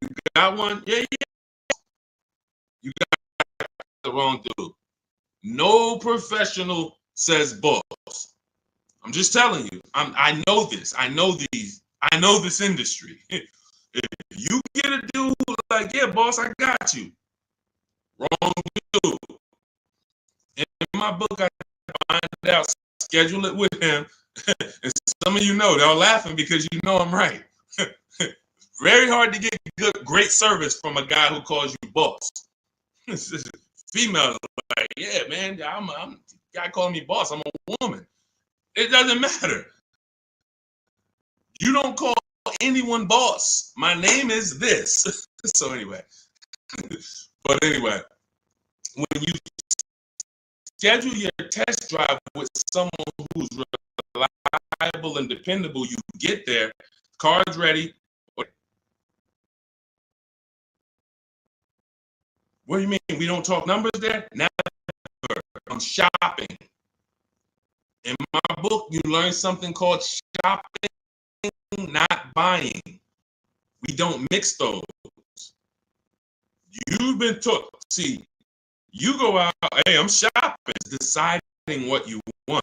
You got one?" "Yeah, yeah." You got the wrong dude. No professional says boss. I'm just telling you. I know this. I know this industry. If you get a dude like, "Yeah, boss, I got you," wrong dude. In my book, I find out, schedule it with him. And some of you know, they're laughing because you know I'm right. Very hard to get great service from a guy who calls you boss. Females are like, "Yeah, man, I'm guy calling me boss. I'm a woman." It doesn't matter. You don't call anyone boss. My name is this. So anyway, when you schedule your test drive with someone who's reliable and dependable, you get there, car's ready. What do you mean we don't talk numbers there? Never. I'm shopping. In my book, you learn something called shopping, not buying. We don't mix those. You've been taught. See, you go out, "Hey, I'm shopping," deciding what you want.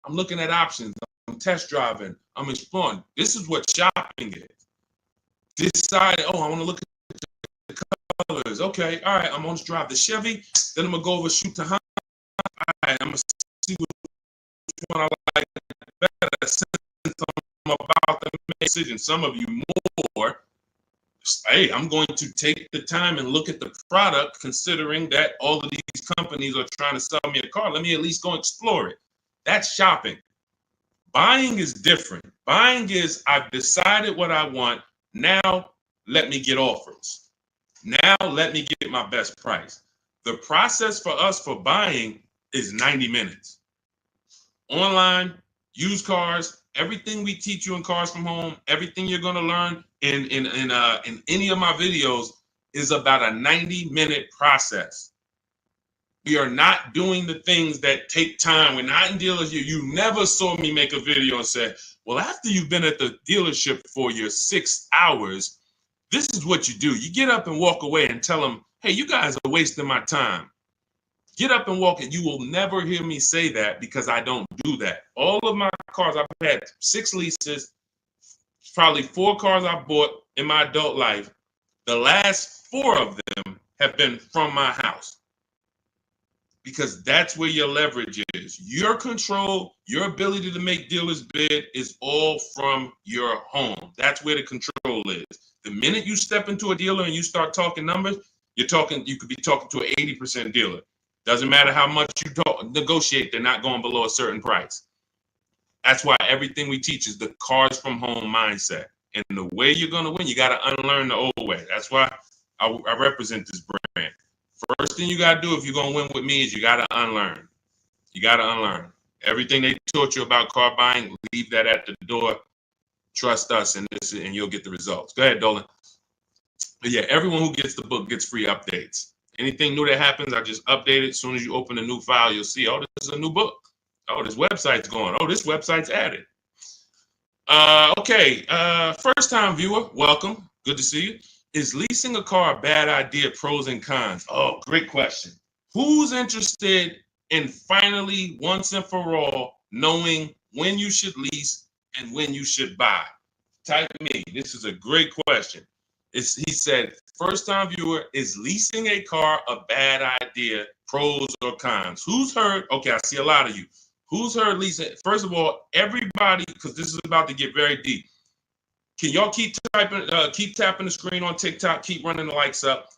I'm looking at options. I'm test driving. I'm exploring. This is what shopping is. Decide, "Oh, I want to look at the colors." Okay, all right, I'm going to drive the Chevy. Then I'm going to go over shoot the Honda. All right, I'm going to see which one I like better. Since I'm about to make a decision, some of you more. Hey, I'm going to take the time and look at the product, considering that all of these companies are trying to sell me a car. Let me at least go explore it. That's shopping. Buying is different. Buying is, I've decided what I want. Now let me get offers. Now let me get my best price. The process for us for buying is 90 minutes. Online, used cars, everything we teach you in Cars from Home, everything you're going to learn in any of my videos is about a 90-minute process. We are not doing the things that take time. We're not in dealership. You never saw me make a video and say, well, after you've been at the dealership for your 6 hours, this is what you do. You get up and walk away and tell them, hey, you guys are wasting my time. Get up and walk, and you will never hear me say that because I don't do that. All of my cars, I've had 6 leases, probably 4 cars I bought in my adult life. The last 4 of them have been from my house because that's where your leverage is. Your control, your ability to make dealers bid is all from your home. That's where the control is. The minute you step into a dealer and you start talking numbers, you could be talking to an 80% dealer. Doesn't matter how much you negotiate, they're not going below a certain price. That's why everything we teach is the Cars from Home mindset. And the way you're going to win, you got to unlearn the old way. That's why I represent this brand. First thing you got to do if you're going to win with me is you got to unlearn. You got to unlearn. Everything they taught you about car buying, leave that at the door. Trust us, and you'll get the results. Go ahead, Dolan. But yeah, everyone who gets the book gets free updates. Anything new that happens, I just update it. As soon as you open a new file, you'll see, oh, this is a new book. Oh, this website's going. Oh, this website's added. Okay, first-time viewer, welcome. Good to see you. Is leasing a car a bad idea? Pros and cons. Oh, great question. Who's interested in finally, once and for all, knowing when you should lease and when you should buy? Type me. This is a great question. He said, first-time viewer, is leasing a car a bad idea? Pros or cons? Who's heard? Okay, I see a lot of you. Who's heard leasing? First of all, everybody, because this is about to get very deep. Can y'all keep tapping the screen on TikTok? Keep running the likes up.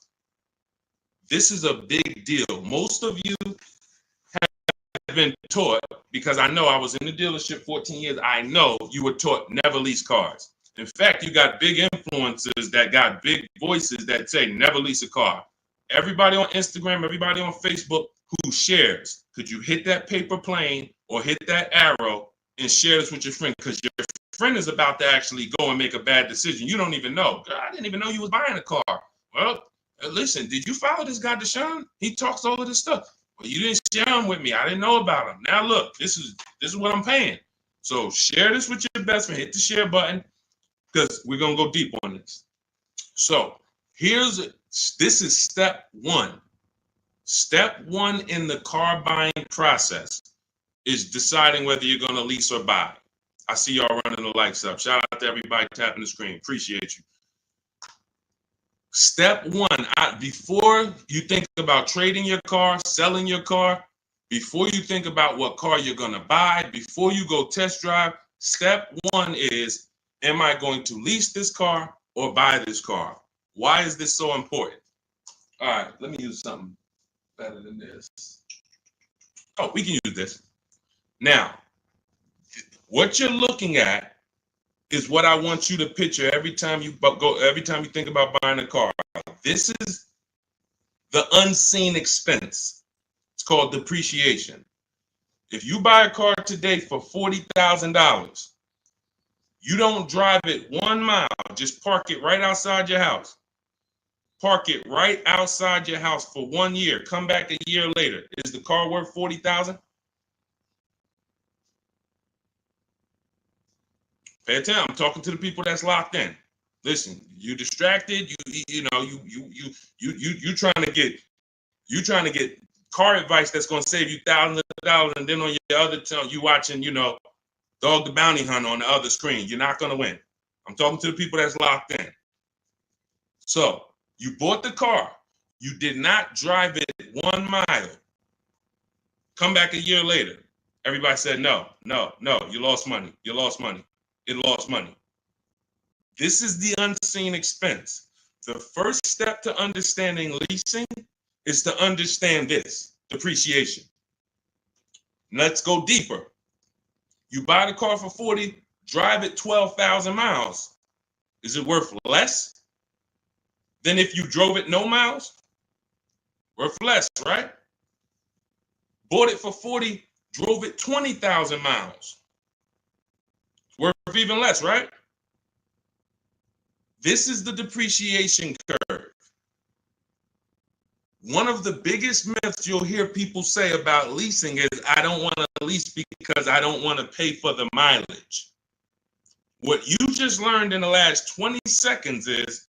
This is a big deal. Most of you have been taught, because I know I was in the dealership 14 years. I know you were taught never lease cars. In fact, you got big influencers that got big voices that say never lease a car. Everybody on Instagram, everybody on Facebook who shares, could you hit that paper plane or hit that arrow and share this with your friend? Because your friend is about to actually go and make a bad decision. You don't even know. God, I didn't even know you was buying a car. Well, listen, did you follow this guy, Deshone? He talks all of this stuff. Well, you didn't share him with me. I didn't know about him. Now look, this is what I'm paying. So share this with your best friend. Hit the share button because we're gonna go deep on this. So this is step 1. Step 1 in the car buying process is deciding whether you're gonna lease or buy. I see y'all running the likes up. Shout out to everybody tapping the screen. Appreciate you. Step 1, before you think about trading your car, selling your car, before you think about what car you're going to buy, before you go test drive, step 1 is, am I going to lease this car or buy this car? Why is this so important? All right, let me use something better than this. Oh, we can use this. Now, what you're looking at is what I want you to picture every time you think about buying a car. This is the unseen expense. It's called depreciation. If you buy a car today for $40,000, you don't drive it 1 mile, just park it right outside your house. Park it right outside your house for 1 year. Come back a year later. Is the car worth $40,000? Pay attention. I'm talking to the people that's locked in. Listen, you distracted. You trying to get car advice that's going to save you thousands of dollars, and then on your other tongue you watching, Dog the Bounty Hunter on the other screen. You're not going to win. I'm talking to the people that's locked in. So you bought the car. You did not drive it 1 mile. Come back a year later. Everybody said no. You lost money. You lost money. It lost money. This is the unseen expense. The first step to understanding leasing is to understand this, depreciation. Let's go deeper. You buy the car for 40, drive it 12,000 miles. Is it worth less than if you drove it no miles? Worth less, right? Bought it for 40, drove it 20,000 miles. Worth even less, right? This is the depreciation curve. One of the biggest myths you'll hear people say about leasing is, I don't want to lease because I don't want to pay for the mileage. What you just learned in the last 20 seconds is,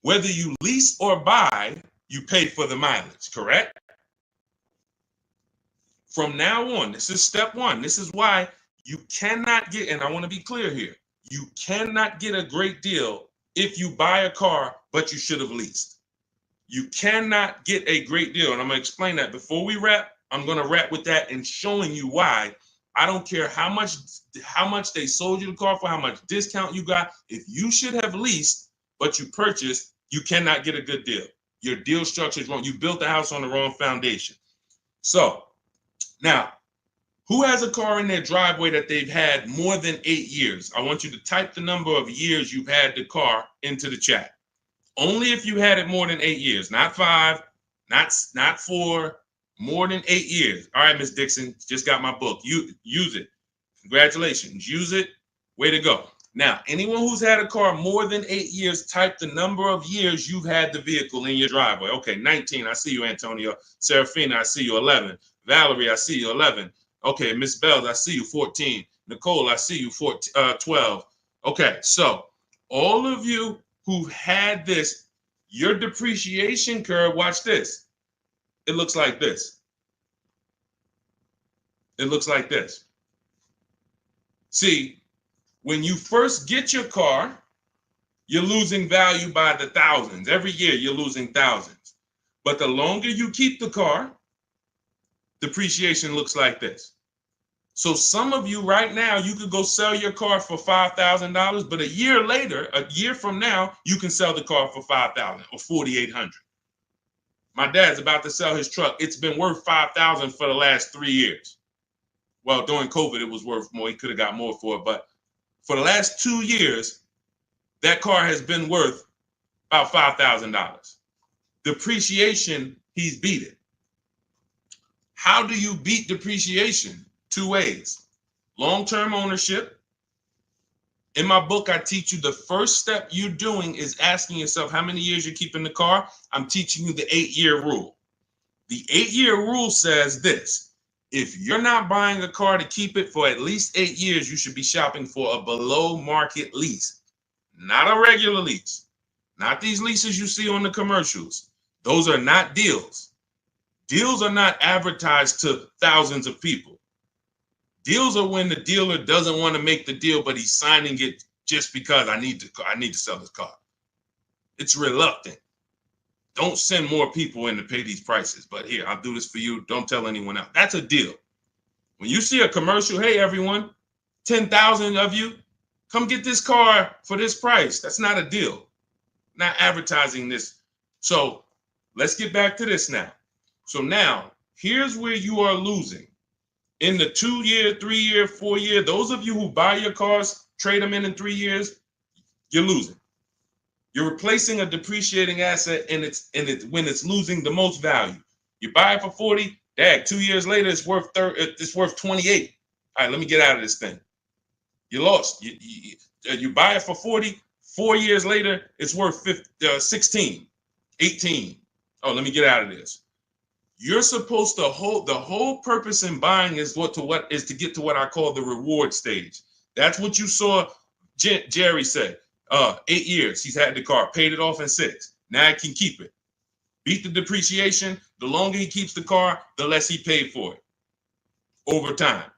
whether you lease or buy, you pay for the mileage, correct? From now on, this is step one. This is why you cannot get, and I want to be clear here, you cannot get a great deal if you buy a car, but you should have leased. You cannot get a great deal. And I'm going to explain that. Before we wrap, I'm going to wrap with that and showing you why. I don't care how much they sold you the car for, how much discount you got. If you should have leased, but you purchased, you cannot get a good deal. Your deal structure is wrong. You built the house on the wrong foundation. So now, who has a car in their driveway that they've had more than 8 years? I want you to type the number of years you've had the car into the chat. Only if you had it more than 8 years, not 5, not 4, more than 8 years. All right, Miss Dixon, just got my book. You use it. Congratulations. Use it. Way to go. Now, anyone who's had a car more than 8 years, type the number of years you've had the vehicle in your driveway. Okay, 19. I see you, Antonio. Serafina, I see you, 11. Valerie, I see you, 11. Okay, Miss Bells, I see you, 14. Nicole, I see you, 12. Okay, so all of you who had this, your depreciation curve, watch this. It looks like this. It looks like this. See, when you first get your car, you're losing value by the thousands. Every year you're losing thousands. But the longer you keep the car, depreciation looks like this. So some of you right now, you could go sell your car for $5,000, but a year later, a year from now, you can sell the car for $5,000 or $4,800. My dad's about to sell his truck. It's been worth $5,000 for the last 3 years. Well, during COVID, it was worth more. He could have got more for it, but for the last 2 years, that car has been worth about $5,000. Depreciation, he's beat it. How do you beat depreciation? 2 ways. Long-term ownership. In my book, I teach you the first step you're doing is asking yourself how many years you're keeping the car. I'm teaching you the 8-year rule. The 8-year rule says this: if you're not buying a car to keep it for at least 8 years, you should be shopping for a below market lease, not a regular lease, not these leases you see on the commercials. Those are not deals. Deals are not advertised to thousands of people. Deals are when the dealer doesn't want to make the deal, but he's signing it just because I need to sell this car. It's reluctant. Don't send more people in to pay these prices, but here, I'll do this for you. Don't tell anyone else. That's a deal. When you see a commercial, hey, everyone, 10,000 of you, come get this car for this price. That's not a deal. Not advertising this. So let's get back to this now. So now, here's where you are losing. In the 2-year, 3-year, 4-year, those of you who buy your cars, trade them in 3 years, you're losing. You're replacing a depreciating asset and when it's losing the most value. You buy it for 40, 2 years later, it's worth 28. All right, let me get out of this thing. You lost. You buy it for 40, 4 years later, it's worth 16, 18. Oh, let me get out of this. You're supposed to the whole purpose in buying is to get to what I call the reward stage. That's what you saw Jerry said. 8 years he's had the car, paid it off in 6. Now he can keep it. Beat the depreciation. The longer he keeps the car, the less he paid for it over time.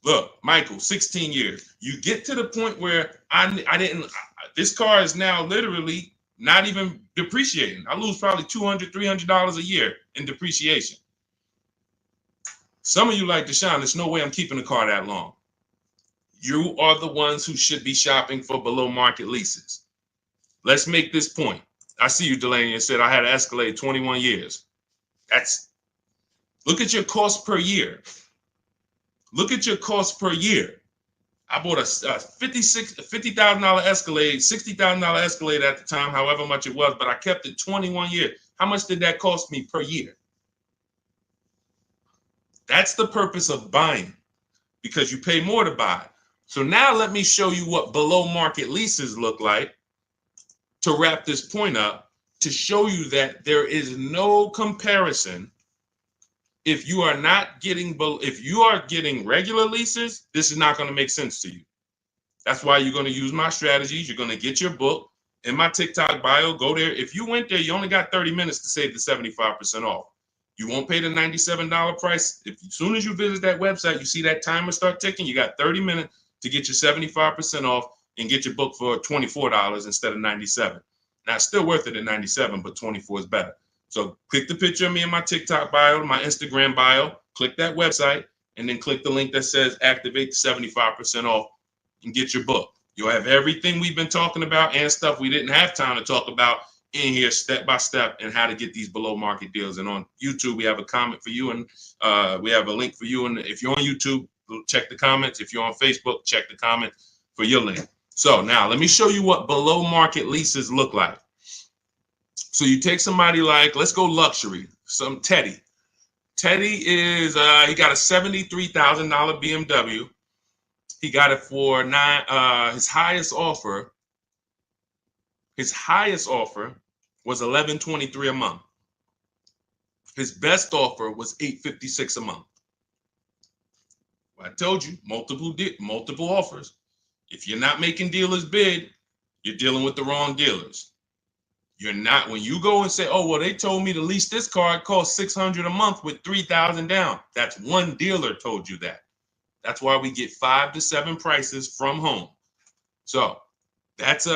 Look, Michael, 16 years. You get to the point where this car is now literally not even depreciating. I lose probably $200, $300 a year in depreciation. Some of you like, Deshone, there's no way I'm keeping the car that long. You are the ones who should be shopping for below market leases. Let's make this point. I see you, Delaney, and said I had an Escalade 21 years. Look at your cost per year. Look at your cost per year. I bought a $50,000 Escalade, $60,000 Escalade at the time, however much it was, but I kept it 21 years. How much did that cost me per year? That's the purpose of buying, because you pay more to buy. So now let me show you what below market leases look like to wrap this point up, to show you that there is no comparison. If you are getting regular leases, this is not going to make sense to you. That's why you're going to use my strategies. You're going to get your book in my TikTok bio. Go there. If you went there, you only got 30 minutes to save the 75% off. You won't pay the $97 price. As soon as you visit that website, you see that timer start ticking. You got 30 minutes to get your 75% off and get your book for $24 instead of $97. Now, it's still worth it at $97, but $24 is better. So click the picture of me in my TikTok bio, my Instagram bio, click that website, and then click the link that says activate the 75% off and get your book. You'll have everything we've been talking about and stuff we didn't have time to talk about in here step by step, and how to get these below market deals. And on YouTube, we have a comment for you, and we have a link for you. And if you're on YouTube, check the comments. If you're on Facebook, check the comment for your link. So now let me show you what below market leases look like. So you take somebody like, let's go luxury, some Teddy. Teddy is, he got a $73,000 BMW. He got it for his highest offer was $1,123 a month. His best offer was $856 a month. Well, I told you, multiple offers. If you're not making dealers bid, you're dealing with the wrong dealers. You're not, when you go and say, oh, well, they told me to lease this car, it costs $600 a month with $3,000 down. That's one dealer told you that. That's why we get 5 to 7 prices from home. So that's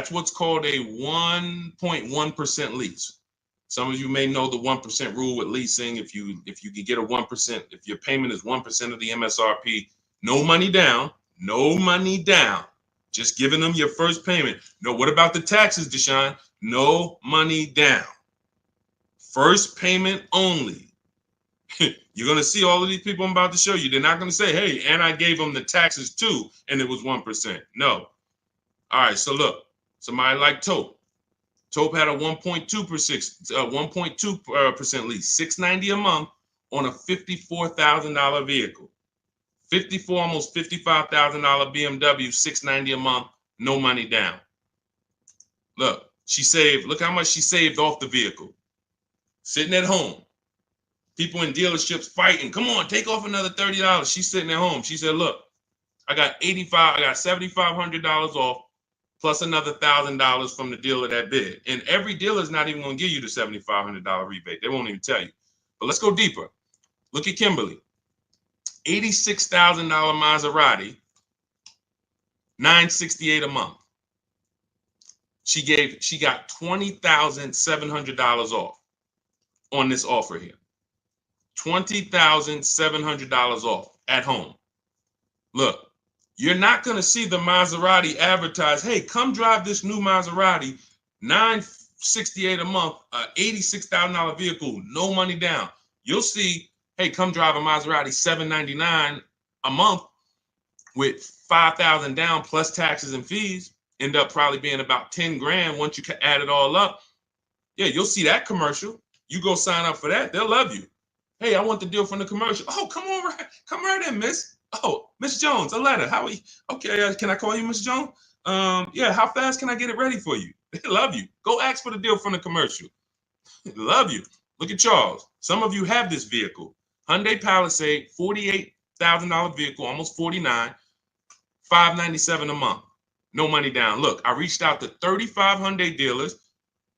what's called a 1.1% lease. Some of you may know the 1% rule with leasing. If you can get a 1%, if your payment is 1% of the MSRP, no money down, just giving them your first payment. No, what about the taxes, Deshone? No money down. First payment only. You're going to see all of these people I'm about to show you. They're not going to say, hey, and I gave them the taxes too, and it was 1%. No. All right, so look, somebody like Tope. Tope had a 1.2% lease, $690 a month on a $54,000 vehicle. Almost $55,000 BMW, $690 a month, no money down. Look, look how much she saved off the vehicle. Sitting at home. People in dealerships fighting. Come on, take off another $30. She's sitting at home. She said, look, I got $7,500 off plus another $1,000 from the dealer that bid. And every dealer is not even going to give you the $7,500 rebate. They won't even tell you. But let's go deeper. Look at Kimberly. $86,000 Maserati, $968 a month. She got $20,700 off on this offer here. $20,700 off at home. Look, you're not going to see the Maserati advertise, hey, come drive this new Maserati, $968 a month, $86,000 vehicle, no money down. You'll see, hey, come drive a Maserati, $799 a month with $5,000 down plus taxes and fees. End up probably being about 10 grand once you add it all up. Yeah, you'll see that commercial. You go sign up for that, they'll love you. Hey, I want the deal from the commercial. Oh, come right in, miss. Oh, Miss Jones, a letter. How are you? Okay, can I call you Miss Jones? Yeah, how fast can I get it ready for you? They love you. Go ask for the deal from the commercial. They love you. Look at Charles. Some of you have this vehicle. Hyundai Palisade, $48,000 vehicle, almost $49,000, $597 a month. No money down. Look, I reached out to 35 Hyundai dealers,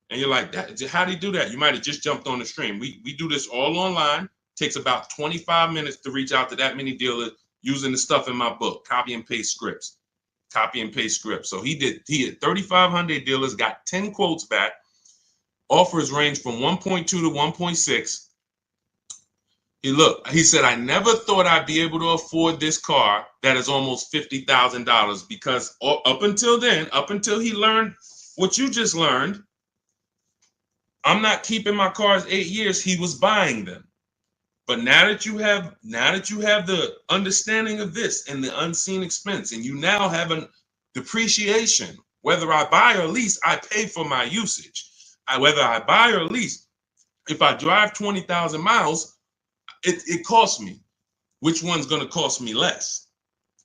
and you're like, how do you do that? You might have just jumped on the stream. We do this all online. Takes about 25 minutes to reach out to that many dealers using the stuff in my book, copy and paste scripts. So he had 35 Hyundai dealers, got 10 quotes back. Offers range from 1.2 to 1.6. He said, I never thought I'd be able to afford this car that is almost $50,000, because up until he learned what you just learned, I'm not keeping my cars 8 years. He was buying them. But now that you have the understanding of this and the unseen expense, and you now have a depreciation, whether I buy or lease, I pay for my usage. Whether I buy or lease, if I drive 20,000 miles, it costs me. Which one's going to cost me less?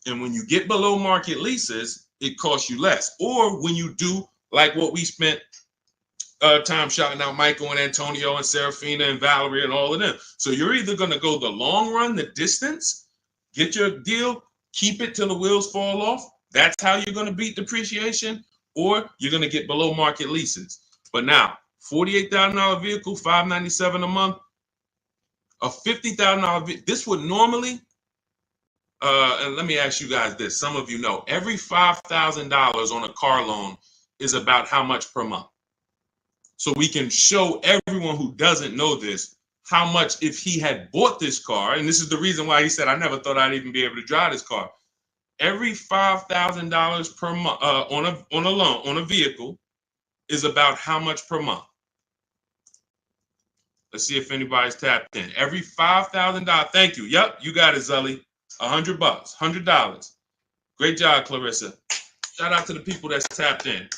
And when you get below market leases, it costs you less. Or when you do like what we spent time shouting out Michael and Antonio and Serafina and Valerie and all of them. So you're either going to go the long run, the distance, get your deal, keep it till the wheels fall off. That's how you're going to beat depreciation, or you're going to get below market leases. But now, $48,000 vehicle, $597 a month, a $50,000 vehicle. This would normally, and let me ask you guys this. Some of you know, every $5,000 on a car loan is about how much per month? So we can show everyone who doesn't know this how much if he had bought this car, and this is the reason why he said, I never thought I'd even be able to drive this car. Every $5,000 per month on a loan, on a vehicle, is about how much per month? Let's see if anybody's tapped in. Every $5,000. Thank you. Yep, you got it, Zully. $100, $100. Great job, Clarissa. Shout out to the people that's tapped in.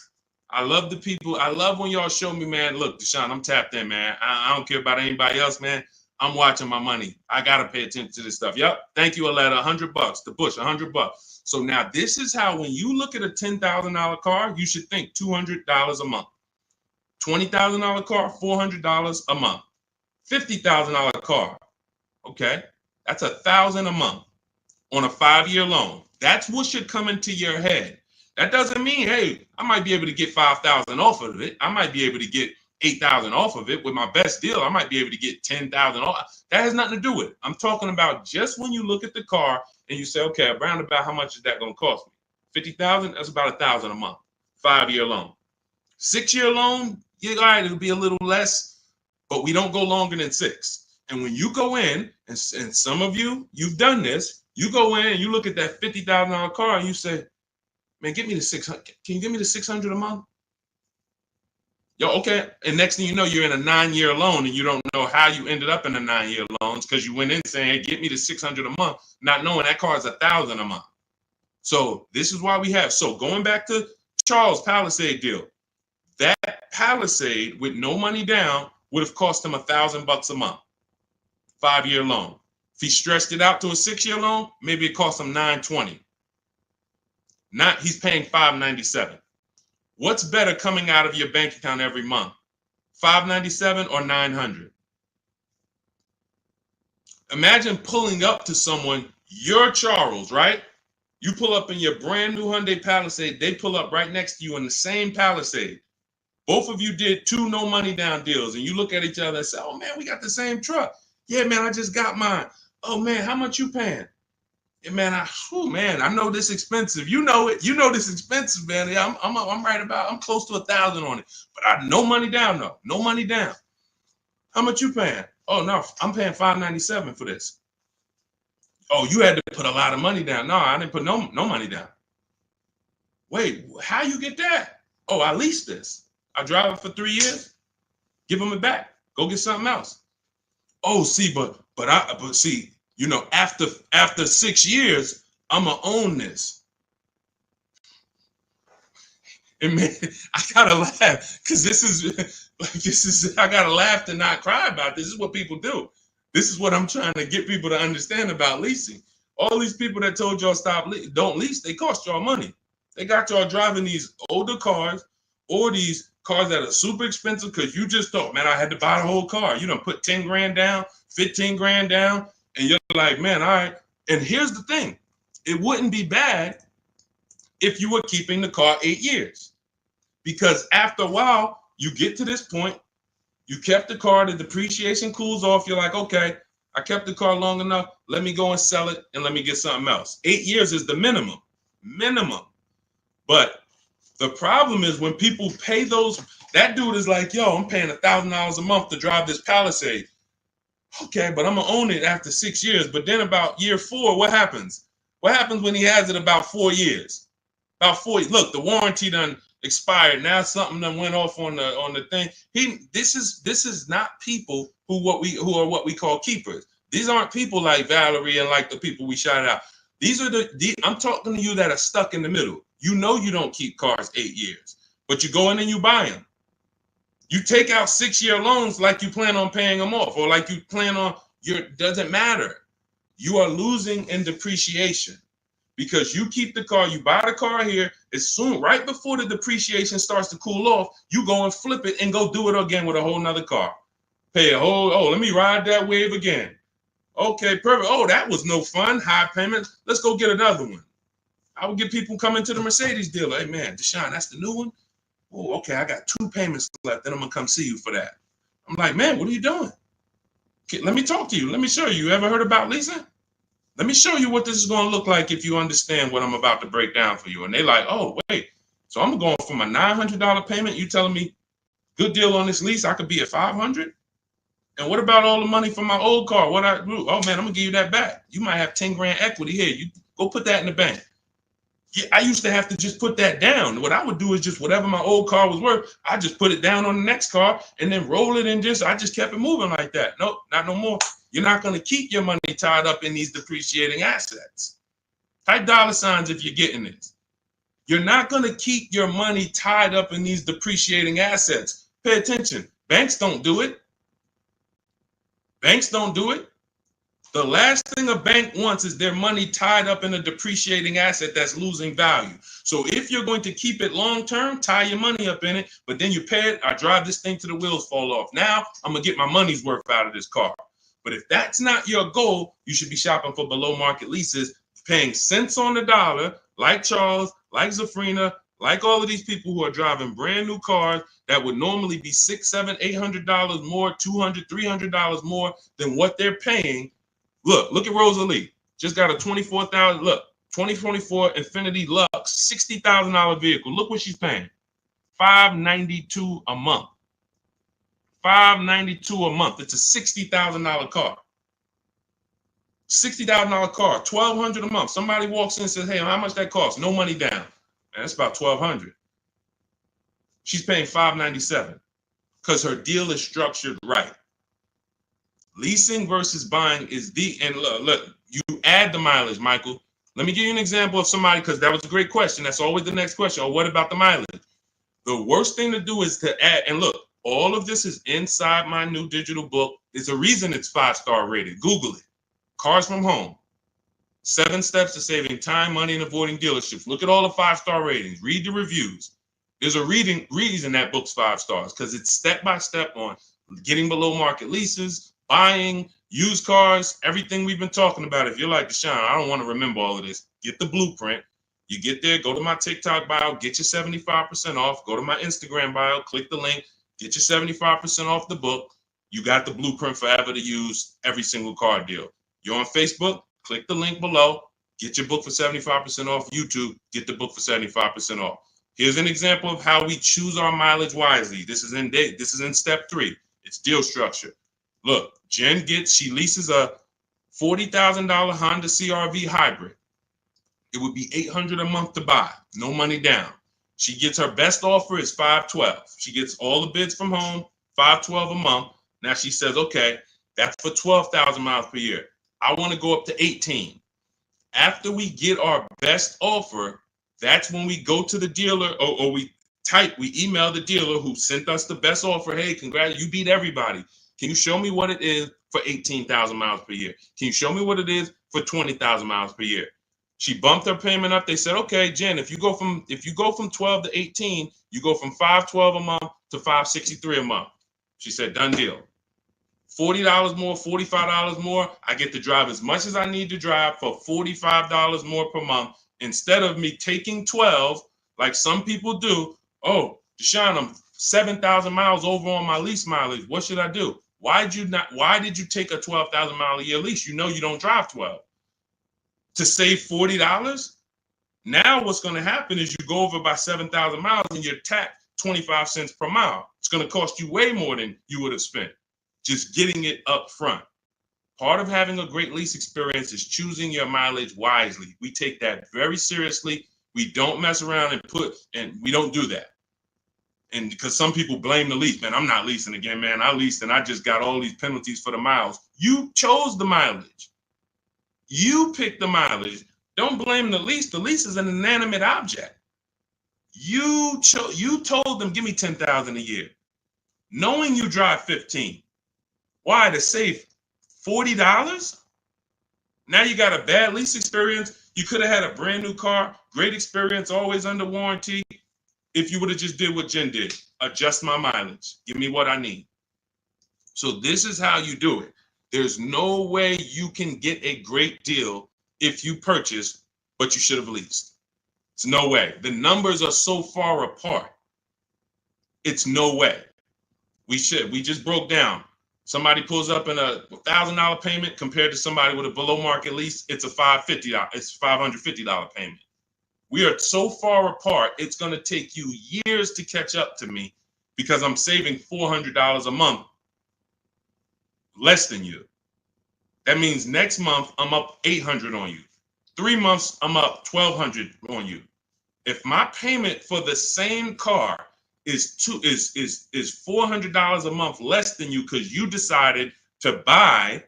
I love the people. I love when y'all show me, man. Look, Deshone, I'm tapped in, man. I don't care about anybody else, man. I'm watching my money. I gotta pay attention to this stuff. Yep. Thank you, Aletta. $100. The Bush, $100. So now this is how, when you look at a $10,000 car, you should think $200 a month. $20,000 car, $400 a month. $50,000 car, okay, that's $1,000 a month on a 5-year loan. That's what should come into your head. That doesn't mean, hey, I might be able to get 5,000 off of it. I might be able to get 8,000 off of it with my best deal. I might be able to get 10,000 off. That has nothing to do with it. I'm talking about just when you look at the car and you say, okay, around about how much is that going to cost me? 50,000. That's about $1,000 a month. 5-year loan. 6-year loan, yeah, all right, it'll be a little less, but we don't go longer than 6. And when you go in, and some of you, you've done this, you go in and you look at that $50,000 car and you say, man, get me the 600. Can you give me the 600 a month? Yo, okay. And next thing you know, you're in a 9-year loan and you don't know how you ended up in a 9-year loans because you went in saying, hey, get me the 600 a month, not knowing that car is $1,000 a month. So this is why we have. So going back to Charles' Palisade deal, that Palisade with no money down would have cost him $1,000 a month, 5-year loan. If he stretched it out to a 6-year loan, maybe it cost him $920. Not he's paying $597. What's better coming out of your bank account every month? $597 or $900? Imagine pulling up to someone, you're Charles, right? You pull up in your brand new Hyundai Palisade, they pull up right next to you in the same Palisade. Both of you did 2 no money down deals, and you look at each other and say, oh man, we got the same truck. Yeah, man, I just got mine. Oh man, how much you paying? Yeah, man, I know this expensive. You know it. You know this expensive, man. Yeah, I'm right about. I'm close to $1,000 on it, but I no money down though. No money down. How much you paying? Oh no, I'm paying $597 for this. Oh, you had to put a lot of money down. No, I didn't put no money down. Wait, how you get that? Oh, I leased this. I drive it for 3 years. Give them it back. Go get something else. Oh, see, but see. You know, after 6 years, I'm gonna own this. And man, I gotta laugh because this is I gotta laugh to not cry about. This is what people do. This is what I'm trying to get people to understand about leasing. All these people that told y'all don't lease, they cost y'all money. They got y'all driving these older cars or these cars that are super expensive because you just thought, man, I had to buy the whole car. You done put 10 grand down, 15 grand down. And you're like, man, all right. And here's the thing. It wouldn't be bad if you were keeping the car 8 years. Because after a while, you get to this point, you kept the car, the depreciation cools off. You're like, okay, I kept the car long enough. Let me go and sell it and let me get something else. 8 years is the minimum. But the problem is when people pay those, that dude is like, yo, I'm paying $1,000 a month to drive this Palisade. Okay, but I'm gonna own it after 6 years. But then about year 4, what happens? What happens when he has it about 4 years? About 4. Look, the warranty done expired. Now something done went off on the thing. This is not people who are what we call keepers. These aren't people like Valerie and like the people we shouted out. These are I'm talking to you that are stuck in the middle. You know you don't keep cars 8 years, but you go in and you buy them. You take out 6-year loans like you plan on paying them off, or like you plan on doesn't matter. You are losing in depreciation because you keep the car, you buy the car here, as soon, right before the depreciation starts to cool off, you go and flip it and go do it again with a whole nother car. Pay a whole, let me ride that wave again. Okay, perfect. Oh, that was no fun. High payment. Let's go get another one. I would get people coming to the Mercedes dealer. Hey, man, Deshone, that's the new one? Oh, okay, I got 2 payments left. Then I'm going to come see you for that. I'm like, man, what are you doing? Okay, let me talk to you. Let me show you. You ever heard about leasing? Let me show you what this is going to look like if you understand what I'm about to break down for you. And they like, oh, wait. So I'm going from a $900 payment. You telling me good deal on this lease, I could be at $500? And what about all the money from my old car? What I do? Oh, man, I'm going to give you that back. You might have 10 grand equity here. You go put that in the bank. Yeah, I used to have to just put that down. What I would do is just whatever my old car was worth, I just put it down on the next car and then roll it and I just kept it moving like that. Nope, not no more. You're not going to keep your money tied up in these depreciating assets. Type dollar signs if you're getting this. You're not going to keep your money tied up in these depreciating assets. Pay attention. Banks don't do it. Banks don't do it. The last thing a bank wants is their money tied up in a depreciating asset that's losing value. So if you're going to keep it long term, tie your money up in it, but then you pay it, I drive this thing till the wheels fall off. Now I'm going to get my money's worth out of this car. But if that's not your goal, you should be shopping for below market leases, paying cents on the dollar, like Charles, like Zafrina, like all of these people who are driving brand new cars that would normally be $600, $700, $800 more, $200, $300 more than what they're paying. Look at Rosalie. Just got a 2024 Infiniti Lux, $60,000 vehicle. Look what she's paying. $592 a month. $592 a month. It's a $60,000 car. $60,000 car, $1,200 a month. Somebody walks in and says, hey, how much that costs? No money down. Man, that's about $1,200. She's paying $597 because her deal is structured right. Leasing versus buying is and look, you add the mileage, Michael. Let me give you an example of somebody, because that was a great question. That's always the next question. Oh, what about the mileage? The worst thing to do is to add, and look, all of this is inside my new digital book. There's a reason it's 5-star rated. Google it. Cars from Home. 7 steps to saving time, money, and avoiding dealerships. Look at all the 5-star ratings. Read the reviews. There's a reason that book's 5 stars, because it's step-by-step on getting below market leases, buying, used cars, everything we've been talking about. If you're like, Deshone, I don't want to remember all of this, get the blueprint. You get there, go to my TikTok bio, get your 75% off. Go to my Instagram bio, click the link, get your 75% off the book. You got the blueprint forever to use every single car deal. You're on Facebook, click the link below, get your book for 75% off. YouTube, get the book for 75% off. Here's an example of how we choose our mileage wisely. This is in step 3. It's deal structure. Look, Jen she leases a $40,000 Honda CR-V hybrid. It would be $800 a month to buy, no money down. She gets her best offer is $512. She gets all the bids from home, $512 a month. Now she says, okay, that's for 12,000 miles per year. I want to go up to 18. After we get our best offer, that's when we go to the dealer, or we email the dealer who sent us the best offer. Hey, congrats, you beat everybody. Can you show me what it is for 18,000 miles per year? Can you show me what it is for 20,000 miles per year? She bumped her payment up. They said, okay, Jen, if you go from 12 to 18, you go from $512 a month to $563 a month. She said, done deal. $40 more, $45 more. I get to drive as much as I need to drive for $45 more per month, instead of me taking 12 like some people do. Oh, Deshone, I'm 7,000 miles over on my lease mileage. What should I do? Why did you take a 12,000 mile a year lease? You know you don't drive 12. To save $40? Now what's going to happen is you go over by 7,000 miles and you're taxed 25 cents per mile. It's going to cost you way more than you would have spent just getting it up front. Part of having a great lease experience is choosing your mileage wisely. We take that very seriously. We don't mess around and we don't do that. And because some people blame the lease, man, I'm not leasing again, man. I leased and I just got all these penalties for the miles. You chose the mileage. You picked the mileage. Don't blame the lease. The lease is an inanimate object. You told them, give me $10,000 a year, knowing you drive 15. Why? To save $40? Now you got a bad lease experience. You could have had a brand new car, great experience, always under warranty. If you would have just did what Jen did, adjust my mileage, give me what I need. So this is how you do it. There's no way you can get a great deal if you purchase, but you should have leased. It's no way. The numbers are so far apart. It's no way. We just broke down. Somebody pulls up in a $1,000 payment compared to somebody with a below market lease. It's a $550 payment. We are so far apart. It's going to take you years to catch up to me because I'm saving $400 a month less than you. That means next month I'm up $800 on you. 3 months I'm up $1,200 on you. If my payment for the same car is $400 a month less than you because you decided to buy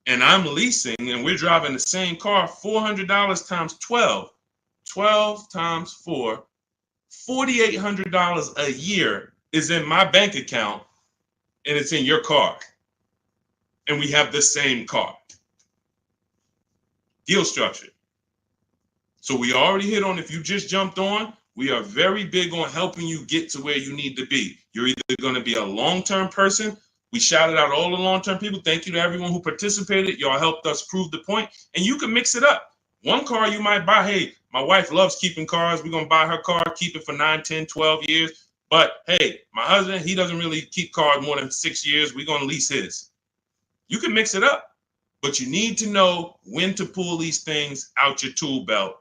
and I'm leasing and we're driving the same car, $400 times 12 times 4, $4,800 a year is in my bank account and it's in your car. And we have the same car. Deal structure. So we already hit on, if you just jumped on, we are very big on helping you get to where you need to be. You're either going to be a long-term person. We shouted out all the long-term people. Thank you to everyone who participated. Y'all helped us prove the point. And you can mix it up. One car you might buy, hey, my wife loves keeping cars. We're going to buy her car, keep it for 9, 10, 12 years. But hey, my husband, he doesn't really keep cars more than 6 years. We're going to lease his. You can mix it up. But you need to know when to pull these things out your tool belt.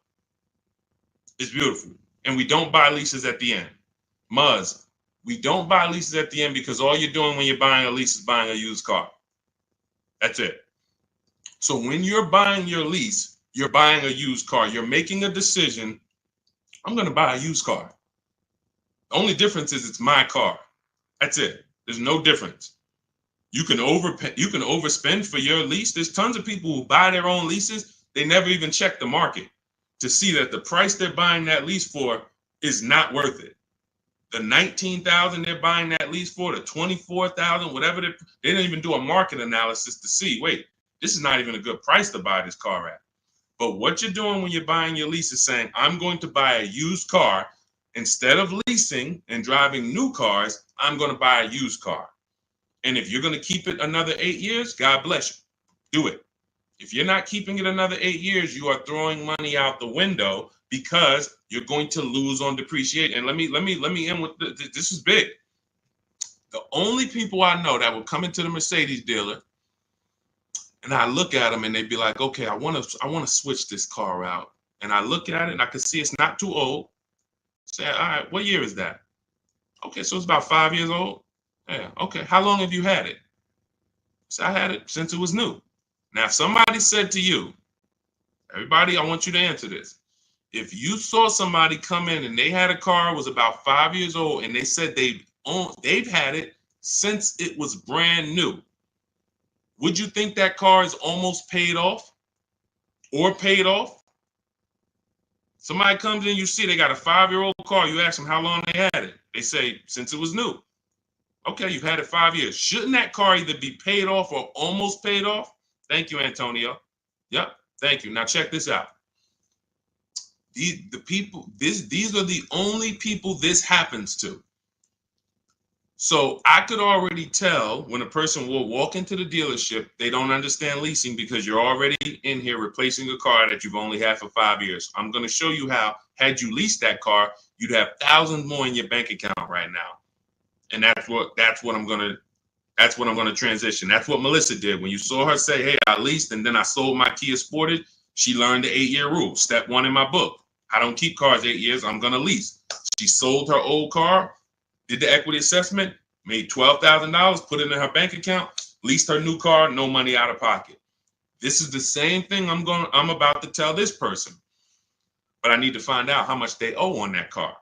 It's beautiful. And we don't buy leases at the end. Muzz, we don't buy leases at the end because all you're doing when you're buying a lease is buying a used car. That's it. So when you're buying your lease, you're buying a used car. You're making a decision. I'm going to buy a used car. The only difference is it's my car. That's it. There's no difference. You can overspend for your lease. There's tons of people who buy their own leases. They never even check the market to see that the price they're buying that lease for is not worth it. The $19,000 they're buying that lease for, the $24,000, whatever, they didn't even do a market analysis to see, wait, this is not even a good price to buy this car at. But what you're doing when you're buying your lease is saying, I'm going to buy a used car. Instead of leasing and driving new cars, I'm going to buy a used car. And if you're going to keep it another 8 years, God bless you. Do it. If you're not keeping it another 8 years, you are throwing money out the window because you're going to lose on depreciation. And let me end with this is big. The only people I know that will come into the Mercedes dealer and I look at them and they'd be like, okay, I want to switch this car out. And I look at it and I can see it's not too old. Say, all right, what year is that? Okay, so it's about 5 years old. Yeah, okay. How long have you had it? So I had it since it was new. Now, if somebody said to you, everybody, I want you to answer this. If you saw somebody come in and they had a car, was about 5 years old, and they said they've had it since it was brand new, would you think that car is almost paid off or paid off? Somebody comes in, you see they got a 5-year-old car. You ask them how long they had it. They say, since it was new. Okay, you've had it 5 years. Shouldn't that car either be paid off or almost paid off? Thank you, Antonio. Yep, thank you. Now check this out. These are the only people this happens to. So I could already tell when a person will walk into the dealership, they don't understand leasing because you're already in here replacing a car that you've only had for 5 years. I'm going to show you how, had you leased that car, you'd have thousands more in your bank account right now. And that's what I'm going to transition. That's what Melissa did. When you saw her say, hey, I leased and then I sold my Kia Sportage, she learned the 8-year rule. Step 1 in my book. I don't keep cars 8 years. I'm going to lease. She sold her old car, did the equity assessment, made $12,000, put it in her bank account, leased her new car, no money out of pocket. This is the same thing I'm about to tell this person. But I need to find out how much they owe on that car.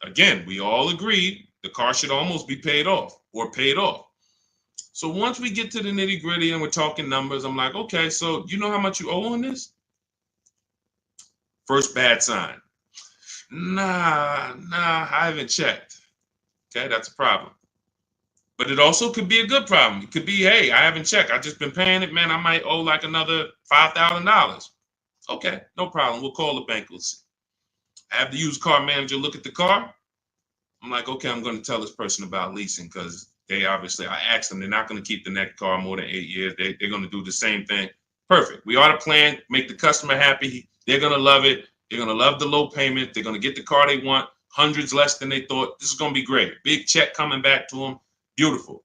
Again, we all agreed the car should almost be paid off or paid off. So once we get to the nitty gritty and we're talking numbers, I'm like, okay, so you know how much you owe on this? First bad sign. Nah, I haven't checked. Okay, that's a problem. But it also could be a good problem. It could be, hey, I haven't checked. I've just been paying it, man. I might owe like another $5,000. Okay, no problem. We'll call the bank. We'll see. I have the used car manager look at the car. I'm like, okay, I'm going to tell this person about leasing because they obviously, I asked them, they're not going to keep the next car more than 8 years. They're going to do the same thing. Perfect. We ought to plan, make the customer happy. They're going to love it. They're going to love the low payment. They're going to get the car they want, hundreds less than they thought. This is going to be great. Big check coming back to them. Beautiful.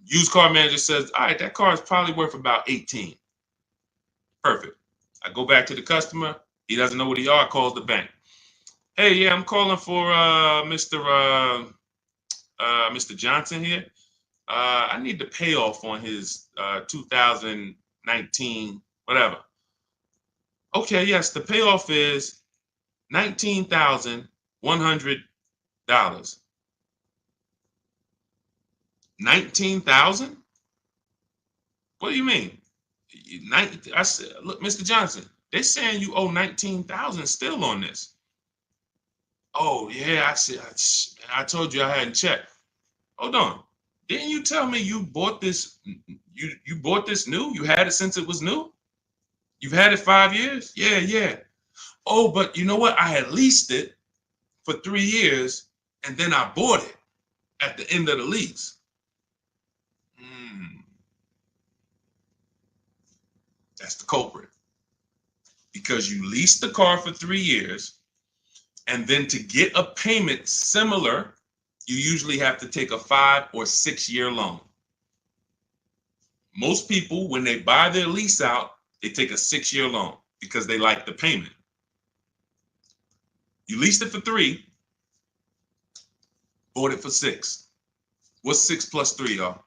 Used car manager says, all right, that car is probably worth about 18. Perfect. I go back to the customer. He doesn't know what he are. Calls the bank. Hey, yeah, I'm calling for Mr. Johnson here. I need the payoff on his 2019 whatever. Okay, yes, the payoff is $19,100. 19,000? What do you mean? I said, look, Mr. Johnson, they're saying you owe 19,000 still on this. Oh yeah, I said, I told you I hadn't checked. Hold on. Didn't you tell me you bought this? You bought this new? You had it since it was new? You've had it 5 years? Yeah. Oh, but you know what? I had leased it for 3 years and then I bought it at the end of the lease. That's the culprit. Because you leased the car for 3 years, and then to get a payment similar, you usually have to take a 5 or 6 year loan. Most people, when they buy their lease out, they take a 6 year loan because they like the payment. You leased it for 3, bought it for 6. What's 6 plus 3, y'all?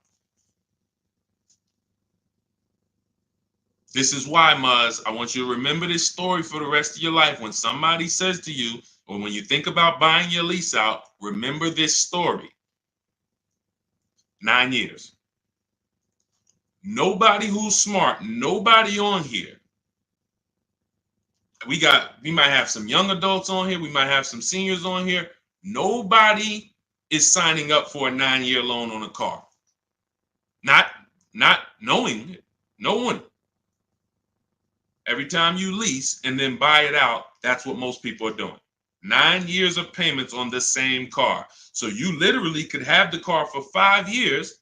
This is why, Muzz, I want you to remember this story for the rest of your life. When somebody says to you, or when you think about buying your lease out, remember this story. 9 years. Nobody who's smart, nobody on here. We might have some young adults on here. We might have some seniors on here. Nobody is signing up for a 9-year loan on a car. Not knowing it. No one. Every time you lease and then buy it out, that's what most people are doing. 9 years of payments on the same car. So you literally could have the car for 5 years.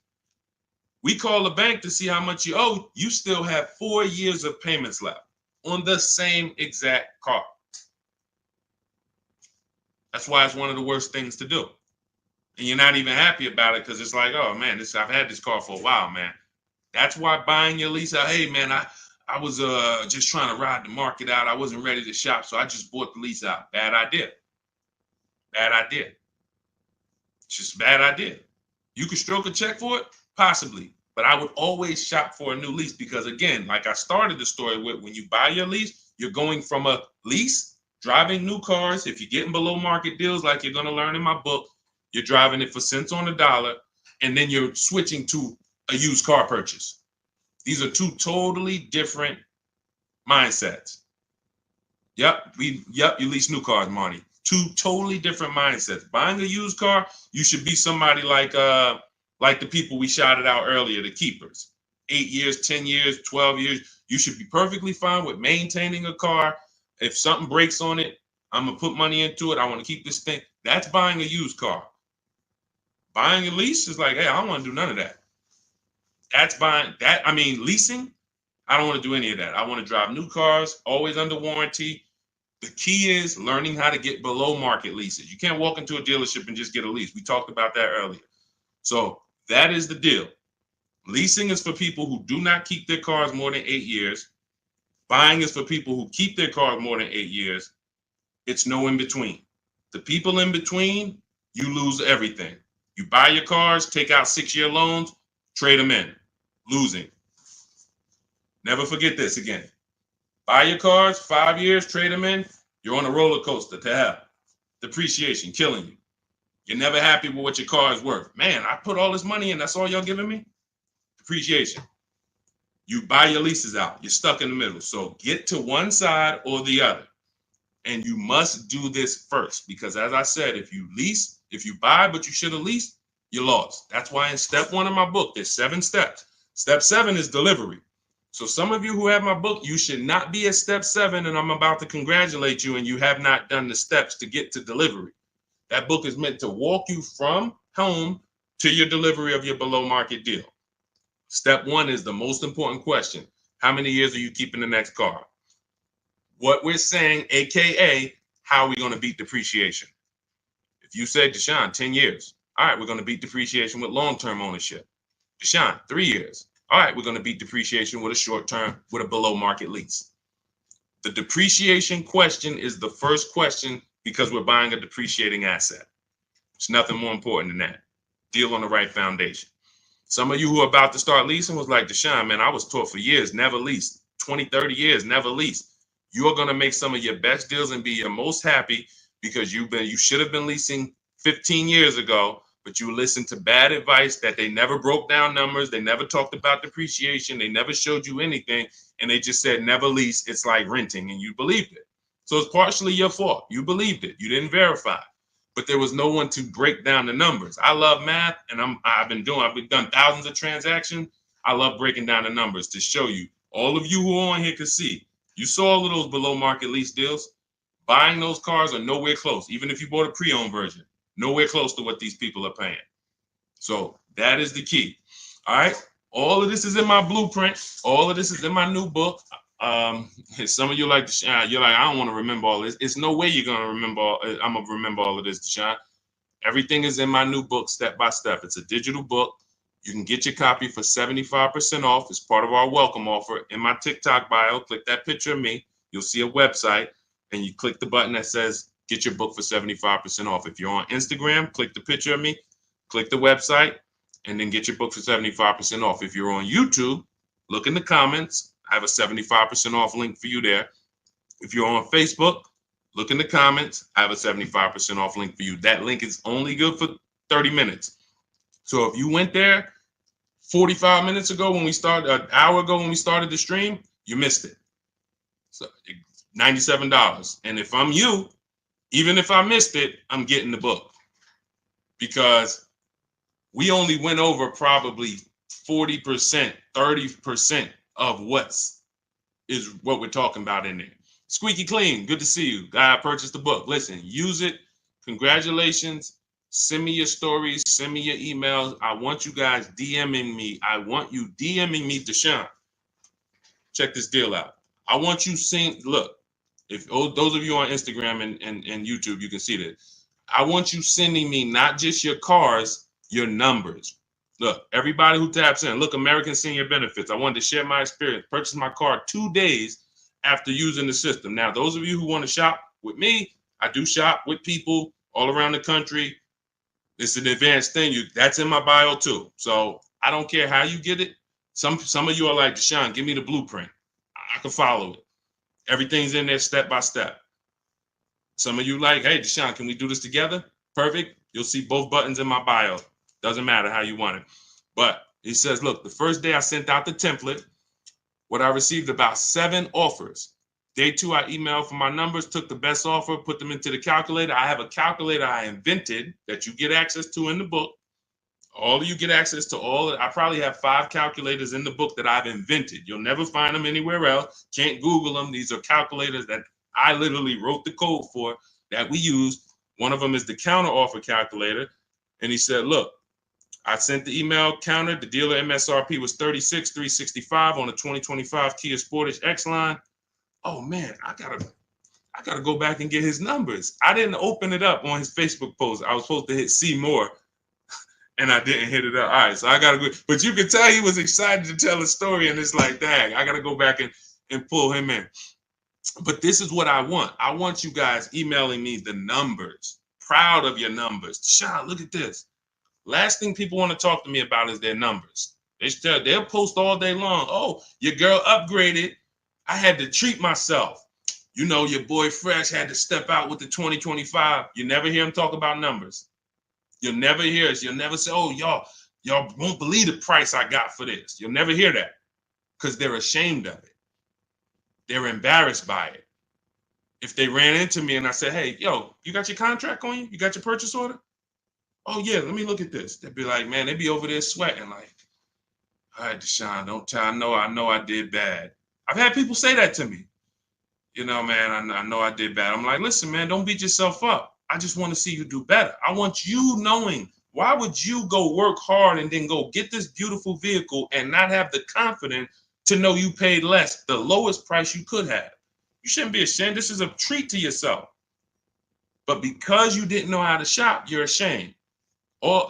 We call the bank to see how much you owe. You still have 4 years of payments left on the same exact car. That's why it's one of the worst things to do. And you're not even happy about it because it's like, oh man, I've had this car for a while, man. That's why buying your lease out, hey man, I was just trying to ride the market out. I wasn't ready to shop, so I just bought the lease out. Bad idea. Bad idea. It's just a bad idea. You could stroke a check for it? Possibly. But I would always shop for a new lease because, again, like I started the story with, when you buy your lease, you're going from a lease, driving new cars. If you're getting below market deals, like you're going to learn in my book, you're driving it for cents on the dollar, and then you're switching to a used car purchase. These are two totally different mindsets. Yep, you lease new cars, Marty. Two totally different mindsets. Buying a used car, you should be somebody like the people we shouted out earlier, the keepers. 8 years, 10 years, 12 years. You should be perfectly fine with maintaining a car. If something breaks on it, I'm gonna put money into it. I want to keep this thing. That's buying a used car. Buying a lease is like, hey, I don't want to do none of that. That's buying that. I mean, leasing, I don't want to do any of that. I want to drive new cars, always under warranty. The key is learning how to get below market leases. You can't walk into a dealership and just get a lease. We talked about that earlier. So that is the deal. Leasing is for people who do not keep their cars more than 8 years. Buying is for people who keep their cars more than 8 years. It's no in between. The people in between, you lose everything. You buy your cars, take out 6-year loans, trade them in. Losing. Never forget this again. Buy your cars, 5 years, trade them in. You're on a roller coaster to hell. Depreciation, killing you. You're never happy with what your car is worth. Man, I put all this money in, that's all y'all giving me? Depreciation. You buy your leases out. You're stuck in the middle. So get to one side or the other. And you must do this first, because as I said, if you buy, but you should have leased, you lost. That's why in step 1 of my book, there's 7 steps. Step 7 is delivery. So some of you who have my book, you should not be at step 7, and I'm about to congratulate you, and you have not done the steps to get to delivery. That book is meant to walk you from home to your delivery of your below market deal. Step 1 is the most important question. How many years are you keeping the next car? What we're saying, AKA, how are we going to beat depreciation? If you say, Deshone, 10 years. All right, we're going to beat depreciation with long-term ownership. Deshone, 3 years. All right, we're going to beat depreciation with a short-term, with a below market lease. The depreciation question is the first question because we're buying a depreciating asset. It's nothing more important than that. Deal on the right foundation. Some of you who are about to start leasing was like, Deshone, man, I was taught for years, never lease. 20, 30 years, never lease. You're going to make some of your best deals and be your most happy because you should have been leasing 15 years ago, but you listened to bad advice that they never broke down numbers. They never talked about depreciation. They never showed you anything. And they just said, never lease. It's like renting. And you believed it. So it's partially your fault. You believed it. You didn't verify. But there was no one to break down the numbers. I love math, and I've done thousands of transactions. I love breaking down the numbers to show you. All of you who are on here can see. You saw all of those below market lease deals. Buying those cars are nowhere close. Even if you bought a pre-owned version, nowhere close to what these people are paying. So that is the key. All right. All of this is in my blueprint. All of this is in my new book. Some of you like, you're like, I don't want to remember all this. It's no way you're going to remember. I'm going to remember all of this, Deshone. Everything is in my new book, step by step. It's a digital book. You can get your copy for 75% off. It's part of our welcome offer. In my TikTok bio, click that picture of me. You'll see a website, and you click the button that says get your book for 75% off. If you're on Instagram, click the picture of me, click the website, and then get your book for 75% off. If you're on YouTube, look in the comments. I have a 75% off link for you there. If you're on Facebook, look in the comments. I have a 75% off link for you. That link is only good for 30 minutes. So if you went there 45 minutes ago when we started, an hour ago when we started the stream, you missed it. So $97. And if I'm you, even if I missed it, I'm getting the book, because we only went over probably 40%, 30% of what we're talking about in there. Squeaky Clean, good to see you. Guy purchased the book. Listen, use it. Congratulations. Send me your stories. Send me your emails. I want you guys DMing me. I want you DMing me, Deshone. Check this deal out. I want you seeing, look, if those of you on Instagram and YouTube, you can see this. I want you sending me not just your cars, your numbers. Look, everybody who taps in, look, American Senior Benefits. I wanted to share my experience. Purchased my car 2 days after using the system. Now, those of you who want to shop with me, I do shop with people all around the country. It's an advanced thing. That's in my bio too. So I don't care how you get it. Some of you are like, Deshone, give me the blueprint. I can follow it. Everything's in there step by step. Some of you like, hey, Deshone, can we do this together? Perfect. You'll see both buttons in my bio. Doesn't matter how you want it. But he says, look, the first day I sent out the template, I received about 7 offers. Day 2, I emailed for my numbers, took the best offer, put them into the calculator. I have a calculator I invented that you get access to in the book. All of you get access to all. I probably have 5 calculators in the book that I've invented. You'll never find them anywhere else. Can't Google them. These are calculators that I literally wrote the code for that we use. One of them is the counter offer calculator. And he said, look, I sent the email counter. The dealer MSRP was $36,365 on the 2025 Kia Sportage X line. Oh man, I gotta go back and get his numbers. I didn't open it up on his Facebook post. I was supposed to hit see more, and I didn't hit it up. All right, so I gotta go. But you can tell he was excited to tell a story, and it's like, dang, I gotta go back and pull him in. But this is what I want. I want you guys emailing me the numbers. Proud of your numbers. Deshone, look at this. Last thing people want to talk to me about is their numbers. They'll post all day long. Oh, your girl upgraded. I had to treat myself. You know, your boy Fresh had to step out with the 2025. You never hear him talk about numbers. You'll never hear us. You'll never say, oh, y'all won't believe the price I got for this. You'll never hear that because they're ashamed of it. They're embarrassed by it. If they ran into me and I said, hey, yo, you got your contract on you? You got your purchase order? Oh, yeah, let me look at this. They'd be like, man, they'd be over there sweating like, all right, Deshone, don't tell. I know I did bad. I've had people say that to me. You know, man, I know I did bad. I'm like, listen, man, don't beat yourself up. I just want to see you do better. I want you knowing, why would you go work hard and then go get this beautiful vehicle and not have the confidence to know you paid less, the lowest price you could have? You shouldn't be ashamed. This is a treat to yourself. But because you didn't know how to shop, you're ashamed. Or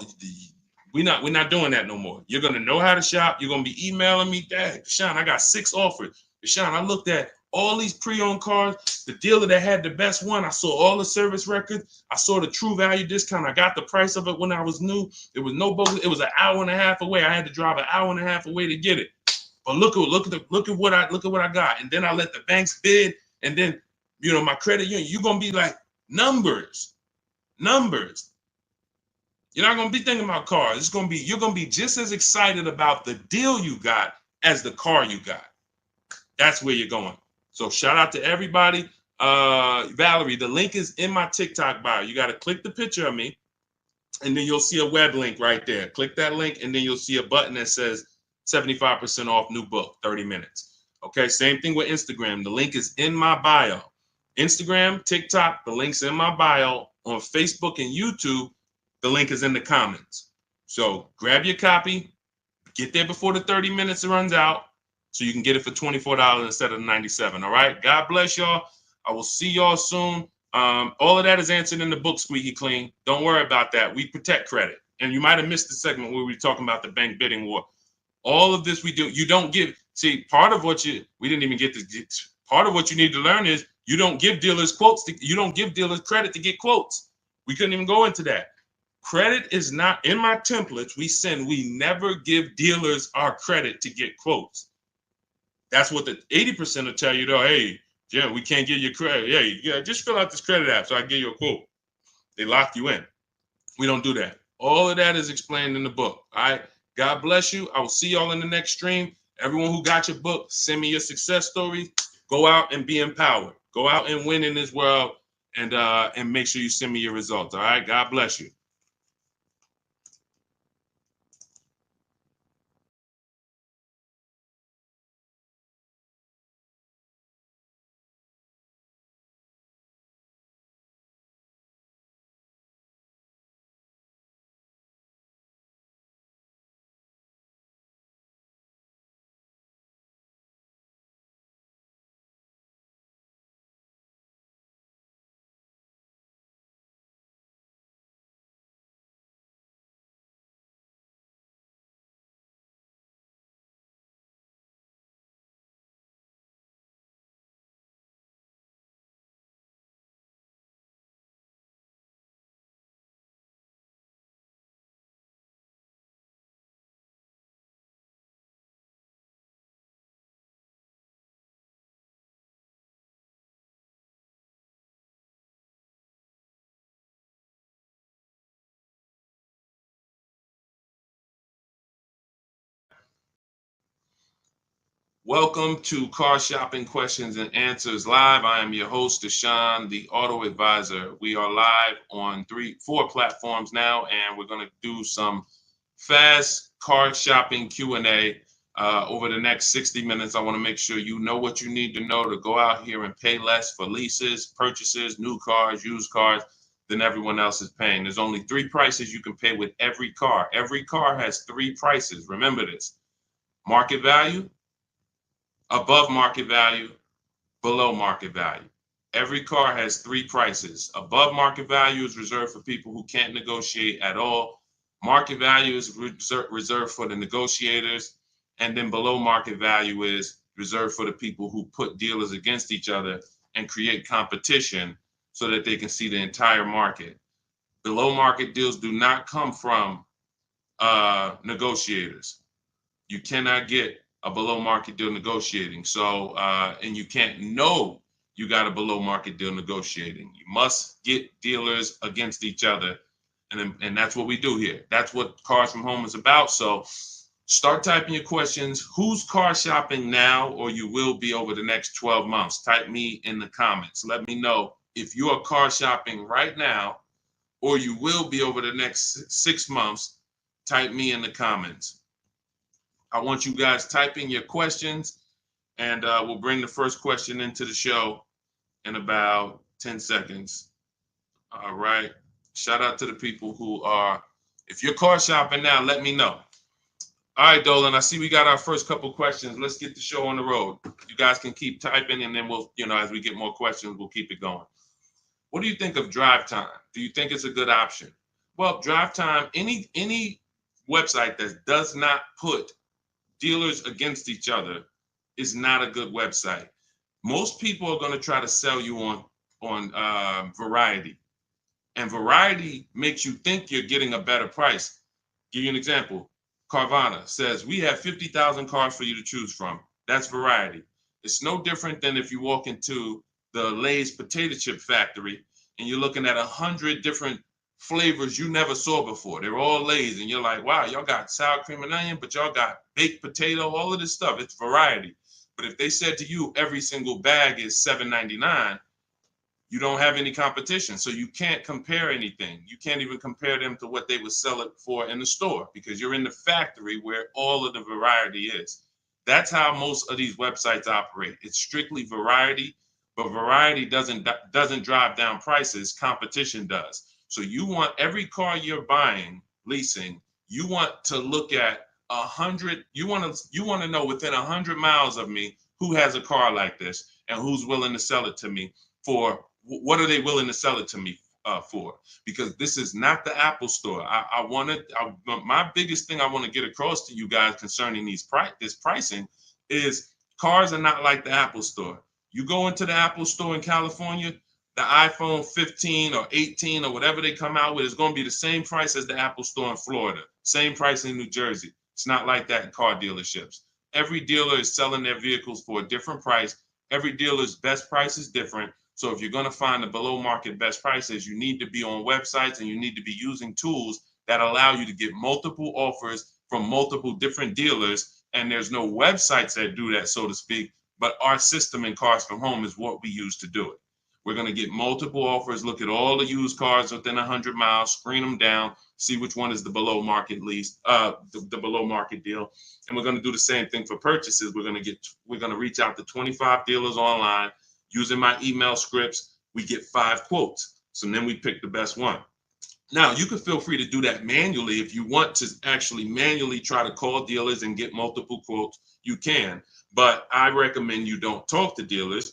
we're not doing that no more. You're gonna know how to shop. You're gonna be emailing me, Dad, Deshone, I got 6 offers. Deshone, I looked at all these pre-owned cars. The dealer that had the best one, I saw all the service records. I saw the true value discount. I got the price of it when I was new. It was no bogus. It was an hour and a half away. I had to drive an hour and a half away to get it. But look at what I got. And then I let the banks bid. And then, you know, my credit union, you're gonna be like, numbers. You're not gonna be thinking about cars. You're gonna be just as excited about the deal you got as the car you got. That's where you're going. So shout out to everybody. Valerie, the link is in my TikTok bio. You got to click the picture of me, and then you'll see a web link right there. Click that link, and then you'll see a button that says 75% off new book, 30 minutes. Okay, same thing with Instagram. The link is in my bio. Instagram, TikTok, the link's in my bio. On Facebook and YouTube, the link is in the comments. So grab your copy, get there before the 30 minutes runs out, so you can get it for $24 instead of $97. All right. God bless y'all. I will see y'all soon. All of that is answered in the book, Squeaky Clean. Don't worry about that. We protect credit. And you might have missed the segment where we were talking about the bank bidding war. All of this we do. You don't give. See, part of what we didn't even get this. Part of what you need to learn is you don't give dealers quotes. You don't give dealers credit to get quotes. We couldn't even go into that. Credit is not in my templates. We never give dealers our credit to get quotes. That's what the 80% will tell you, though. Hey, Jim, we can't give you credit. Yeah, just fill out this credit app so I can give you a quote. They lock you in. We don't do that. All of that is explained in the book. All right. God bless you. I will see y'all in the next stream. Everyone who got your book, send me your success stories. Go out and be empowered. Go out and win in this world, and make sure you send me your results. All right. God bless you. Welcome to Car Shopping Questions and Answers Live. I am your host, Deshone, the Auto Advisor. We are live on 4 platforms now, and we're going to do some fast car shopping Q&A over the next 60 minutes. I want to make sure you know what you need to know to go out here and pay less for leases, purchases, new cars, used cars than everyone else is paying. There's only 3 prices you can pay with every car. Every car has 3 prices. Remember this: market value, above market value, below market value. Every car has 3 prices. Above market value is reserved for people who can't negotiate at all. Market value is reserved for the negotiators. And then below market value is reserved for the people who put dealers against each other and create competition so that they can see the entire market. Below market deals do not come from negotiators. You cannot get a below market deal negotiating. So, and you you got a below market deal negotiating. You must get dealers against each other. And that's what we do here. That's what Cars from Home is about. So start typing your questions. Who's car shopping now, or you will be over the next 12 months? Type me in the comments. Let me know if you are car shopping right now, or you will be over the next 6 months. Type me in the comments. I want you guys typing your questions, and we'll bring the first question into the show in about 10 seconds. All right. Shout out to the people who are, if you're car shopping now, let me know. All right, Dolan, I see we got our first couple questions. Let's get the show on the road. You guys can keep typing, and then we'll, as we get more questions, we'll keep it going. What do you think of drive time? Do you think it's a good option? Well, drive time, any website that does not put dealers against each other is not a good website. Most people are going to try to sell you on variety. And variety makes you think you're getting a better price. Give you an example. Carvana says, we have 50,000 cars for you to choose from. That's variety. It's no different than if you walk into the Lay's potato chip factory and you're looking at 100 different flavors you never saw before. They're all Lay's, and you're like, wow, y'all got sour cream and onion, but y'all got baked potato, all of this stuff. It's variety. But if they said to you, every single bag is $7.99, you don't have any competition. So you can't compare anything. You can't even compare them to what they would sell it for in the store, because you're in the factory where all of the variety is. That's how most of these websites operate. It's strictly variety, but variety doesn't drive down prices. Competition does. So you want every car you're buying, leasing, you want to look at 100. You want to know within 100 miles of me who has a car like this and who's willing to sell it to me for. What are they willing to sell it to me for? Because this is not the Apple store. My biggest thing I want to get across to you guys concerning this pricing is cars are not like the Apple store. You go into the Apple store in California, the iPhone 15 or 18 or whatever they come out with is going to be the same price as the Apple store in Florida, same price in New Jersey. It's not like that in car dealerships. Every dealer is selling their vehicles for a different price. Every dealer's best price is different. So if you're going to find the below market best prices, you need to be on websites and you need to be using tools that allow you to get multiple offers from multiple different dealers. And there's no websites that do that, so to speak, but our system in Cars from Home is what we use to do it. We're going to get multiple offers, look at all the used cars within 100 miles, screen them down, see which one is the below market lease, the below market deal. And we're going to do the same thing for purchases. We're going to reach out to 25 dealers online. Using my email scripts, we get 5 quotes. So then we pick the best one. Now, you can feel free to do that manually. If you want to actually manually try to call dealers and get multiple quotes, you can. But I recommend you don't talk to dealers.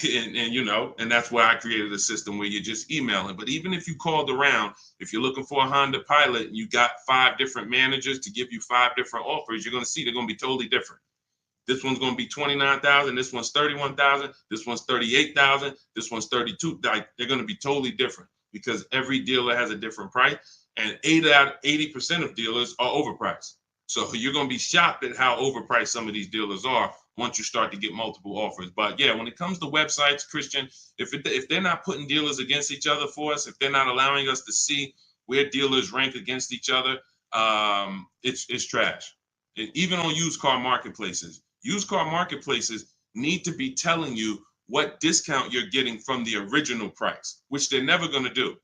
And that's why I created a system where you're just emailing. But even if you called around, if you're looking for a Honda Pilot and you got 5 different managers to give you 5 different offers, you're going to see they're going to be totally different. This one's going to be $29,000. This one's $31,000. This one's $38,000. This one's $32,000. Like, they're going to be totally different because every dealer has a different price, and 80% of dealers are overpriced. So you're going to be shocked at how overpriced some of these dealers are once you start to get multiple offers. But yeah, when it comes to websites, Christian, if they're not putting dealers against each other for us, if they're not allowing us to see where dealers rank against each other, it's trash. Even on used car marketplaces. Used car marketplaces need to be telling you what discount you're getting from the original price, which they're never going to do.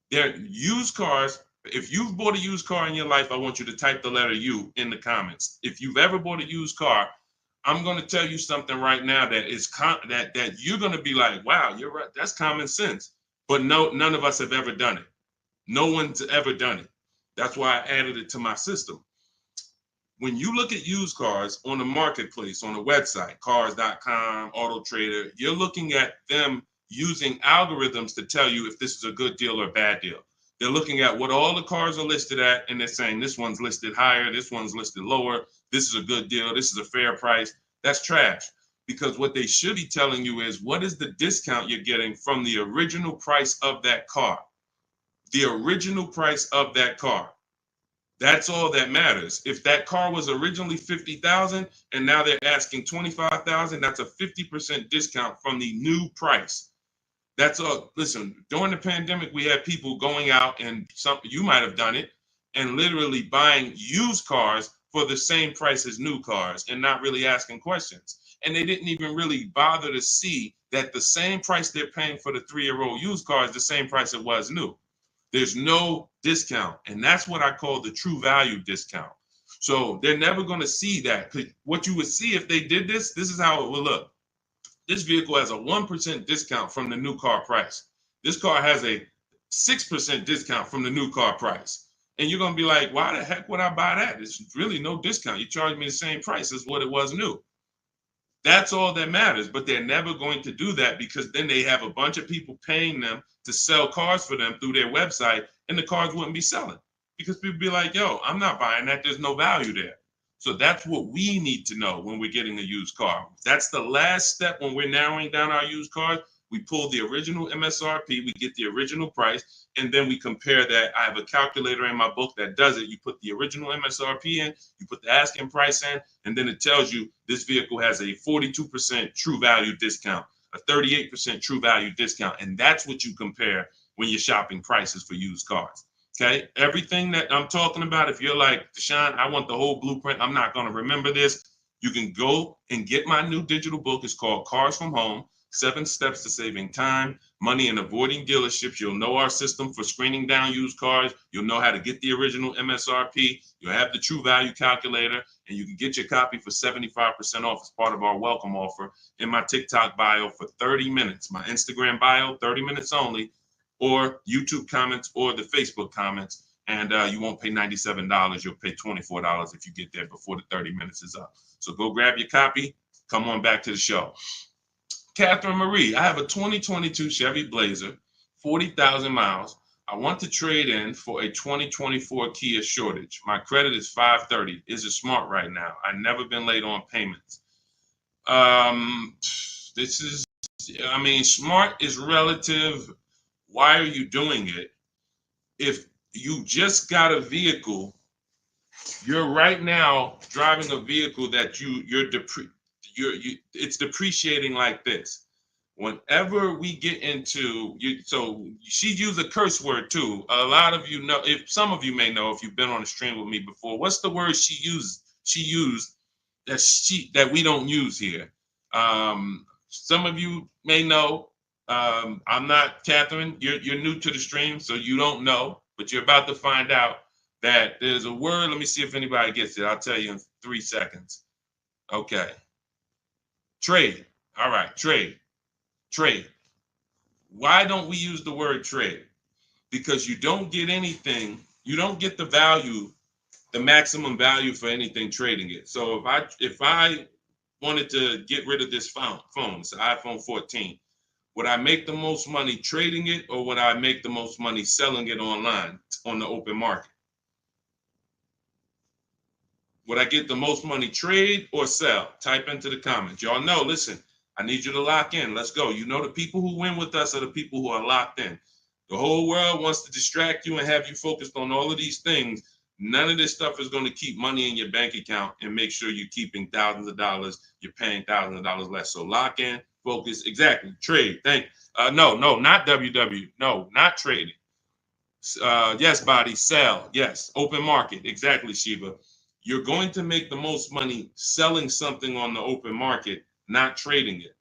They're used cars. If you've bought a used car in your life, I want you to type the letter U in the comments. If you've ever bought a used car, I'm going to tell you something right now that is that you're going to be like, wow, you're right. That's common sense. But no, none of us have ever done it. No one's ever done it. That's why I added it to my system. When you look at used cars on the marketplace, on the website, cars.com, Auto Trader, you're looking at them using algorithms to tell you if this is a good deal or a bad deal. They're looking at what all the cars are listed at, and they're saying this one's listed higher, this one's listed lower, this is a good deal, this is a fair price. That's trash, because what they should be telling you is what is the discount you're getting from the original price of that car. The original price of that car. That's all that matters. If that car was originally 50,000 and now they're asking 25,000, that's a 50% discount from the new price. That's all. Listen, during the pandemic, we had people going out, and you might have done it, and literally buying used cars for the same price as new cars and not really asking questions. And they didn't even really bother to see that the same price they're paying for the 3-year-old used car is the same price it was new. There's no discount. And that's what I call the true value discount. So they're never going to see that. What you would see if they did this is how it would look. This vehicle has a 1% discount from the new car price. This car has a 6% discount from the new car price. And you're going to be like, why the heck would I buy that? It's really no discount. You charge me the same price as what it was new. That's all that matters. But they're never going to do that, because then they have a bunch of people paying them to sell cars for them through their website, and the cars wouldn't be selling because people be like, yo, I'm not buying that. There's no value there. So that's what we need to know when we're getting a used car. That's the last step when we're narrowing down our used cars. We pull the original MSRP, we get the original price, and then we compare that. I have a calculator in my book that does it. You put the original MSRP in, you put the asking price in, and then it tells you this vehicle has a 42% true value discount, a 38% true value discount. And that's what you compare when you're shopping prices for used cars. Okay, everything that I'm talking about, if you're like, Deshone, I want the whole blueprint, I'm not going to remember this, you can go and get my new digital book. It's called Cars from Home, 7 Steps to Saving Time, Money, and Avoiding Dealerships. You'll know our system for screening down used cars. You'll know how to get the original MSRP. You'll have the true value calculator, and you can get your copy for 75% off as part of our welcome offer in my TikTok bio for 30 minutes, my Instagram bio, 30 minutes only, or YouTube comments or the Facebook comments. And you won't pay $97. You'll pay $24 if you get there before the 30 minutes is up. So go grab your copy. Come on back to the show. Catherine Marie, I have a 2022 Chevy Blazer, 40,000 miles. I want to trade in for a 2024 Kia Sportage. My credit is 530. Is it smart right now? I've never been late on payments. Smart is relative. Why are you doing it? If you just got a vehicle, you're right now driving a vehicle that it's depreciating like this. Whenever we get into so she used a curse word too. A lot of you know, if some of you may know if you've been on a stream with me before, what's the word she used that we don't use here? Some of you may know. I'm not, Catherine, you're new to the stream, so you don't know, but you're about to find out that there's a word. Let me see if anybody gets it. I'll tell you in 3 seconds. Okay. Trade. All right, trade. Why don't we use the word trade? Because you don't get anything, you don't get the value, the maximum value for anything trading it. So if I wanted to get rid of this phone, it's an iPhone 14, would I make the most money trading it, or would I make the most money selling it online on the open market? Would I get the most money trade or sell? Type into the comments. Y'all know, listen, I need you to lock in. Let's go. You know, the people who win with us are the people who are locked in. The whole world wants to distract you and have you focused on all of these things. None of this stuff is going to keep money in your bank account and make sure you're keeping thousands of dollars. You're paying thousands of dollars less. So lock in, focus, exactly. Trade. No, not WW. No, not trading. Yes, body, sell. Yes, open market. Exactly, Shiva. You're going to make the most money selling something on the open market, not trading it.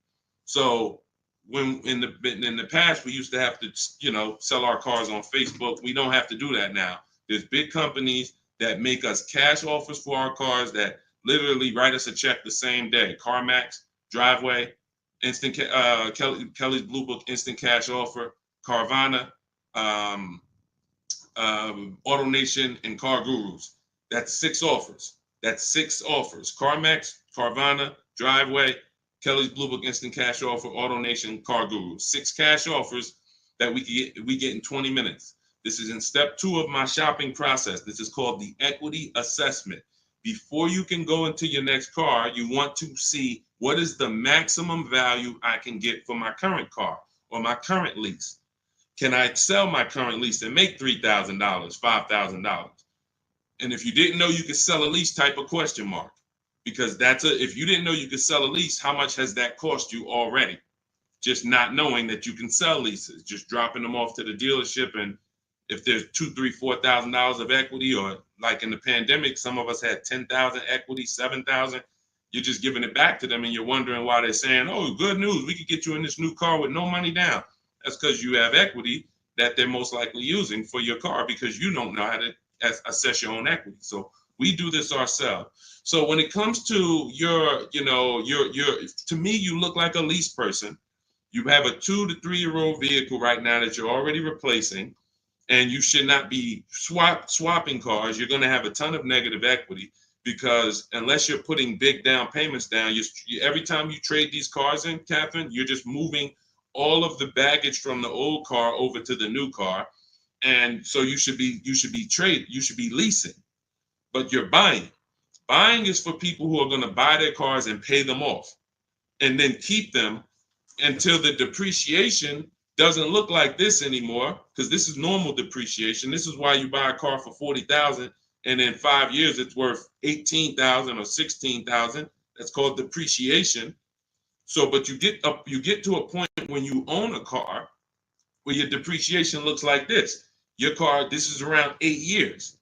So when in the past we used to have to, sell our cars on Facebook. We don't have to do that now. There's big companies that make us cash offers for our cars that literally write us a check the same day. CarMax, Driveway, Instant Kelly's Blue Book, Instant Cash Offer, Carvana, Auto Nation, and Car Gurus. That's 6 offers. CarMax, Carvana, Driveway, Kelly's Blue Book, Instant Cash Offer, Auto Nation, Car Gurus. 6 cash offers that we get in 20 minutes. This is in step 2 of my shopping process. This is called the equity assessment. Before you can go into your next car, you want to see what is the maximum value I can get for my current car or my current lease. Can I sell my current lease and make $3,000, $5,000? And if you didn't know you could sell a lease, type a question mark, because if you didn't know you could sell a lease, how much has that cost you already? Just not knowing that you can sell leases, just dropping them off to the dealership. And if there's $2,000, $3,000, $4,000 of equity, or like in the pandemic, some of us had 10,000 equity, 7,000, you're just giving it back to them, and you're wondering why they're saying, "Oh, good news, we could get you in this new car with no money down." That's because you have equity that they're most likely using for your car, because you don't know how to assess your own equity. So we do this ourselves. So when it comes to your, to me, you look like a lease person. You have a 2 to 3 year old vehicle right now that you're already replacing, and you should not be swapping cars. You're going to have a ton of negative equity, because unless you're putting big down payments down, every time you trade these cars in, Catherine, you're just moving all of the baggage from the old car over to the new car. And so you should be leasing, but you're buying. Buying is for people who are going to buy their cars and pay them off and then keep them until the depreciation doesn't look like this anymore, because this is normal depreciation. This is why you buy a car for $40,000 and in 5 years it's worth $18,000 or $16,000. That's called depreciation. So, but you get to a point when you own a car where your depreciation looks like this. Your car, this is around 8 years.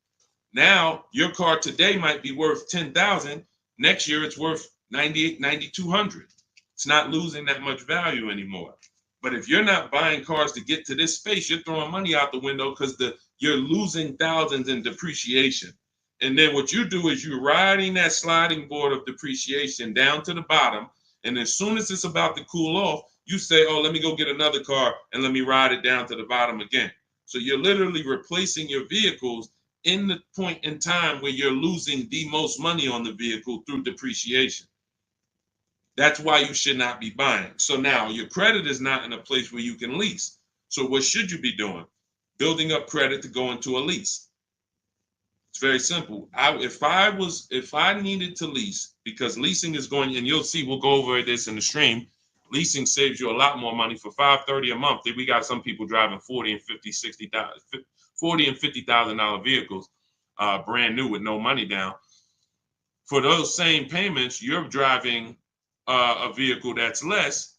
Now, your car today might be worth $10,000. Next year, it's worth $9,800, $9,200. It's not losing that much value anymore. But if you're not buying cars to get to this space, you're throwing money out the window, because you're losing thousands in depreciation. And then what you do is you're riding that sliding board of depreciation down to the bottom. And as soon as it's about to cool off, you say, "Oh, let me go get another car and let me ride it down to the bottom again." So you're literally replacing your vehicles in the point in time where you're losing the most money on the vehicle through depreciation. That's why you should not be buying. So now your credit is not in a place where you can lease. So what should you be doing? Building up credit to go into a lease. It's very simple. If I needed to lease, because leasing is going, and you'll see, we'll go over this in the stream. Leasing saves you a lot more money. For $530 a month, we got some people driving $40 and $50,000 vehicles, brand new with no money down. For those same payments, you're driving a vehicle that's less,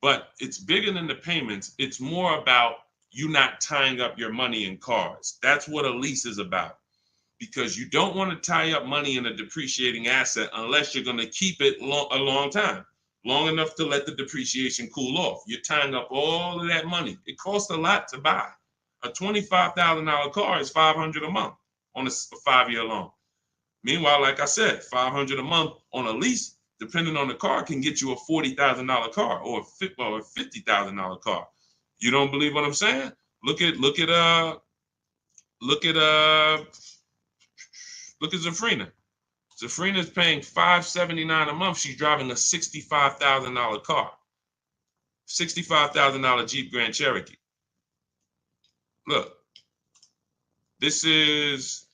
but it's bigger than the payments. It's more about you not tying up your money in cars. That's what a lease is about, because you don't want to tie up money in a depreciating asset unless you're going to keep it a long time, long enough to let the depreciation cool off. You're tying up all of that money. It costs a lot to buy. A $25,000 car is $500 a month on a 5-year loan. Meanwhile, like I said, $500 a month on a lease, depending on the car, can get you a $40,000 car or a $50,000 car. You don't believe what I'm saying? Look at Zafrina. Zafrina is paying $579 a month. She's driving a $65,000 car, $65,000 Jeep Grand Cherokee. Look, this is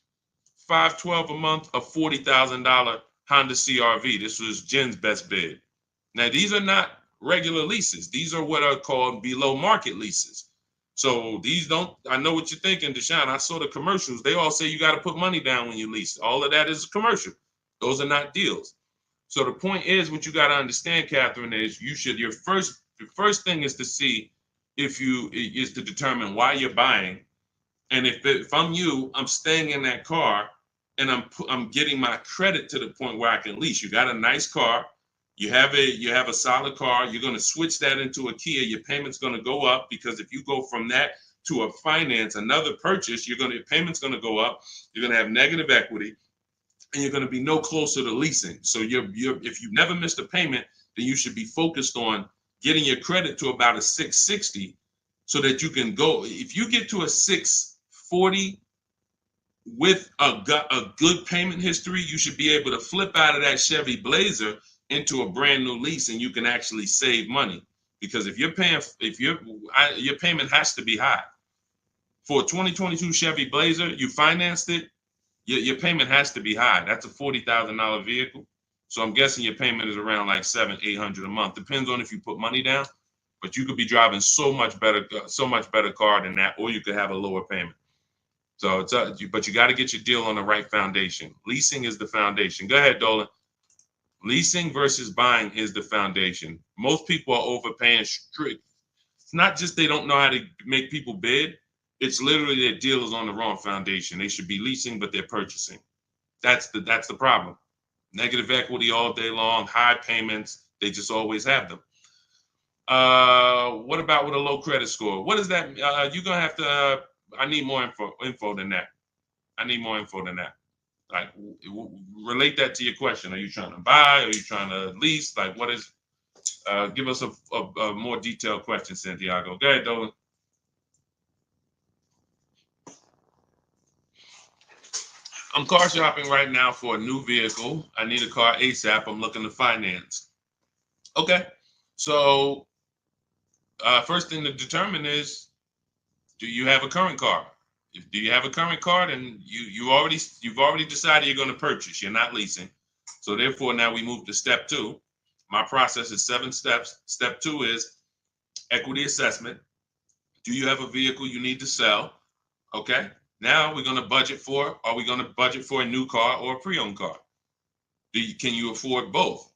$512 a month, a $40,000 Honda CRV. This was Jen's best bid. Now, these are not regular leases. These are what are called below market leases. So these don't, I know what you're thinking, Deshone. I saw the commercials. They all say you got to put money down when you lease. All of that is a commercial. Those are not deals. So the point is, what you got to understand, Catherine, is your first thing is to see is to determine why you're buying. And if I'm you, I'm staying in that car, and I'm getting my credit to the point where I can lease. You got a nice car, you have a solid car. You're going to switch that into a Kia. Your payment's going to go up, because if you go from that to a finance, another purchase, your payment's going to go up. You're going to have negative equity, and you're going to be no closer to leasing. So if you've never missed a payment, then you should be focused on getting your credit to about a 660, so that you can go. If you get to a 640 with a good payment history, you should be able to flip out of that Chevy Blazer into a brand new lease, and you can actually save money. Because if your payment has to be high. For a 2022 Chevy Blazer, you financed it, your payment has to be high. That's a $40,000 vehicle. So I'm guessing your payment is around like $700-800 a month. Depends on if you put money down, but you could be driving so much better car than that, or you could have a lower payment. So it's but you got to get your deal on the right foundation. Leasing is the foundation. Go ahead, Dolan. Leasing versus buying is the foundation. Most people are overpaying strict. It's not just they don't know how to make people bid. It's literally their deal is on the wrong foundation. They should be leasing, but they're purchasing. That's the problem. Negative equity all day long, high payments. They just always have them. What about with a low credit score? What is that? You're gonna have to. I need more info than that. I need more info than that. Like, relate that to your question. Are you trying to buy? Are you trying to lease? Like, what is? Give us a more detailed question, Santiago. Go ahead, Dolan. I'm car shopping right now for a new vehicle. I need a car ASAP. I'm looking to finance. Okay, so first thing to determine is, do you have a current car? If do you have a current car, then you've already decided you're going to purchase. You're not leasing. So therefore, now we move to step two. My process is 7 steps. Step 2 is equity assessment. Do you have a vehicle you need to sell? Okay. Now we're going to budget for. Are we going to budget for a new car or a pre-owned car? Can you afford both?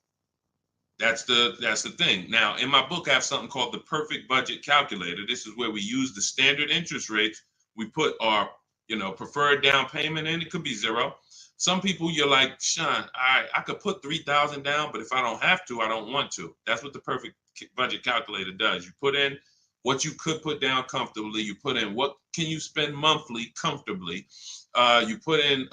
That's the thing. Now, in my book, I have something called the perfect budget calculator. This is where we use the standard interest rates. We put our, preferred down payment in. It could be 0. Some people, you're like, Sean, I could put 3,000 down, but if I don't have to, I don't want to. That's what the perfect budget calculator does. You put in what you could put down comfortably. You put in what can you spend monthly comfortably. You put in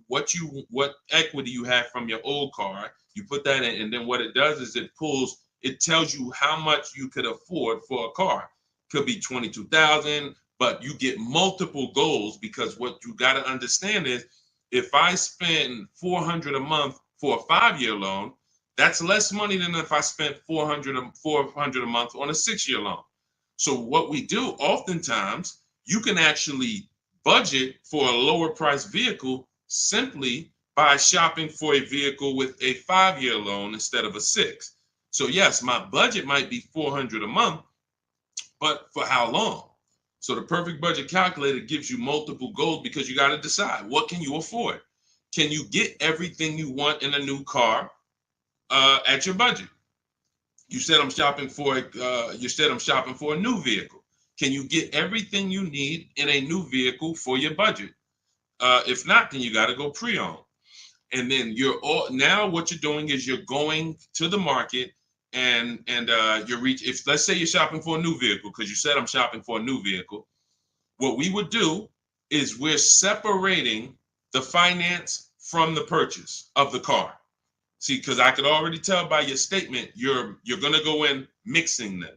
what equity you have from your old car. You put that in, and then what it does is it tells you how much you could afford for a car. Could be 22,000, but you get multiple goals, because what you got to understand is, if I spend $400 a month for a 5-year loan, that's less money than if I spent $400 a month on a 6-year loan. So what we do oftentimes, you can actually budget for a lower price vehicle simply by shopping for a vehicle with a 5-year loan instead of a 6. So yes, my budget might be $400 a month, but for how long? So the perfect budget calculator gives you multiple goals, because you got to decide, what can you afford? Can you get everything you want in a new car at your budget? You said I'm shopping for a new vehicle. Can you get everything you need in a new vehicle for your budget? If not, then you got to go pre-owned. And then now what you're doing is you're going to the market and if let's say you're shopping for a new vehicle, because you said I'm shopping for a new vehicle, what we would do is we're separating the finance from the purchase of the car. See, because I could already tell by your statement, you're going to go in mixing them.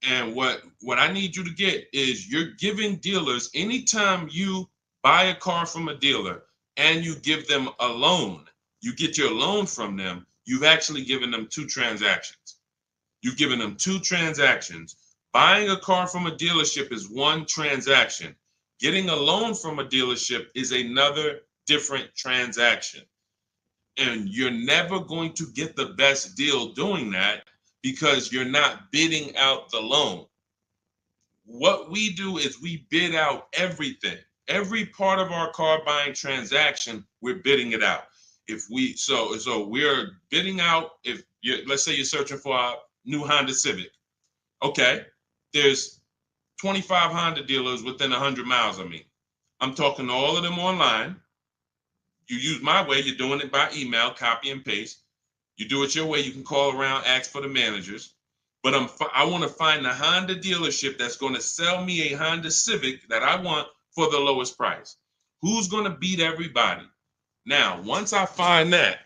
And what I need you to get is, you're giving dealers, anytime you buy a car from a dealer and you give them a loan, you get your loan from them, you've actually given them 2 transactions. You've given them 2 transactions. Buying a car from a dealership is one transaction. Getting a loan from a dealership is another different transaction. And you're never going to get the best deal doing that, because you're not bidding out the loan. What we do is we bid out everything. Every part of our car buying transaction, we're bidding it out. So we're bidding out, let's say you're searching for a new Honda Civic. Okay, there's 25 Honda dealers within 100 miles of me. I'm talking to all of them online. You use my way, you're doing it by email, copy and paste. You do it your way, you can call around, ask for the managers. But I want to find the Honda dealership that's going to sell me a Honda Civic that I want for the lowest price. Who's going to beat everybody? Now, once I find that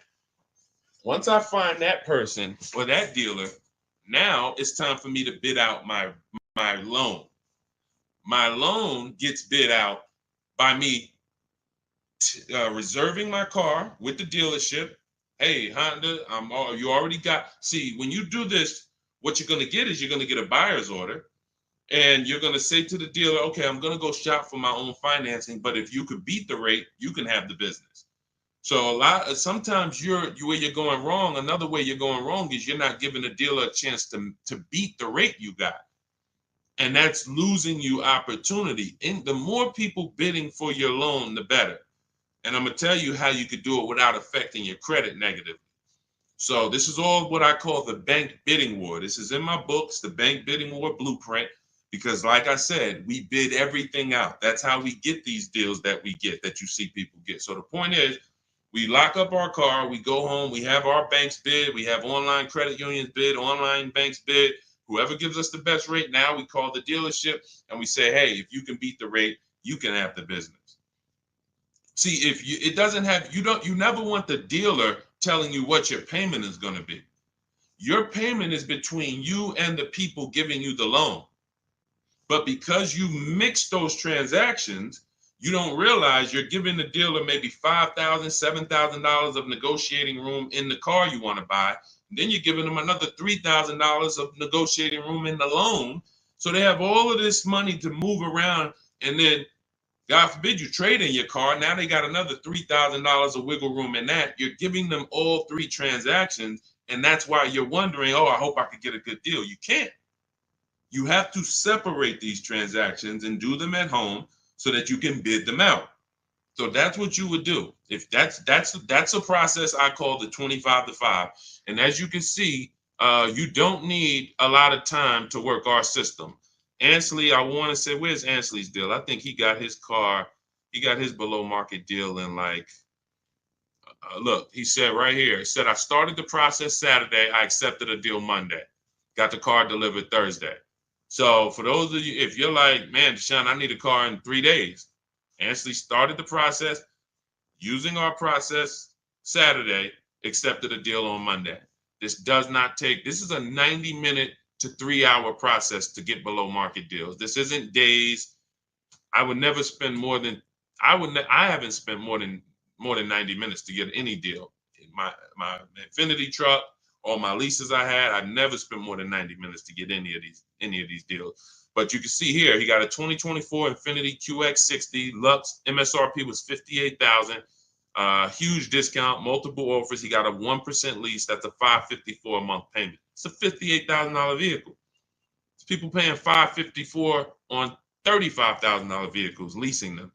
person or that dealer, now it's time for me to bid out my loan. My loan gets bid out by me reserving my car with the dealership. Hey, Honda, you already got. See, when you do this, what you're going to get is you're going to get a buyer's order, and you're going to say to the dealer, okay, I'm going to go shop for my own financing, but if you could beat the rate, you can have the business. So sometimes where you're going wrong. Another way you're going wrong is you're not giving the dealer a chance to beat the rate you got. And that's losing you opportunity. And the more people bidding for your loan, the better. And I'm going to tell you how you could do it without affecting your credit negatively. So this is all what I call the bank bidding war. This is in my books, the bank bidding war blueprint, because like I said, we bid everything out. That's how we get these deals that we get, that you see people get. So the point is, we lock up our car, we go home, we have our banks bid, we have online credit unions bid, online banks bid. Whoever gives us the best rate, now we call the dealership and we say, hey, if you can beat the rate, you can have the business. See, if you, it doesn't have, you never want the dealer telling you what your payment is going to be. Your payment is between you and the people giving you the loan. But because you mix those transactions, you don't realize you're giving the dealer maybe $5,000, $7,000 of negotiating room in the car you want to buy. And then you're giving them another $3,000 of negotiating room in the loan. So they have all of this money to move around, and then God forbid you trade in your car. Now they got another $3,000 of wiggle room in that. You're giving them all three transactions. And that's why you're wondering, oh, I hope I could get a good deal. You can't. You have to separate these transactions and do them at home so that you can bid them out. So that's what you would do. If that's a process I call the 25 to 5. And as you can see, you don't need a lot of time to work our system. Ansley, I want to say, where's Ansley's deal? I think he got his car, he got his below market deal in like, look, he said right here, he said, I started the process Saturday. I accepted a deal Monday. Got the car delivered Thursday. So for those of you, if you're like, man, Deshaun, I need a car in 3 days. Ansley started the process using our process Saturday, accepted a deal on Monday. This does not take, this is a 90-minute to 3-hour process to get below market deals. This isn't days. I would never spend more than, I haven't spent more than 90 minutes to get any deal. My Infinity truck, all my leases I had, I never spent more than 90 minutes to get any of these deals. But you can see here, he got a 2024 Infinity QX60 Lux. MSRP was $58,000. Huge discount, multiple offers. He got a 1% lease. That's a $554 a month payment. It's a $58,000 vehicle. It's people paying $554 on $35,000 vehicles, leasing them.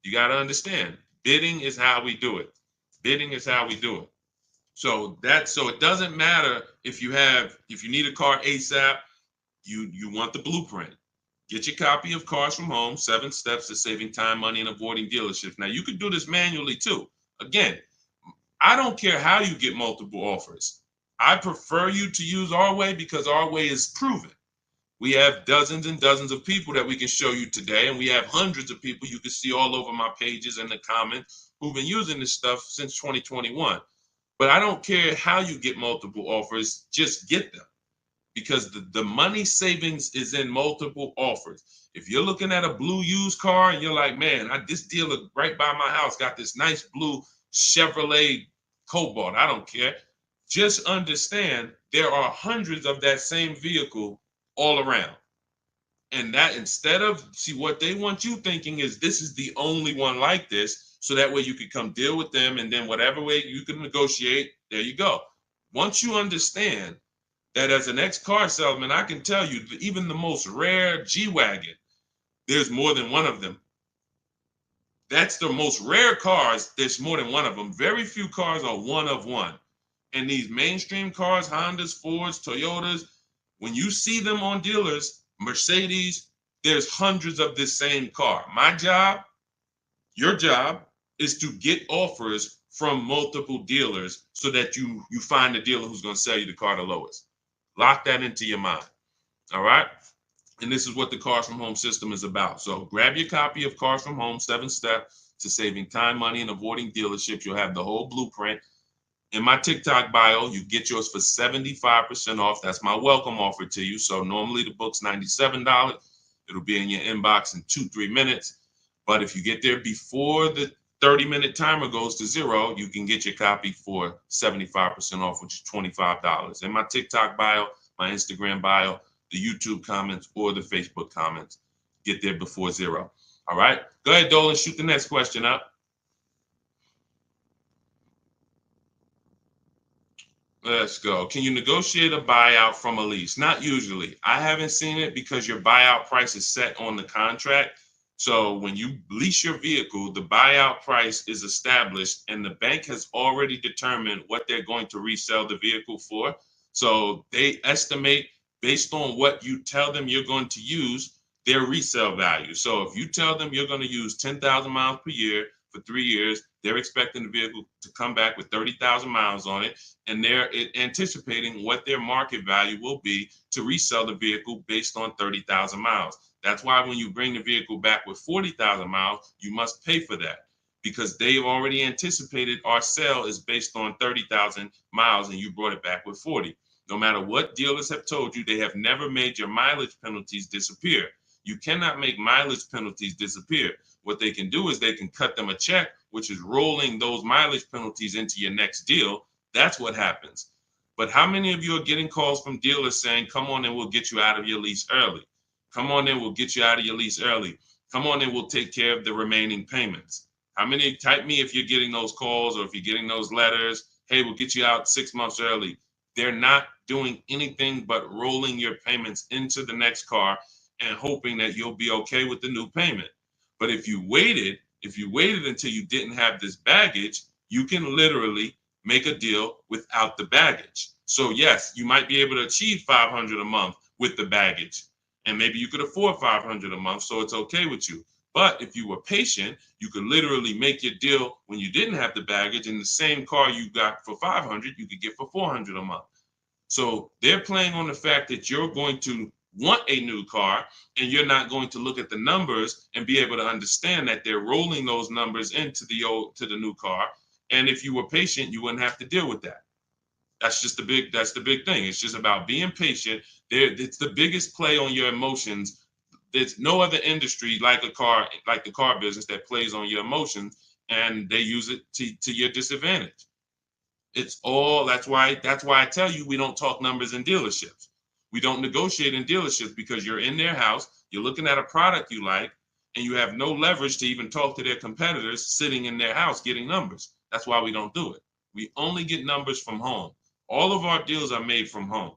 You got to understand, bidding is how we do it. Bidding is how we do it. So it doesn't matter if you need a car ASAP, you want the blueprint. Get your copy of Cars from Home, 7 Steps to Saving Time, Money, and Avoiding Dealerships. Now, you could do this manually too. Again, I don't care how you get multiple offers. I prefer you to use our way because our way is proven. We have dozens and dozens of people that we can show you today, and we have hundreds of people you can see all over my pages and the comments who've been using this stuff since 2021. But I don't care how you get multiple offers, just get them. Because the money savings is in multiple offers. If you're looking at a blue used car and you're like, man, this dealer right by my house got this nice blue Chevrolet Cobalt, I don't care. Just understand there are hundreds of that same vehicle all around. And that instead of, see, what they want you thinking is this is the only one like this, so that way you can come deal with them, and then whatever way you can negotiate, there you go. Once you understand that as an ex-car salesman, I can tell you, even the most rare G-Wagon, there's more than one of them. That's the most rare cars, there's more than one of them. Very few cars are one of one. And these mainstream cars, Hondas, Fords, Toyotas, when you see them on dealers, Mercedes, there's hundreds of this same car. My job, your job, is to get offers from multiple dealers so that you find the dealer who's going to sell you the car the lowest. Lock that into your mind. All right. And this is what the Cars from Home system is about. So grab your copy of Cars from Home, 7 Steps to Saving Time, Money, and Avoiding Dealerships. You'll have the whole blueprint. In my TikTok bio, you get yours for 75% off. That's my welcome offer to you. So normally the book's $97. It'll be in your inbox in 2-3 minutes. But if you get there before the 30-minute timer goes to 0, you can get your copy for 75% off, which is $25. In my TikTok bio, my Instagram bio, the YouTube comments, or the Facebook comments, get there before 0. All right? Go ahead, Dolan, shoot the next question up. Let's go. Can you negotiate a buyout from a lease? Not usually. I haven't seen it because your buyout price is set on the contract. So when you lease your vehicle, the buyout price is established and the bank has already determined what they're going to resell the vehicle for. So they estimate based on what you tell them you're going to use their resale value. So if you tell them you're going to use 10,000 miles per year for 3 years, they're expecting the vehicle to come back with 30,000 miles on it, and they're anticipating what their market value will be to resell the vehicle based on 30,000 miles. That's why when you bring the vehicle back with 40,000 miles, you must pay for that because they've already anticipated our sale is based on 30,000 miles and you brought it back with 40. No matter what dealers have told you, they have never made your mileage penalties disappear. You cannot make mileage penalties disappear. What they can do is they can cut them a check, which is rolling those mileage penalties into your next deal. That's what happens. But how many of you are getting calls from dealers saying, come on and we'll get you out of your lease early? Come on and we'll get you out of your lease early. Come on and we'll take care of the remaining payments. How many? Type me if you're getting those calls or if you're getting those letters. Hey, we'll get you out 6 months early. They're not doing anything but rolling your payments into the next car and hoping that you'll be okay with the new payment. But if you waited until you didn't have this baggage, you can literally make a deal without the baggage. So yes, you might be able to achieve 500 a month with the baggage, and maybe you could afford 500 a month, so it's okay with you. But if you were patient, you could literally make your deal when you didn't have the baggage, and the same car you got for 500, you could get for 400 a month. So they're playing on the fact that you're going to want a new car and you're not going to look at the numbers and be able to understand that they're rolling those numbers into the new car. And if you were patient, you wouldn't have to deal with that. That's the big thing. It's just about being patient. It's the biggest play on your emotions. There's no other industry like the car business that plays on your emotions, and they use it to your disadvantage. It's all that's why I tell you we don't talk numbers in dealerships. We don't negotiate in dealerships because you're in their house, you're looking at a product you like, and you have no leverage to even talk to their competitors sitting in their house getting numbers. That's why we don't do it. We only get numbers from home. All of our deals are made from home.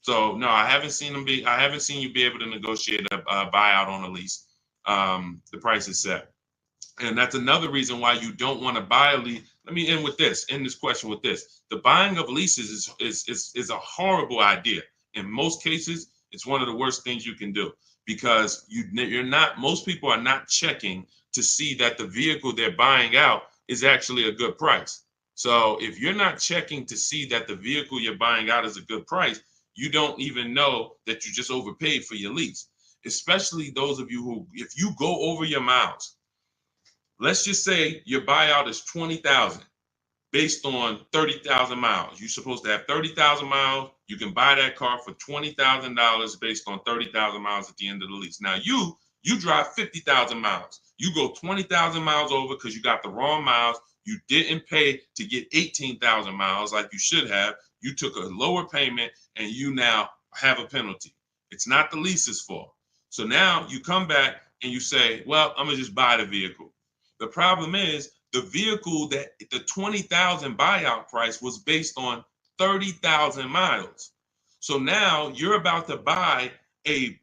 So no, I haven't seen you be able to negotiate a buyout on a lease. The price is set. And that's another reason why you don't want to buy a lease. Let me end this question with this. The buying of leases is a horrible idea. In most cases, it's one of the worst things you can do because most people are not checking to see that the vehicle they're buying out is actually a good price. So if you're not checking to see that the vehicle you're buying out is a good price, you don't even know that you just overpaid for your lease. Especially those of you who, if you go over your miles, let's just say your buyout is 20,000 based on 30,000 miles. You're supposed to have 30,000 miles. You can buy that car for $20,000 based on 30,000 miles at the end of the lease. Now you drive 50,000 miles. You go 20,000 miles over because you got the wrong miles. You didn't pay to get 18,000 miles like you should have. You took a lower payment and you now have a penalty. It's not the lease's fault. So now you come back and you say, well, I'm going to just buy the vehicle. The problem is the vehicle that the 20,000 buyout price was based on 30,000 miles. So now you're about to buy a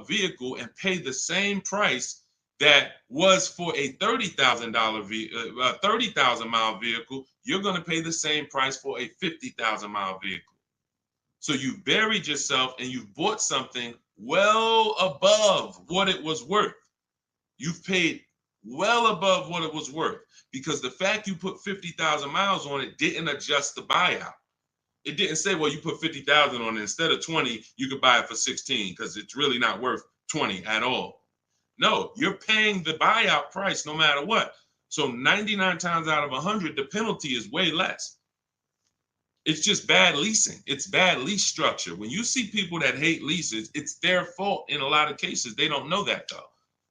vehicle and pay the same price that was for a $30,000 30,000 mile vehicle. You're going to pay the same price for a 50,000 mile vehicle. So you buried yourself and you've bought something well above what it was worth. You've paid well above what it was worth because the fact you put 50,000 miles on it didn't adjust the buyout. It didn't say, well, you put 50,000 on it. Instead of 20, you could buy it for 16 because it's really not worth 20 at all. No, you're paying the buyout price no matter what. So 99 times out of 100, the penalty is way less. It's just bad leasing. It's bad lease structure. When you see people that hate leases, it's their fault in a lot of cases. They don't know that though.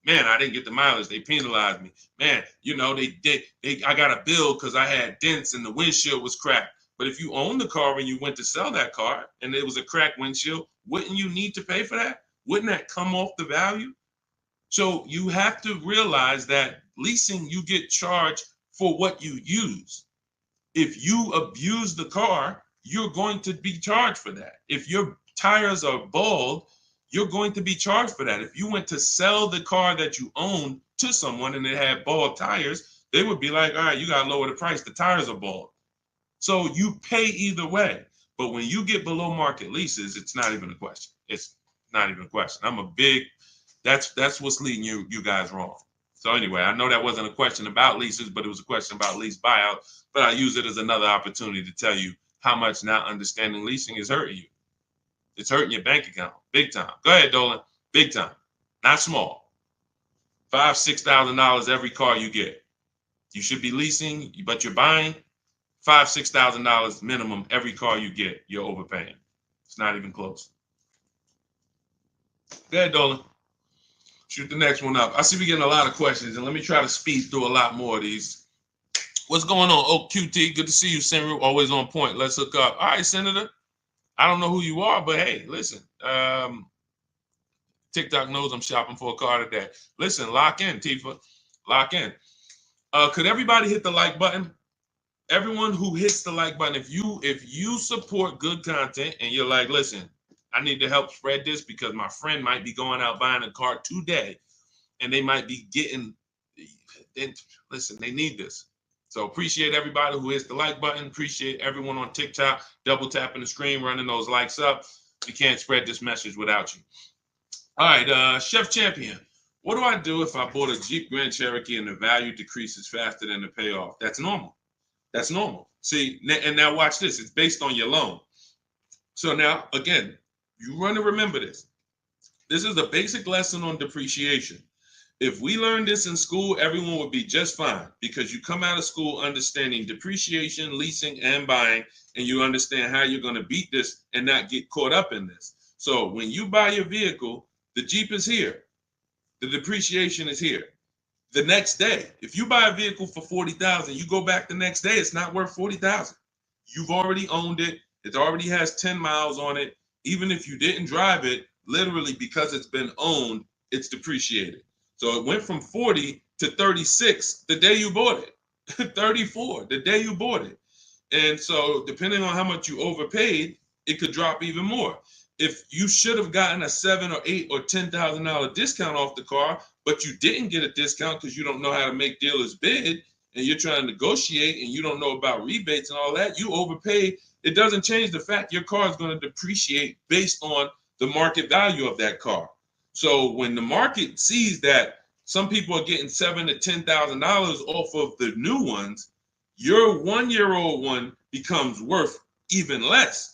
Man, I didn't get the mileage. They penalized me. Man, I got a bill because I had dents and the windshield was cracked. But if you own the car and you went to sell that car and it was a cracked windshield, wouldn't you need to pay for that? Wouldn't that come off the value? So you have to realize that leasing, you get charged for what you use. If you abuse the car, you're going to be charged for that. If your tires are bald, you're going to be charged for that. If you went to sell the car that you own to someone and it had bald tires, they would be like, all right, you got to lower the price. The tires are bald. So you pay either way. But when you get below market leases, it's not even a question. It's not even a question. That's what's leading you guys wrong. So anyway, I know that wasn't a question about leases, but it was a question about lease buyout. But I use it as another opportunity to tell you how much not understanding leasing is hurting you. It's hurting your bank account big time. Go ahead, Dolan. Big time, not small. $5,000-$6,000 every car you get. You should be leasing, but you're buying. $5,000-$6,000 minimum every car you get. You're overpaying. It's not even close. Go ahead, Dolan. Shoot the next one up. I see we're getting a lot of questions, and let me try to speed through a lot more of these. What's going on? Oh, QT, good to see you, Senator. Always on point. Let's hook up. All right, Senator. I don't know who you are, but hey, listen. TikTok knows I'm shopping for a car today. Listen, lock in, Tifa. Lock in. Could everybody hit the like button? Everyone who hits the like button, if you support good content and you're like, listen, I need to help spread this because my friend might be going out buying a car today and they might be getting, listen, they need this. So appreciate everybody who hits the like button. Appreciate everyone on TikTok, double tapping the screen, running those likes up. We can't spread this message without you. All right, Chef Champion. What do I do if I bought a Jeep Grand Cherokee and the value decreases faster than the payoff? That's normal. That's normal. See, and now watch this. It's based on your loan. So now, again, you want to remember this. This is a basic lesson on depreciation. If we learned this in school, everyone would be just fine because you come out of school understanding depreciation, leasing, and buying, and you understand how you're going to beat this and not get caught up in this. So when you buy your vehicle, the Jeep is here. The depreciation is here. The next day, if you buy a vehicle for $40,000, you go back the next day, it's not worth $40,000. You've already owned it. It already has 10 miles on it. Even if you didn't drive it, literally because it's been owned, it's depreciated. So it went from 40 to 36 the day you bought it, 34 the day you bought it. And so depending on how much you overpaid, it could drop even more. If you should have gotten a $7,000 or $8,000 or $10,000 discount off the car, but you didn't get a discount because you don't know how to make dealers bid and you're trying to negotiate and you don't know about rebates and all that, you overpaid. It doesn't change the fact your car is going to depreciate based on the market value of that car. So when the market sees that some people are getting $7,000 to $10,000 off of the new ones, your 1-year-old one becomes worth even less.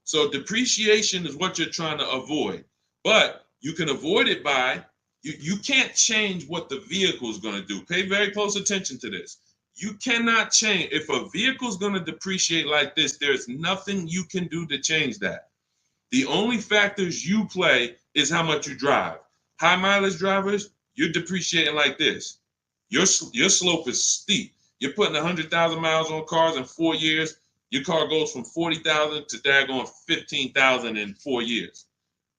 So depreciation is what you're trying to avoid, but you can avoid it by, you can't change what the vehicle is going to do. Pay very close attention to this. You cannot change. If a vehicle is going to depreciate like this, there's nothing you can do to change that. The only factors you play is how much you drive. High mileage drivers, you're depreciating like this. Your slope is steep. You're putting 100,000 miles on cars in 4 years. Your car goes from 40,000 to daggone 15,000 in 4 years.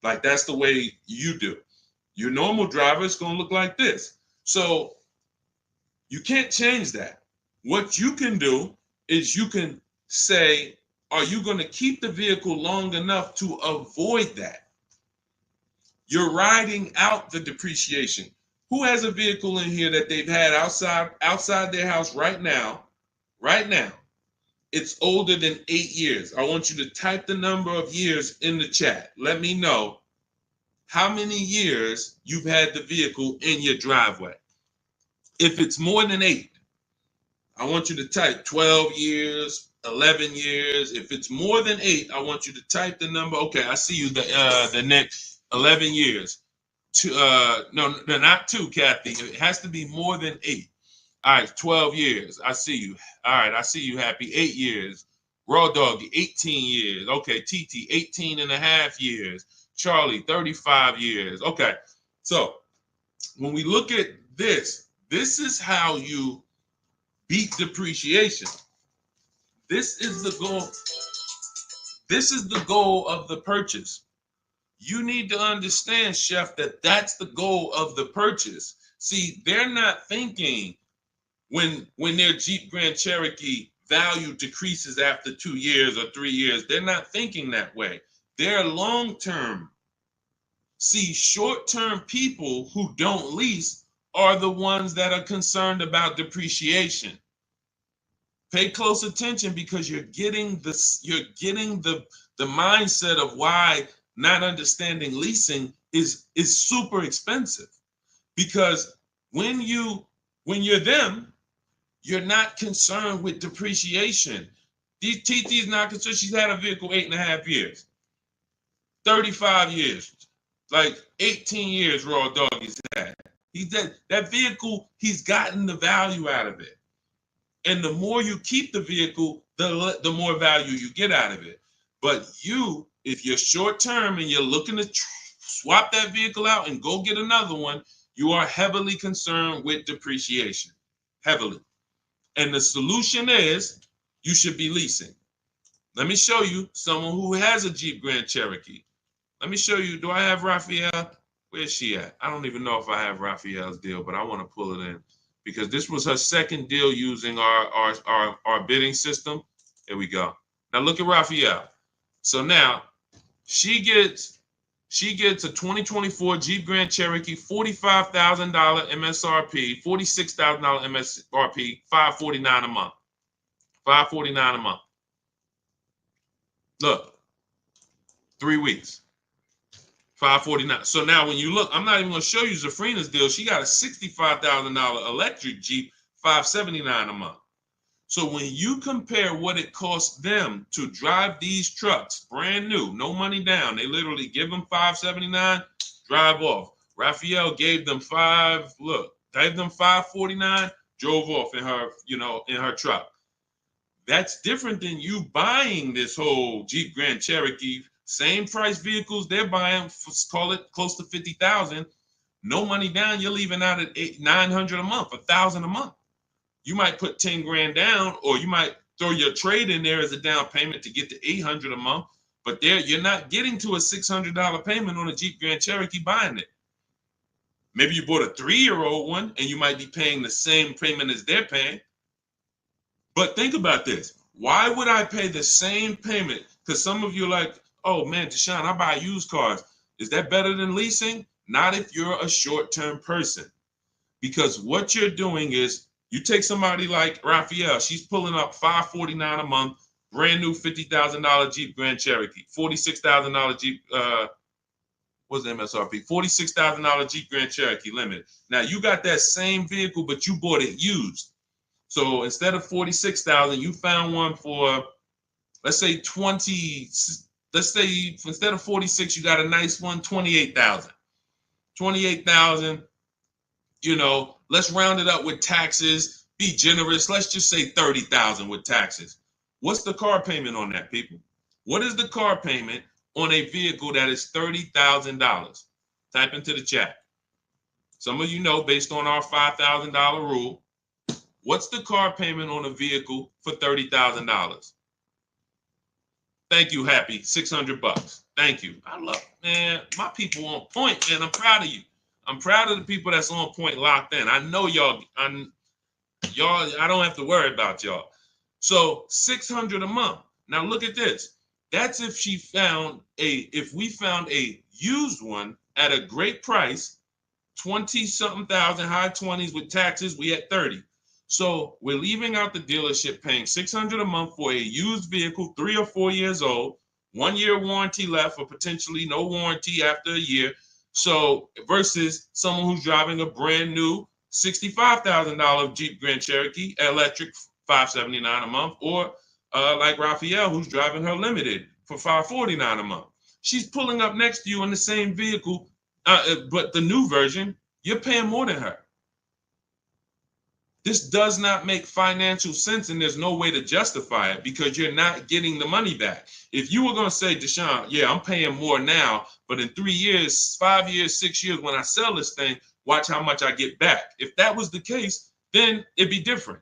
Like that's the way you do. Your normal driver is going to look like this. So you can't change that. What you can do is you can say, are you going to keep the vehicle long enough to avoid that? You're riding out the depreciation. Who has a vehicle in here that they've had outside their house right now? Right now. It's older than 8 years. I want you to type the number of years in the chat. Let me know how many years you've had the vehicle in your driveway. If it's more than 8, I want you to type 12 years, 11 years. If it's more than 8, I want you to type the number. Okay, I see you. The next 11 years. No, not 2, Kathy. It has to be more than 8. All right, 12 years. I see you. All right, I see you, Happy. 8 years. Raw Doggy, 18 years. Okay, TT, 18 and a half years. Charlie, 35 years. Okay, so when we look at this, this is how you beat depreciation. This is the goal. This is the goal of the purchase. You need to understand, Chef, that that's the goal of the purchase. See, they're not thinking when their Jeep Grand Cherokee value decreases after 2 years or 3 years. They're not thinking that way. They're long-term. See, short-term people who don't lease are the ones that are concerned about depreciation. Pay close attention, because you're getting the mindset of why not understanding leasing is super expensive. Because when you're them, you're not concerned with depreciation. TT's not concerned. She's had a vehicle 8.5 years, 35 years, like 18 years raw dog he's had. That vehicle, he's gotten the value out of it. And the more you keep the vehicle, the more value you get out of it. But if you're short term and you're looking to swap that vehicle out and go get another one, you are heavily concerned with depreciation, heavily. And the solution is you should be leasing. Let me show you someone who has a Jeep Grand Cherokee. Let me show you. Do I have Raphael? Where's she at? I don't even know if I have Raphael's deal, but I want to pull it in, because this was her second deal using our bidding system. Here we go. Now look at Raphael. So now she gets a 2024 Jeep Grand Cherokee, $45,000 MSRP, $46,000 MSRP, $549 a month. $549 a month. Look, 3 weeks. $549. So now when you look, I'm not even going to show you Zafrina's deal. She got a $65,000 electric Jeep, $579 a month. So when you compare what it costs them to drive these trucks, brand new, no money down, they literally give them $579, drive off. Raphael gave them $549, drove off in her truck. That's different than you buying this whole Jeep Grand Cherokee. Same price vehicles they're buying, call it close to $50,000. No money down, you're leaving out at $900 a month, $1,000 a month. You might put 10 grand down, or you might throw your trade in there as a down payment to get to $800 a month. But you're not getting to a $600 payment on a Jeep Grand Cherokee buying it. Maybe you bought a 3-year-old one and you might be paying the same payment as they're paying. But think about this. Why would I pay the same payment? Because some of you are like, oh man, Deshone, I buy used cars. Is that better than leasing? Not if you're a short-term person. Because what you're doing is, you take somebody like Raphael, she's pulling up $549 a month, brand new $50,000 Jeep Grand Cherokee, $46,000 Jeep, what's the MSRP? $46,000 Jeep Grand Cherokee Limited. Now you got that same vehicle, but you bought it used. So instead of $46,000, you found one for, let's say 20. Let's say instead of 46, you got a nice one, 28,000. 28,000. Let's round it up with taxes. Be generous. Let's just say 30,000 with taxes. What's the car payment on that, people? What is the car payment on a vehicle that is $30,000? Type into the chat. Some of you know, based on our $5,000 rule, what's the car payment on a vehicle for $30,000? Thank you, Happy. $600. Thank you. I love, man, my people on point, man. I'm proud of you. I'm proud of the people that's on point, locked in. I know y'all. I don't have to worry about y'all. So $600 a month. Now look at this. That's if we found a used one at a great price, 20-something thousand, high 20s with taxes. We at 30. So we're leaving out the dealership paying $600 a month for a used vehicle, 3 or 4 years old, 1 year warranty left, or potentially no warranty after a year. So versus someone who's driving a brand new $65,000 Jeep Grand Cherokee electric, $579 a month, or like Raphael, who's driving her limited for $549 a month. She's pulling up next to you in the same vehicle, but the new version, you're paying more than her. This does not make financial sense, and there's no way to justify it because you're not getting the money back. If you were going to say, Deshone, yeah, I'm paying more now, but in 3 years, 5 years, 6 years, when I sell this thing, watch how much I get back. If that was the case, then it'd be different.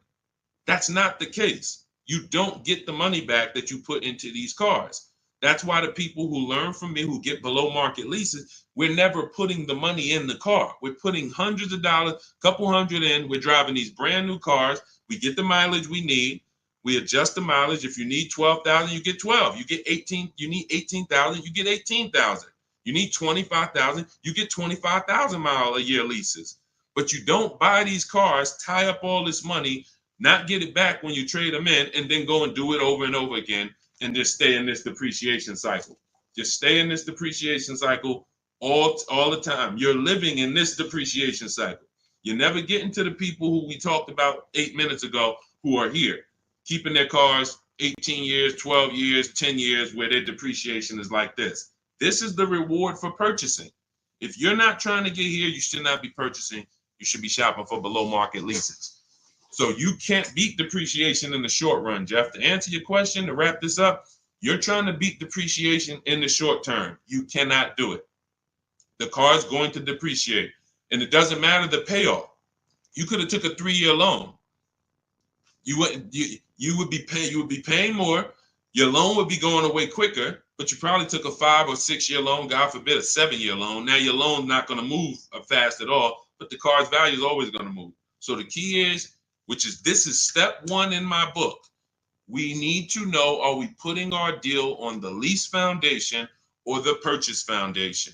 That's not the case. You don't get the money back that you put into these cars. That's why the people who learn from me, who get below market leases, we're never putting the money in the car. We're putting hundreds of dollars, couple hundred in. We're driving these brand new cars. We get the mileage we need. We adjust the mileage. If you need 12,000, you get 12. You get 18. You need 18,000, you get 18,000. You need 25,000, you get 25,000 mile a year leases. But you don't buy these cars, tie up all this money, not get it back when you trade them in, and then go and do it over and over again and just stay in this depreciation cycle. Just stay in this depreciation cycle all the time. You're living in this depreciation cycle. You're never getting to the people who we talked about 8 minutes ago who are here, keeping their cars 18 years, 12 years, 10 years, where their depreciation is like this. This is the reward for purchasing. If you're not trying to get here, you should not be purchasing. You should be shopping for below market leases. So you can't beat depreciation in the short run, Jeff. To answer your question, to wrap this up, you're trying to beat depreciation in the short term. You cannot do it. The car is going to depreciate, and it doesn't matter the payoff. You could have took a 3-year loan. You would be paying more. Your loan would be going away quicker, but you probably took a 5 or 6 year loan, God forbid a 7-year loan. Now your loan's not going to move fast at all, but the car's value is always going to move. So the key is, this is step 1 in my book. We need to know, are we putting our deal on the lease foundation or the purchase foundation?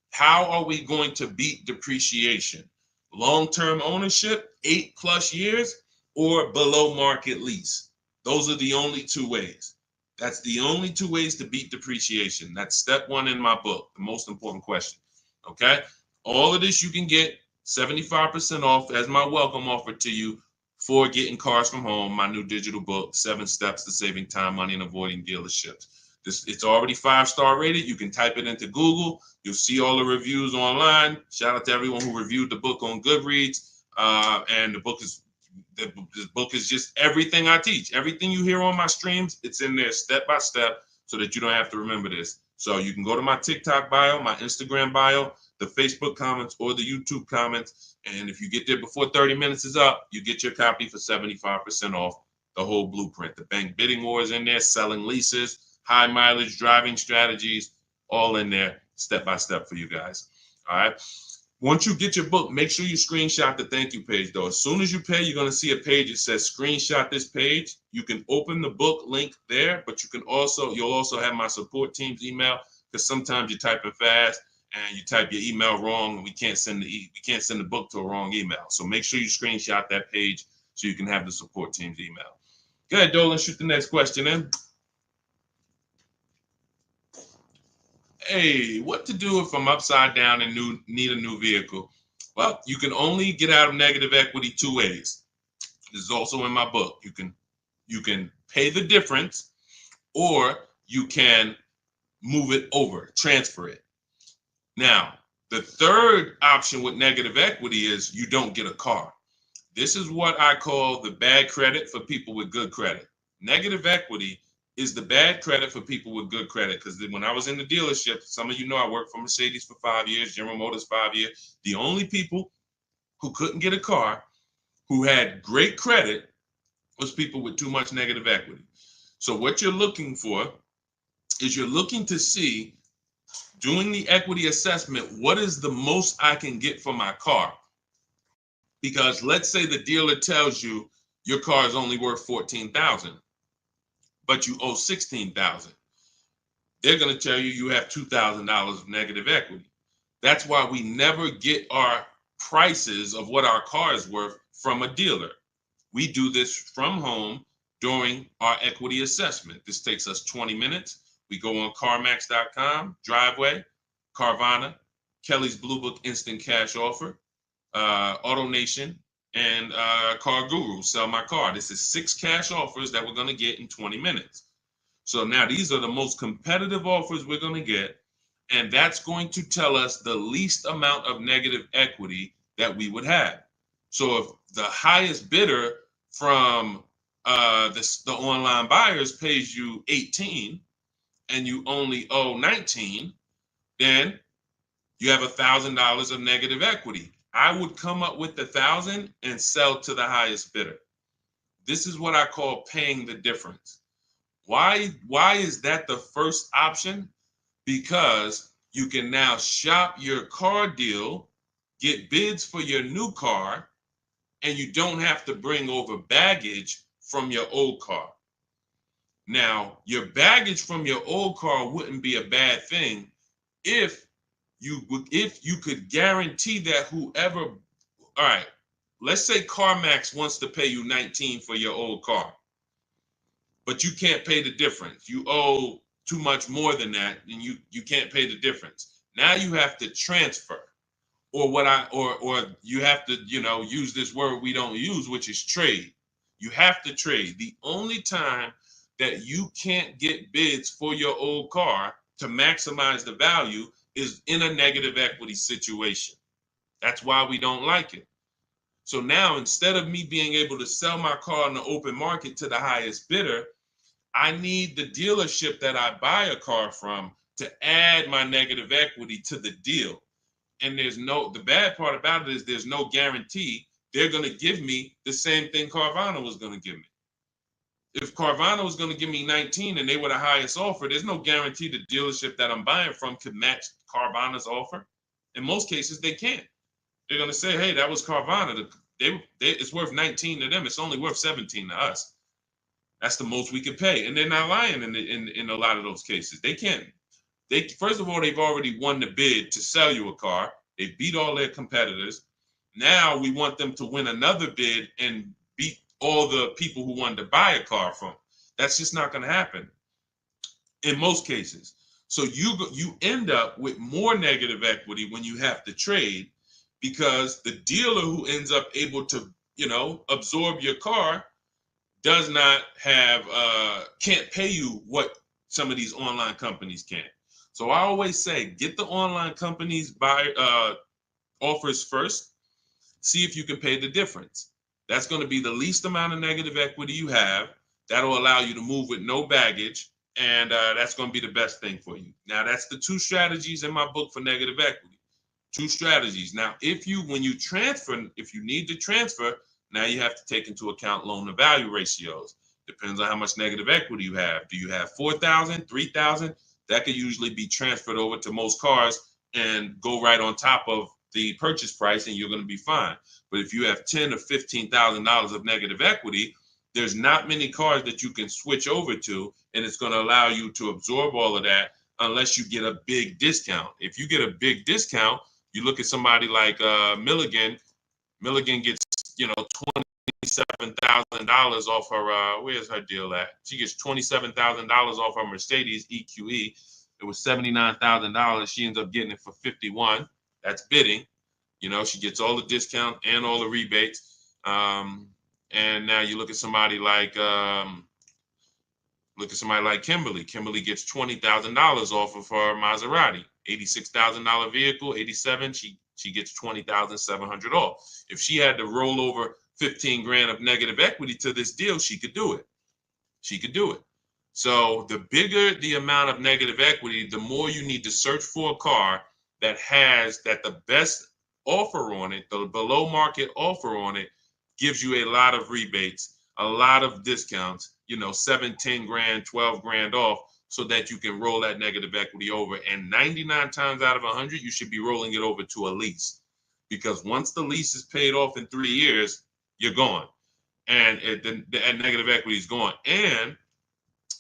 How are we going to beat depreciation? Long-term ownership, 8+ years, or below market lease? Those are the only 2 ways. That's the only 2 ways to beat depreciation. That's step 1 in my book, the most important question. Okay? All of this you can get 75% off as my welcome offer to you for getting cars from home, my new digital book, 7 Steps to Saving Time, Money, and Avoiding Dealerships. It's already 5-star rated. You can type it into Google. You'll see all the reviews online. Shout out to everyone who reviewed the book on Goodreads. And the book is just everything I teach. Everything you hear on my streams, it's in there step by step so that you don't have to remember this. So you can go to my TikTok bio, my Instagram bio, the Facebook comments, or the YouTube comments. And if you get there before 30 minutes is up, you get your copy for 75% off the whole blueprint. The bank bidding war is in there, selling leases, high mileage driving strategies, all in there step by step for you guys. All right. Once you get your book, make sure you screenshot the thank you page, though. As soon as you pay, you're going to see a page that says screenshot this page. You can open the book link there, but you'll also have my support team's email, because sometimes you're typing fast and you type your email wrong, and we can't send the book to a wrong email. So make sure you screenshot that page so you can have the support team's email. Go ahead, Dolan, shoot the next question in. Hey, what to do if I'm upside down and need a new vehicle? Well, you can only get out of negative equity 2 ways. This is also in my book. You can pay the difference, or you can move it over, transfer it. Now, the third option with negative equity is you don't get a car. This is what I call the bad credit for people with good credit. Negative equity is the bad credit for people with good credit. Because when I was in the dealership, some of you know I worked for Mercedes for 5 years, General Motors 5 years. The only people who couldn't get a car, who had great credit, was people with too much negative equity. So what you're looking for is you're looking to see, doing the equity assessment, what is the most I can get for my car? Because let's say the dealer tells you your car is only worth $14,000. but you owe $16,000. They're going to tell you you have $2,000 of negative equity. That's why we never get our prices of what our car is worth from a dealer. We do this from home during our equity assessment. This takes us 20 minutes. We go on CarMax.com, Driveway, Carvana, Kelly's Blue Book Instant Cash Offer, AutoNation, and Car Guru, Sell My Car. This is 6 cash offers that we're going to get in 20 minutes. So now these are the most competitive offers we're going to get, and that's going to tell us the least amount of negative equity that we would have. So if the highest bidder from the online buyers pays you 18 and you only owe 19, then you have $1,000 of negative equity. I would come up with 1,000 and sell to the highest bidder. This is what I call paying the difference. Why is that the first option? Because you can now shop your car deal, get bids for your new car, and you don't have to bring over baggage from your old car. Now, your baggage from your old car wouldn't be a bad thing if you could guarantee that whoever, all right, let's say CarMax wants to pay you 19 for your old car, but you can't pay the difference. You owe too much more than that, and you can't pay the difference. Now you have to transfer, or you have to, use this word we don't use, which is trade. You have to trade. The only time that you can't get bids for your old car to maximize the value is in a negative equity situation. That's why we don't like it. So now, instead of me being able to sell my car in the open market to the highest bidder, I need the dealership that I buy a car from to add my negative equity to the deal. And the bad part about it is there's no guarantee they're going to give me the same thing Carvana was going to give me. If Carvana was going to give me 19 and they were the highest offer, there's no guarantee the dealership that I'm buying from could match Carvana's offer. In most cases, they can't. They're going to say, hey, that was Carvana. It's worth 19 to them. It's only worth 17 to us. That's the most we could pay. And they're not lying in a lot of those cases. They can't. First of all, they've already won the bid to sell you a car. They beat all their competitors. Now we want them to win another bid and beat all the people who wanted to buy a car from. That's just not going to happen in most cases. So you end up with more negative equity when you have to trade, because the dealer who ends up able to, absorb your car does not can't pay you what some of these online companies can. So I always say, get the online companies offers first. See if you can pay the difference. That's going to be the least amount of negative equity you have. That'll allow you to move with no baggage, and that's going to be the best thing for you. Now, that's the 2 strategies in my book for negative equity. 2 strategies. Now, if you need to transfer, now you have to take into account loan to value ratios. Depends on how much negative equity you have. Do you have 4,000, 3,000? That could usually be transferred over to most cars and go right on top of the purchase price, and you're going to be fine. But if you have $10,000 or $15,000 of negative equity, there's not many cars that you can switch over to, and it's going to allow you to absorb all of that unless you get a big discount. If you get a big discount, you look at somebody like Milligan. Milligan gets, $27,000 off her. Where's her deal at? She gets $27,000 off her Mercedes EQE. It was $79,000. She ends up getting it for $51,000. That's bidding. She gets all the discount and all the rebates. And now you look at somebody like Kimberly. Kimberly gets $20,000 off of her Maserati. $86,000 vehicle, 87. She gets $20,700 off. If she had to roll over 15 grand of negative equity to this deal, she could do it. So the bigger the amount of negative equity, the more you need to search for a car that has the best offer on it, the below market offer on it, gives you a lot of rebates, a lot of discounts, 7, 10 grand, 12 grand off, so that you can roll that negative equity over. And 99 times out of 100, you should be rolling it over to a lease, because once the lease is paid off in 3 years, you're gone, and the negative equity is gone. And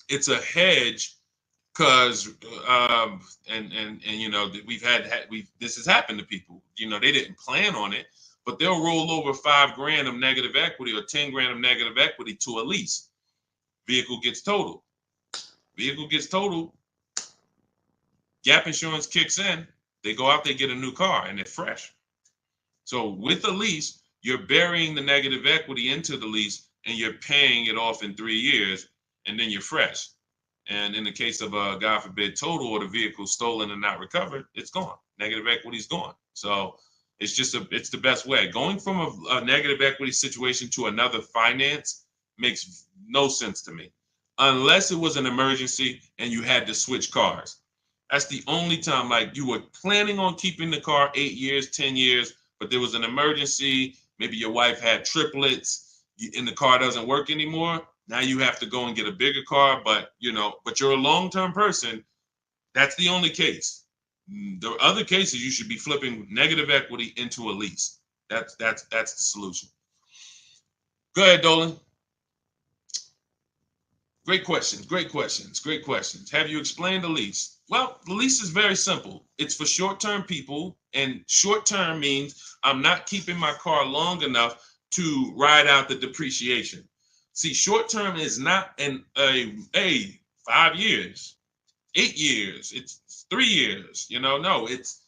it's a hedge, because this has happened to people. They didn't plan on it, but they'll roll over 5 grand of negative equity or 10 grand of negative equity to a lease. Vehicle gets totaled. Gap insurance kicks in. They go out, they get a new car, and it's fresh. So with a lease, you're burying the negative equity into the lease, and you're paying it off in 3 years, and then you're fresh. And in the case of a, God forbid, total, or the vehicle stolen and not recovered, it's gone. Negative equity is gone. So it's the best way. Going from a negative equity situation to another finance makes no sense to me, unless it was an emergency and you had to switch cars. That's the only time, like you were planning on keeping the car 8 years, 10 years, but there was an emergency. Maybe your wife had triplets and the car doesn't work anymore. Now you have to go and get a bigger car, but you're a long-term person. That's the only case. The other cases, you should be flipping negative equity into a lease. That's the solution. Go ahead, Dolan. Great questions, great questions, great questions. Have you explained the lease? Well, the lease is very simple. It's for short-term people, and short-term means I'm not keeping my car long enough to ride out the depreciation. See, short-term is not a 5 years, 8 years, it's 3 years, no, it's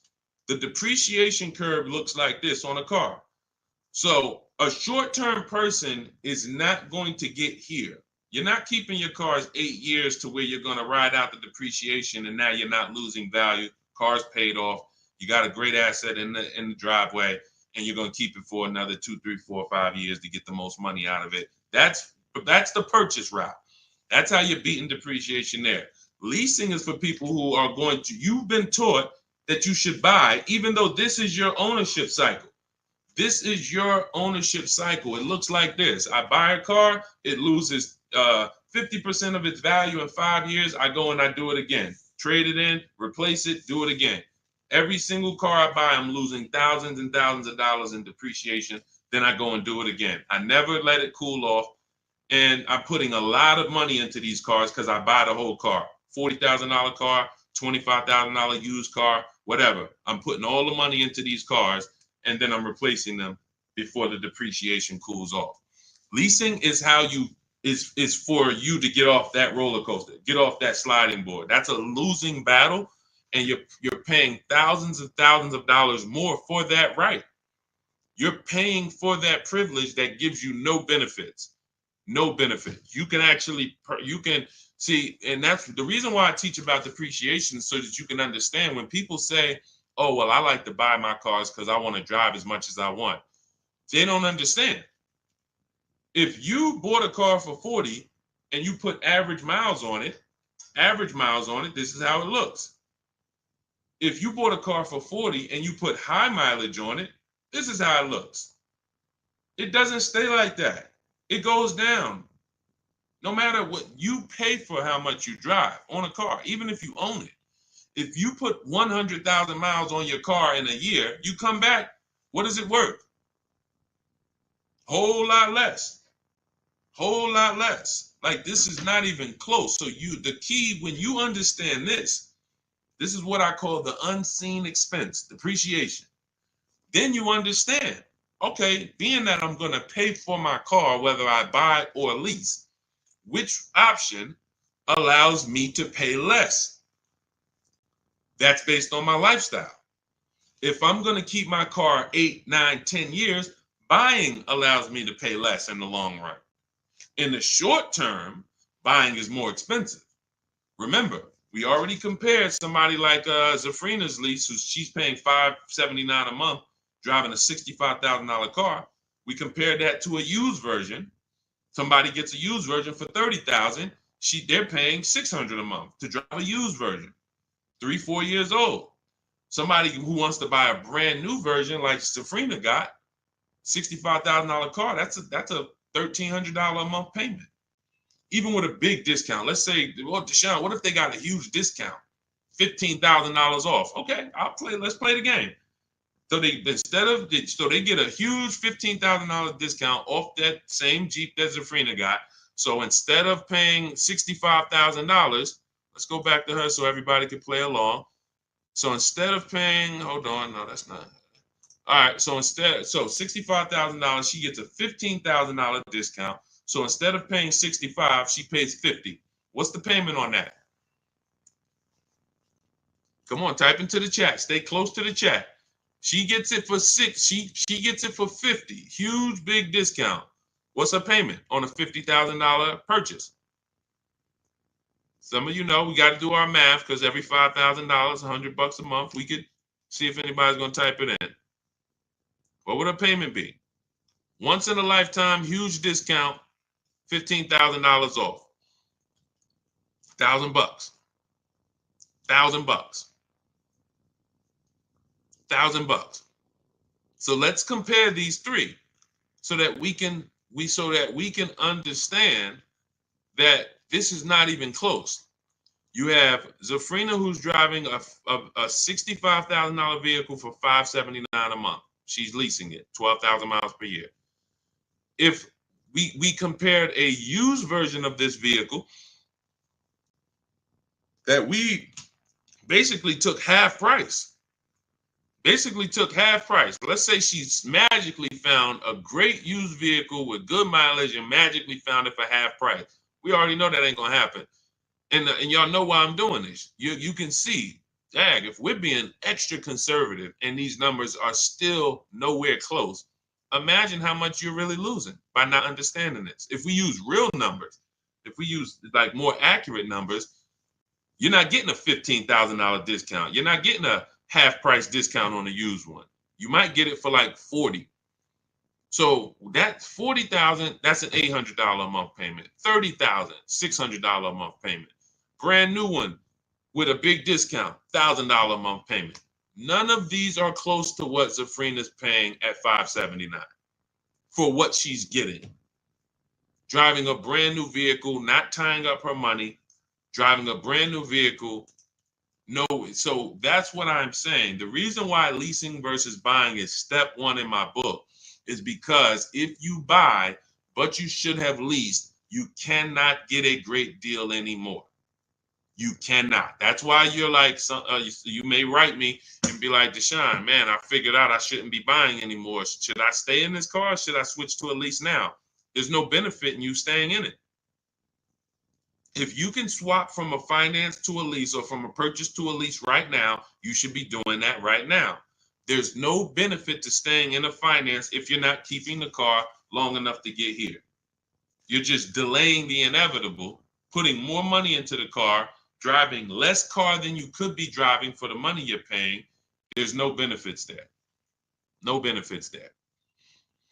the depreciation curve looks like this on a car. So a short-term person is not going to get here. You're not keeping your cars 8 years to where you're going to ride out the depreciation and now you're not losing value. Car's paid off. You got a great asset in the driveway and you're going to keep it for another 2, 3, 4, 5 years to get the most money out of it. That's the purchase route. That's how you're beating depreciation there. Leasing is for people who are going to, you've been taught that you should buy, even though this is your ownership cycle. This is your ownership cycle. It looks like this. I buy a car, it loses 50% of its value in 5 years. I go and I do it again. Trade it in, replace it, do it again. Every single car I buy, I'm losing thousands and thousands of dollars in depreciation. Then I go and do it again. I never let it cool off. And I'm putting a lot of money into these cars because I buy the whole car. $40,000 car, $25,000 used car, whatever. I'm putting all the money into these cars and then I'm replacing them before the depreciation cools off. Leasing is how is for you to get off that roller coaster, get off that sliding board. That's a losing battle, and you're paying thousands and thousands of dollars more for that right. You're paying for that privilege that gives you no benefits. No benefits. You can see, and that's the reason why I teach about depreciation, so that you can understand when people say, oh, well, I like to buy my cars because I want to drive as much as I want. They don't understand. If you bought a car for 40 and you put average miles on it, this is how it looks. If you bought a car for 40 and you put high mileage on it, this is how it looks. It doesn't stay like that. It goes down. No matter what you pay for how much you drive on a car, even if you own it. If you put 100,000 miles on your car in a year, you come back, what is it worth? Whole lot less. Whole lot less. Like, this is not even close. So the key, when you understand this is what I call the unseen expense, depreciation. Then you understand, okay, being that I'm going to pay for my car, whether I buy or lease, which option allows me to pay less? That's based on my lifestyle. If I'm going to keep my car 8, 9, 10 years, buying allows me to pay less in the long run. In the short term, buying is more expensive. Remember, we already compared somebody like Zafrina's lease, she's paying $579 a month, driving a $65,000 car. We compared that to a used version. Somebody gets a used version for $30,000. They're paying $600 a month to drive a used version, 3, 4 years old. Somebody who wants to buy a brand new version like Zafrina got, $65,000 car, that's a $1,300 a month payment. Even with a big discount. Let's say, well, Deshone, what if they got a huge discount? $15,000 off. Okay, let's play the game. So they get a huge $15,000 discount off that same Jeep that Zafrina got. So instead of paying $65,000, let's go back to her so everybody can play along. So instead of paying, hold on, no, that's not. All right, so $65,000, she gets a $15,000 discount. So instead of paying 65, she pays 50. What's the payment on that? Come on, type into the chat. Stay close to the chat. She gets it for 6. She gets it for 50. Huge, big discount. What's her payment on a $50,000 purchase? Some of you know we got to do our math, because every $5,000, $100 a month, we could see if anybody's going to type it in. What would her payment be? Once in a lifetime, huge discount, $15,000 off. $1,000. $1,000. $1,000. So let's compare these three so that we can understand that this is not even close. You have Zafrina, who's driving a $65,000 vehicle for $579 a month. She's leasing it, 12,000 miles per year. If we compared a used version of this vehicle that we basically took half price. Let's say she's magically found a great used vehicle with good mileage and magically found it for half price. We already know that ain't gonna happen. And y'all know why I'm doing this. You can see, dang, if we're being extra conservative and these numbers are still nowhere close, imagine how much you're really losing by not understanding this. If we use real numbers, if we use like more accurate numbers, you're not getting a $15,000 discount. You're not getting a half price discount on a used one. You might get it for like 40. So that's 40,000, that's an $800 a month payment. 30,000, $600 a month payment. Brand new one with a big discount, $1,000 a month payment. None of these are close to what Zafrina's paying at $579 for what she's getting. Driving a brand new vehicle, not tying up her money, driving a brand new vehicle. No, so that's what I'm saying. The reason why leasing versus buying is step one in my book is because if you buy, but you should have leased, you cannot get a great deal anymore. You cannot. That's why you're like, you may write me and be like, Deshone, man, I figured out I shouldn't be buying anymore. Should I stay in this car? Or should I switch to a lease now? There's no benefit in you staying in it. If you can swap from a finance to a lease or from a purchase to a lease right now, you should be doing that right now. There's no benefit to staying in a finance if you're not keeping the car long enough to get here. You're just delaying the inevitable, putting more money into the car, driving less car than you could be driving for the money you're paying. There's no benefits there. No benefits there.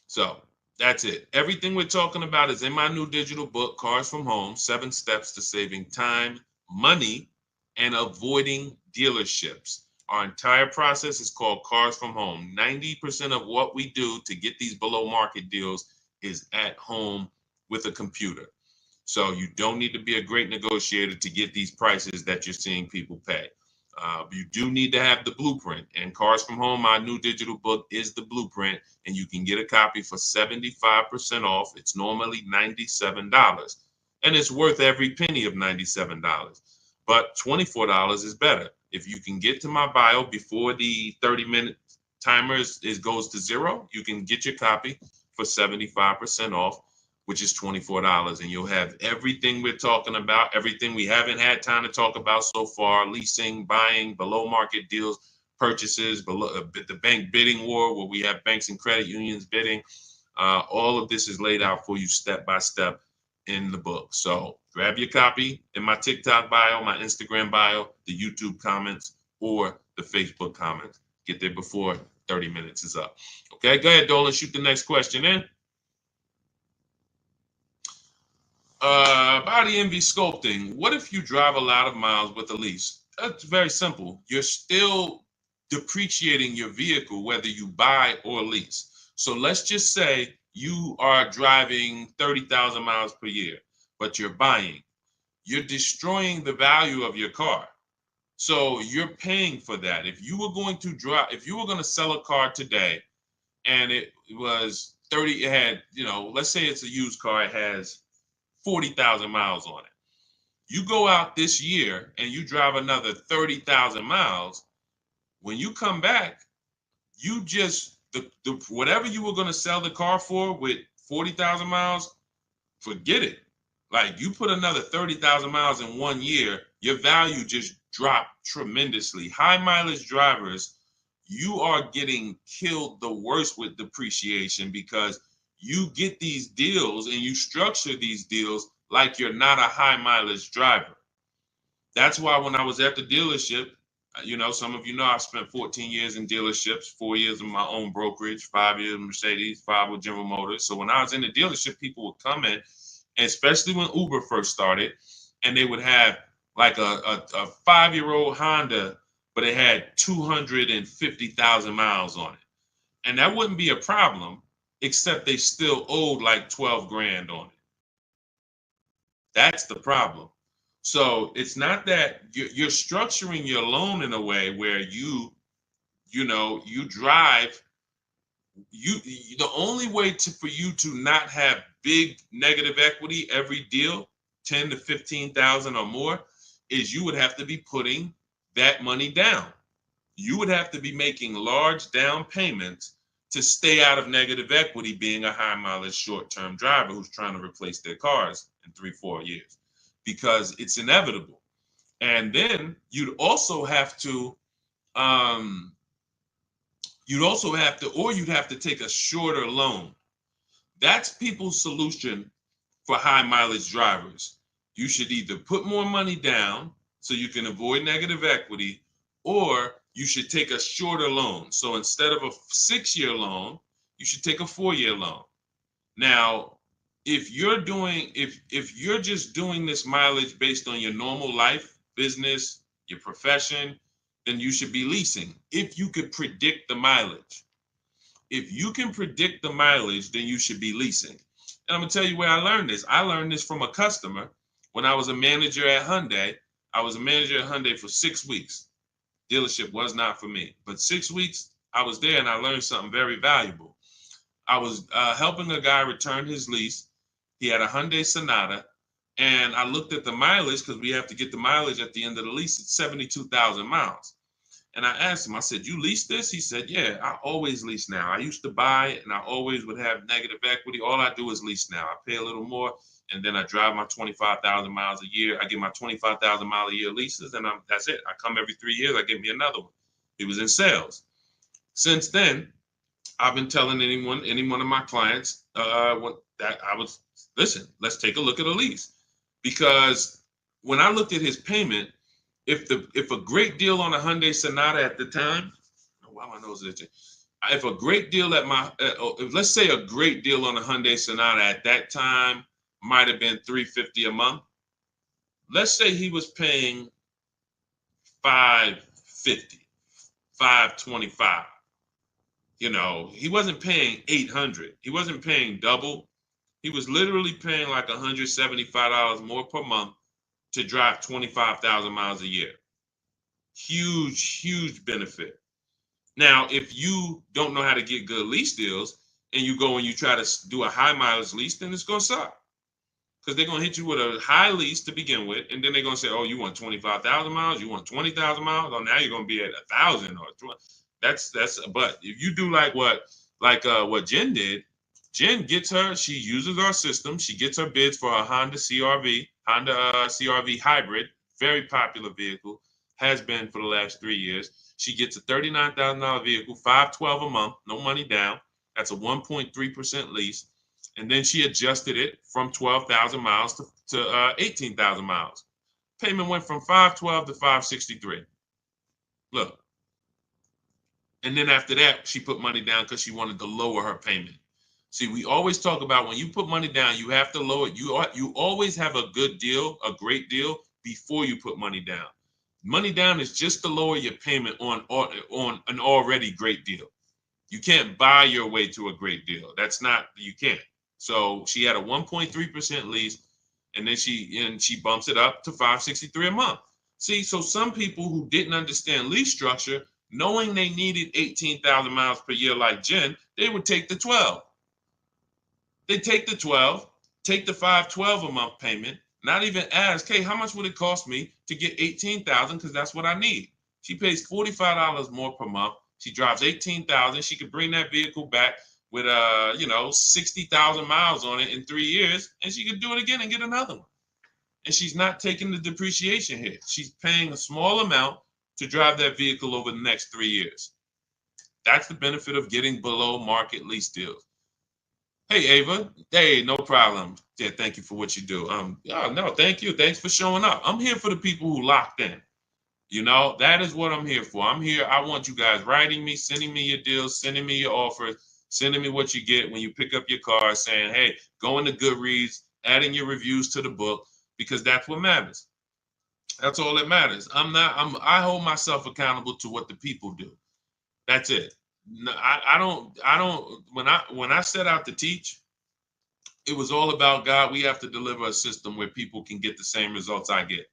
So that's it. Everything we're talking about is in my new digital book, Cars from Home, 7 Steps to Saving Time, Money, and Avoiding Dealerships. Our entire process is called Cars from Home. 90% of what we do to get these below market deals is at home with a computer. So you don't need to be a great negotiator to get these prices that you're seeing people pay. You do need to have the blueprint, and Cars from Home, my new digital book, is the blueprint, and you can get a copy for 75% off. It's normally $97, and it's worth every penny of $97, but $24 is better. If you can get to my bio before the 30-minute timer goes to 0, you can get your copy for 75% off, which is $24, and you'll have everything we're talking about, everything we haven't had time to talk about so far: leasing, buying, below market deals, purchases, the bank bidding war, where we have banks and credit unions bidding. All of this is laid out for you step by step in the book. So grab your copy in my TikTok bio, my Instagram bio, the YouTube comments, or the Facebook comments. Get there before 30 minutes is up. Okay, go ahead, Dolan, shoot the next question in. Body envy sculpting. What if you drive a lot of miles with a lease? That's very simple. You're still depreciating your vehicle whether you buy or lease. So let's just say you are driving 30,000 miles per year, but you're buying. You're destroying the value of your car. So you're paying for that. If you were going to sell a car today and it was 30, it had, let's say it's a used car, it has 40,000 miles on it. You go out this year and you drive another 30,000 miles. When you come back, you just, whatever you were going to sell the car for with 40,000 miles, forget it. Like, you put another 30,000 miles in 1 year, your value just dropped tremendously. High mileage drivers, you are getting killed the worst with depreciation, because you get these deals and you structure these deals like you're not a high mileage driver. That's why when I was at the dealership, some of you know I've spent 14 years in dealerships, 4 years in my own brokerage, 5 years in Mercedes, 5 with General Motors. So when I was in the dealership, people would come in, and especially when Uber first started, and they would have like a 5-year-old Honda, but it had 250,000 miles on it. And that wouldn't be a problem, except they still owed like 12 grand on it. That's the problem. So it's not that you're structuring your loan in a way where you drive. The only way for you to not have big negative equity every deal, 10 to 15,000 or more, is you would have to be putting that money down. You would have to be making large down payments to stay out of negative equity, being a high mileage short-term driver who's trying to replace their cars in 3-4 years, because it's inevitable. And then you'd also have to or you'd have to take a shorter loan. That's people's solution for high mileage drivers. You should either put more money down so you can avoid negative equity, or you should take a shorter loan. So instead of a 6-year loan, you should take a 4-year loan. Now, if you're just doing this mileage based on your normal life, business, your profession, then you should be leasing. If you could predict the mileage. If you can predict the mileage, then you should be leasing. And I'm gonna tell you where I learned this. I learned this from a customer when I was a manager at Hyundai. I was a manager at Hyundai for 6 weeks. Dealership was not for me, but 6 weeks I was there and I learned something very valuable. I was helping a guy return his lease. He had a Hyundai Sonata, and I looked at the mileage because we have to get the mileage at the end of the lease. It's 72,000 miles. And I asked him, I said, you lease this? He said, yeah, I always lease now. I used to buy it and I always would have negative equity. All I do is lease now. I pay a little more and then I drive my 25,000 miles a year. I get my 25,000 mile a year leases and that's it. I come every 3 years, I get me another one. He was in sales. Since then, I've been telling any one of my clients listen, let's take a look at a lease. Because when I looked at his payment, if a great deal on a Hyundai Sonata at the time, why my nose itching? If a great deal let's say a great deal on a Hyundai Sonata at that time might have been $350 a month. Let's say he was paying $550, $525. You know, he wasn't paying $800. He wasn't paying double. He was literally paying like $175 more per month to drive 25,000 miles a year. Huge, huge benefit. Now, if you don't know how to get good lease deals and you go and you try to do a high mileage lease, then it's going to suck. Because they're going to hit you with a high lease to begin with. And then they're going to say, oh, you want 25,000 miles? You want 20,000 miles? Oh, now you're going to be at 1,000 or 20. But if you do like what Jen did, Jen she uses our system. She gets her bids for her Honda CRV hybrid, very popular vehicle, has been for the last 3 years. She gets a $39,000 vehicle, $512 a month, no money down. That's a 1.3% lease. And then she adjusted it from 12,000 miles to 18,000 miles. Payment went from $512 to $563. Look. And then after that, she put money down because she wanted to lower her payment. See, we always talk about when you put money down, you have to lower it. You always have a good deal, a great deal, before you put money down. Money down is just to lower your payment on an already great deal. You can't buy your way to a great deal. You can't. So she had a 1.3% lease, and then she bumps it up to $563 a month. See, so some people who didn't understand lease structure, knowing they needed 18,000 miles per year like Jen, they would take the 12. They take the 12, take the $512 a month payment, not even ask, hey, how much would it cost me to get 18,000? Because that's what I need. She pays $45 more per month. She drives 18,000. She could bring that vehicle back with 60,000 miles on it in 3 years, and she could do it again and get another one. And she's not taking the depreciation hit. She's paying a small amount to drive that vehicle over the next 3 years. That's the benefit of getting below market lease deals. Hey, Ava. Hey, no problem. Yeah, thank you for what you do. No, thank you. Thanks for showing up. I'm here for the people who locked in. You know, that is what I'm here for. I'm here. I want you guys writing me, sending me your deals, sending me your offers, sending me what you get when you pick up your car, saying, hey, go into Goodreads, adding your reviews to the book, because that's what matters. That's all that matters. I hold myself accountable to what the people do. That's it. No, I don't, when I set out to teach, it was all about, God, we have to deliver a system where people can get the same results I get.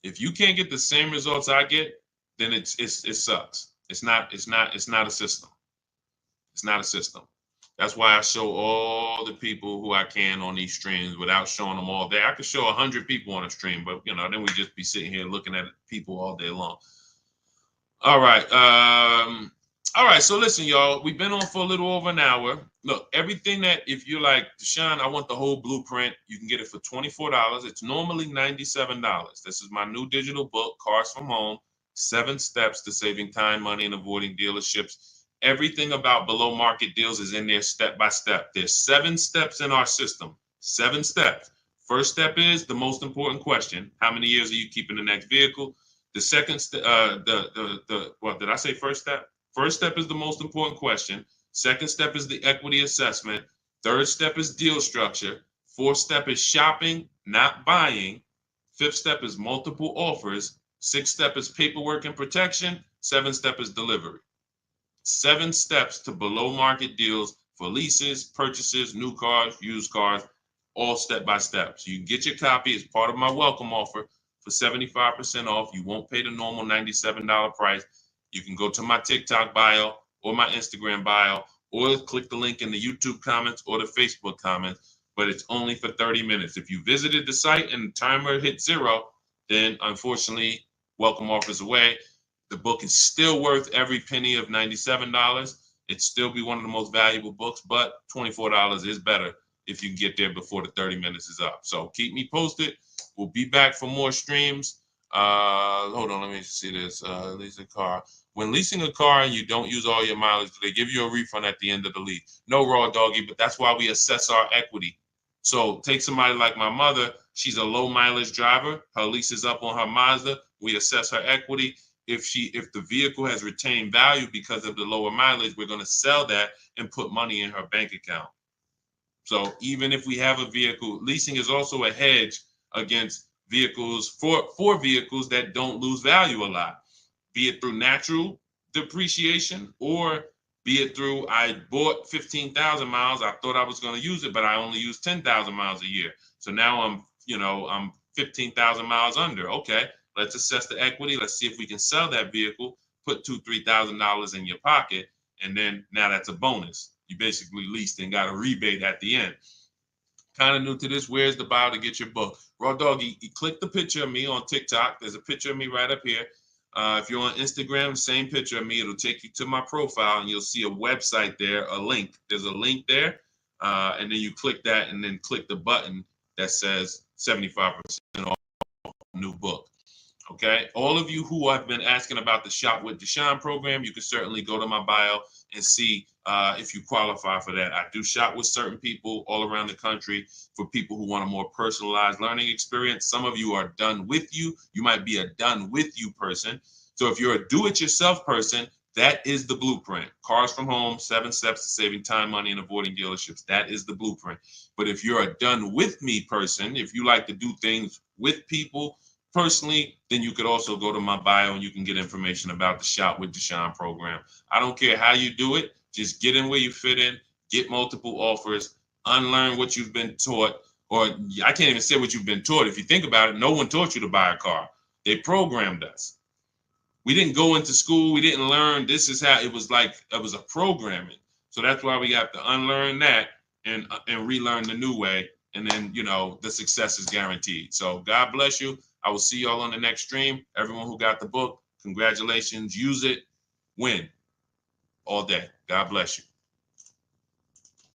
If you can't get the same results I get, then it sucks. It's not a system. It's not a system. That's why I show all the people who I can on these streams without showing them all day. I could show 100 people on a stream, but then we just be sitting here looking at people all day long. All right. All right. So listen, y'all, we've been on for a little over an hour. Look, everything that if you're like, Deshaun, I want the whole blueprint, you can get it for $24. It's normally $97. This is my new digital book, Cars from Home, 7 Steps to Saving Time, Money, and Avoiding Dealerships. Everything about below market deals is in there step by step. There's 7 steps in our system. 7 steps. First step is the most important question. How many years are you keeping the next vehicle? The second step, what did I say? First step? First step is the most important question. Second step is the equity assessment. Third step is deal structure. Fourth step is shopping, not buying. Fifth step is multiple offers. Sixth step is paperwork and protection. Seventh step is delivery. 7 steps to below market deals for leases, purchases, new cars, used cars, all step by step. So you can get your copy as part of my welcome offer for 75% off. You won't pay the normal $97 price. You can go to my TikTok bio or my Instagram bio, or click the link in the YouTube comments or the Facebook comments, but it's only for 30 minutes. If you visited the site and the timer hit 0, then unfortunately, welcome offers away. The book is still worth every penny of $97. It'd still be one of the most valuable books, but $24 is better if you can get there before the 30 minutes is up. So keep me posted. We'll be back for more streams. Hold on, let me see this. Lease a car. When leasing a car and you don't use all your mileage, do they give you a refund at the end of the lease? No, Raw Doggy, but that's why we assess our equity. So take somebody like my mother. She's a low mileage driver. Her lease is up on her Mazda. We assess her equity. If the vehicle has retained value because of the lower mileage, we're going to sell that and put money in her bank account. So even if we have a vehicle, leasing is also a hedge against vehicles for vehicles that don't lose value a lot, be it through natural depreciation or be it through I bought 15,000 miles. I thought I was going to use it, but I only use 10,000 miles a year. So now I'm 15,000 miles under. Okay. Let's assess the equity. Let's see if we can sell that vehicle, put $2,000-$3,000 in your pocket, and then now that's a bonus. You basically leased and got a rebate at the end. Kind of new to this, where's the bio to get your book? Raw Doggy, you click the picture of me on TikTok. There's a picture of me right up here. If you're on Instagram, same picture of me. It'll take you to my profile, and you'll see a website there, a link. There's a link there, and then you click that, and then click the button that says 75% off new book. Okay, all of you who have been asking about the Shop with Deshaun program, you can certainly go to my bio and see if you qualify for that. I do shop with certain people all around the country for people who want a more personalized learning experience. Some of you are done with you. You might be a done with you person. So if you're a do-it-yourself person, that is the blueprint. Cars from Home, 7 steps to saving time, money, and avoiding dealerships. That is the blueprint. But if you're a done with me person, if you like to do things with people, personally, then you could also go to my bio and you can get information about the Shop with Deshaun program. I don't care how you do it. Just get in where you fit in, get multiple offers, unlearn what you've been taught, or I can't even say what you've been taught. If you think about it, no one taught you to buy a car. They programmed us. We didn't go into school. We didn't learn. This is how it was like. It was a programming. So that's why we have to unlearn that and relearn the new way. And then, the success is guaranteed. So God bless you. I will see y'all on the next stream. Everyone who got the book, congratulations. Use it. Win all day. God bless you.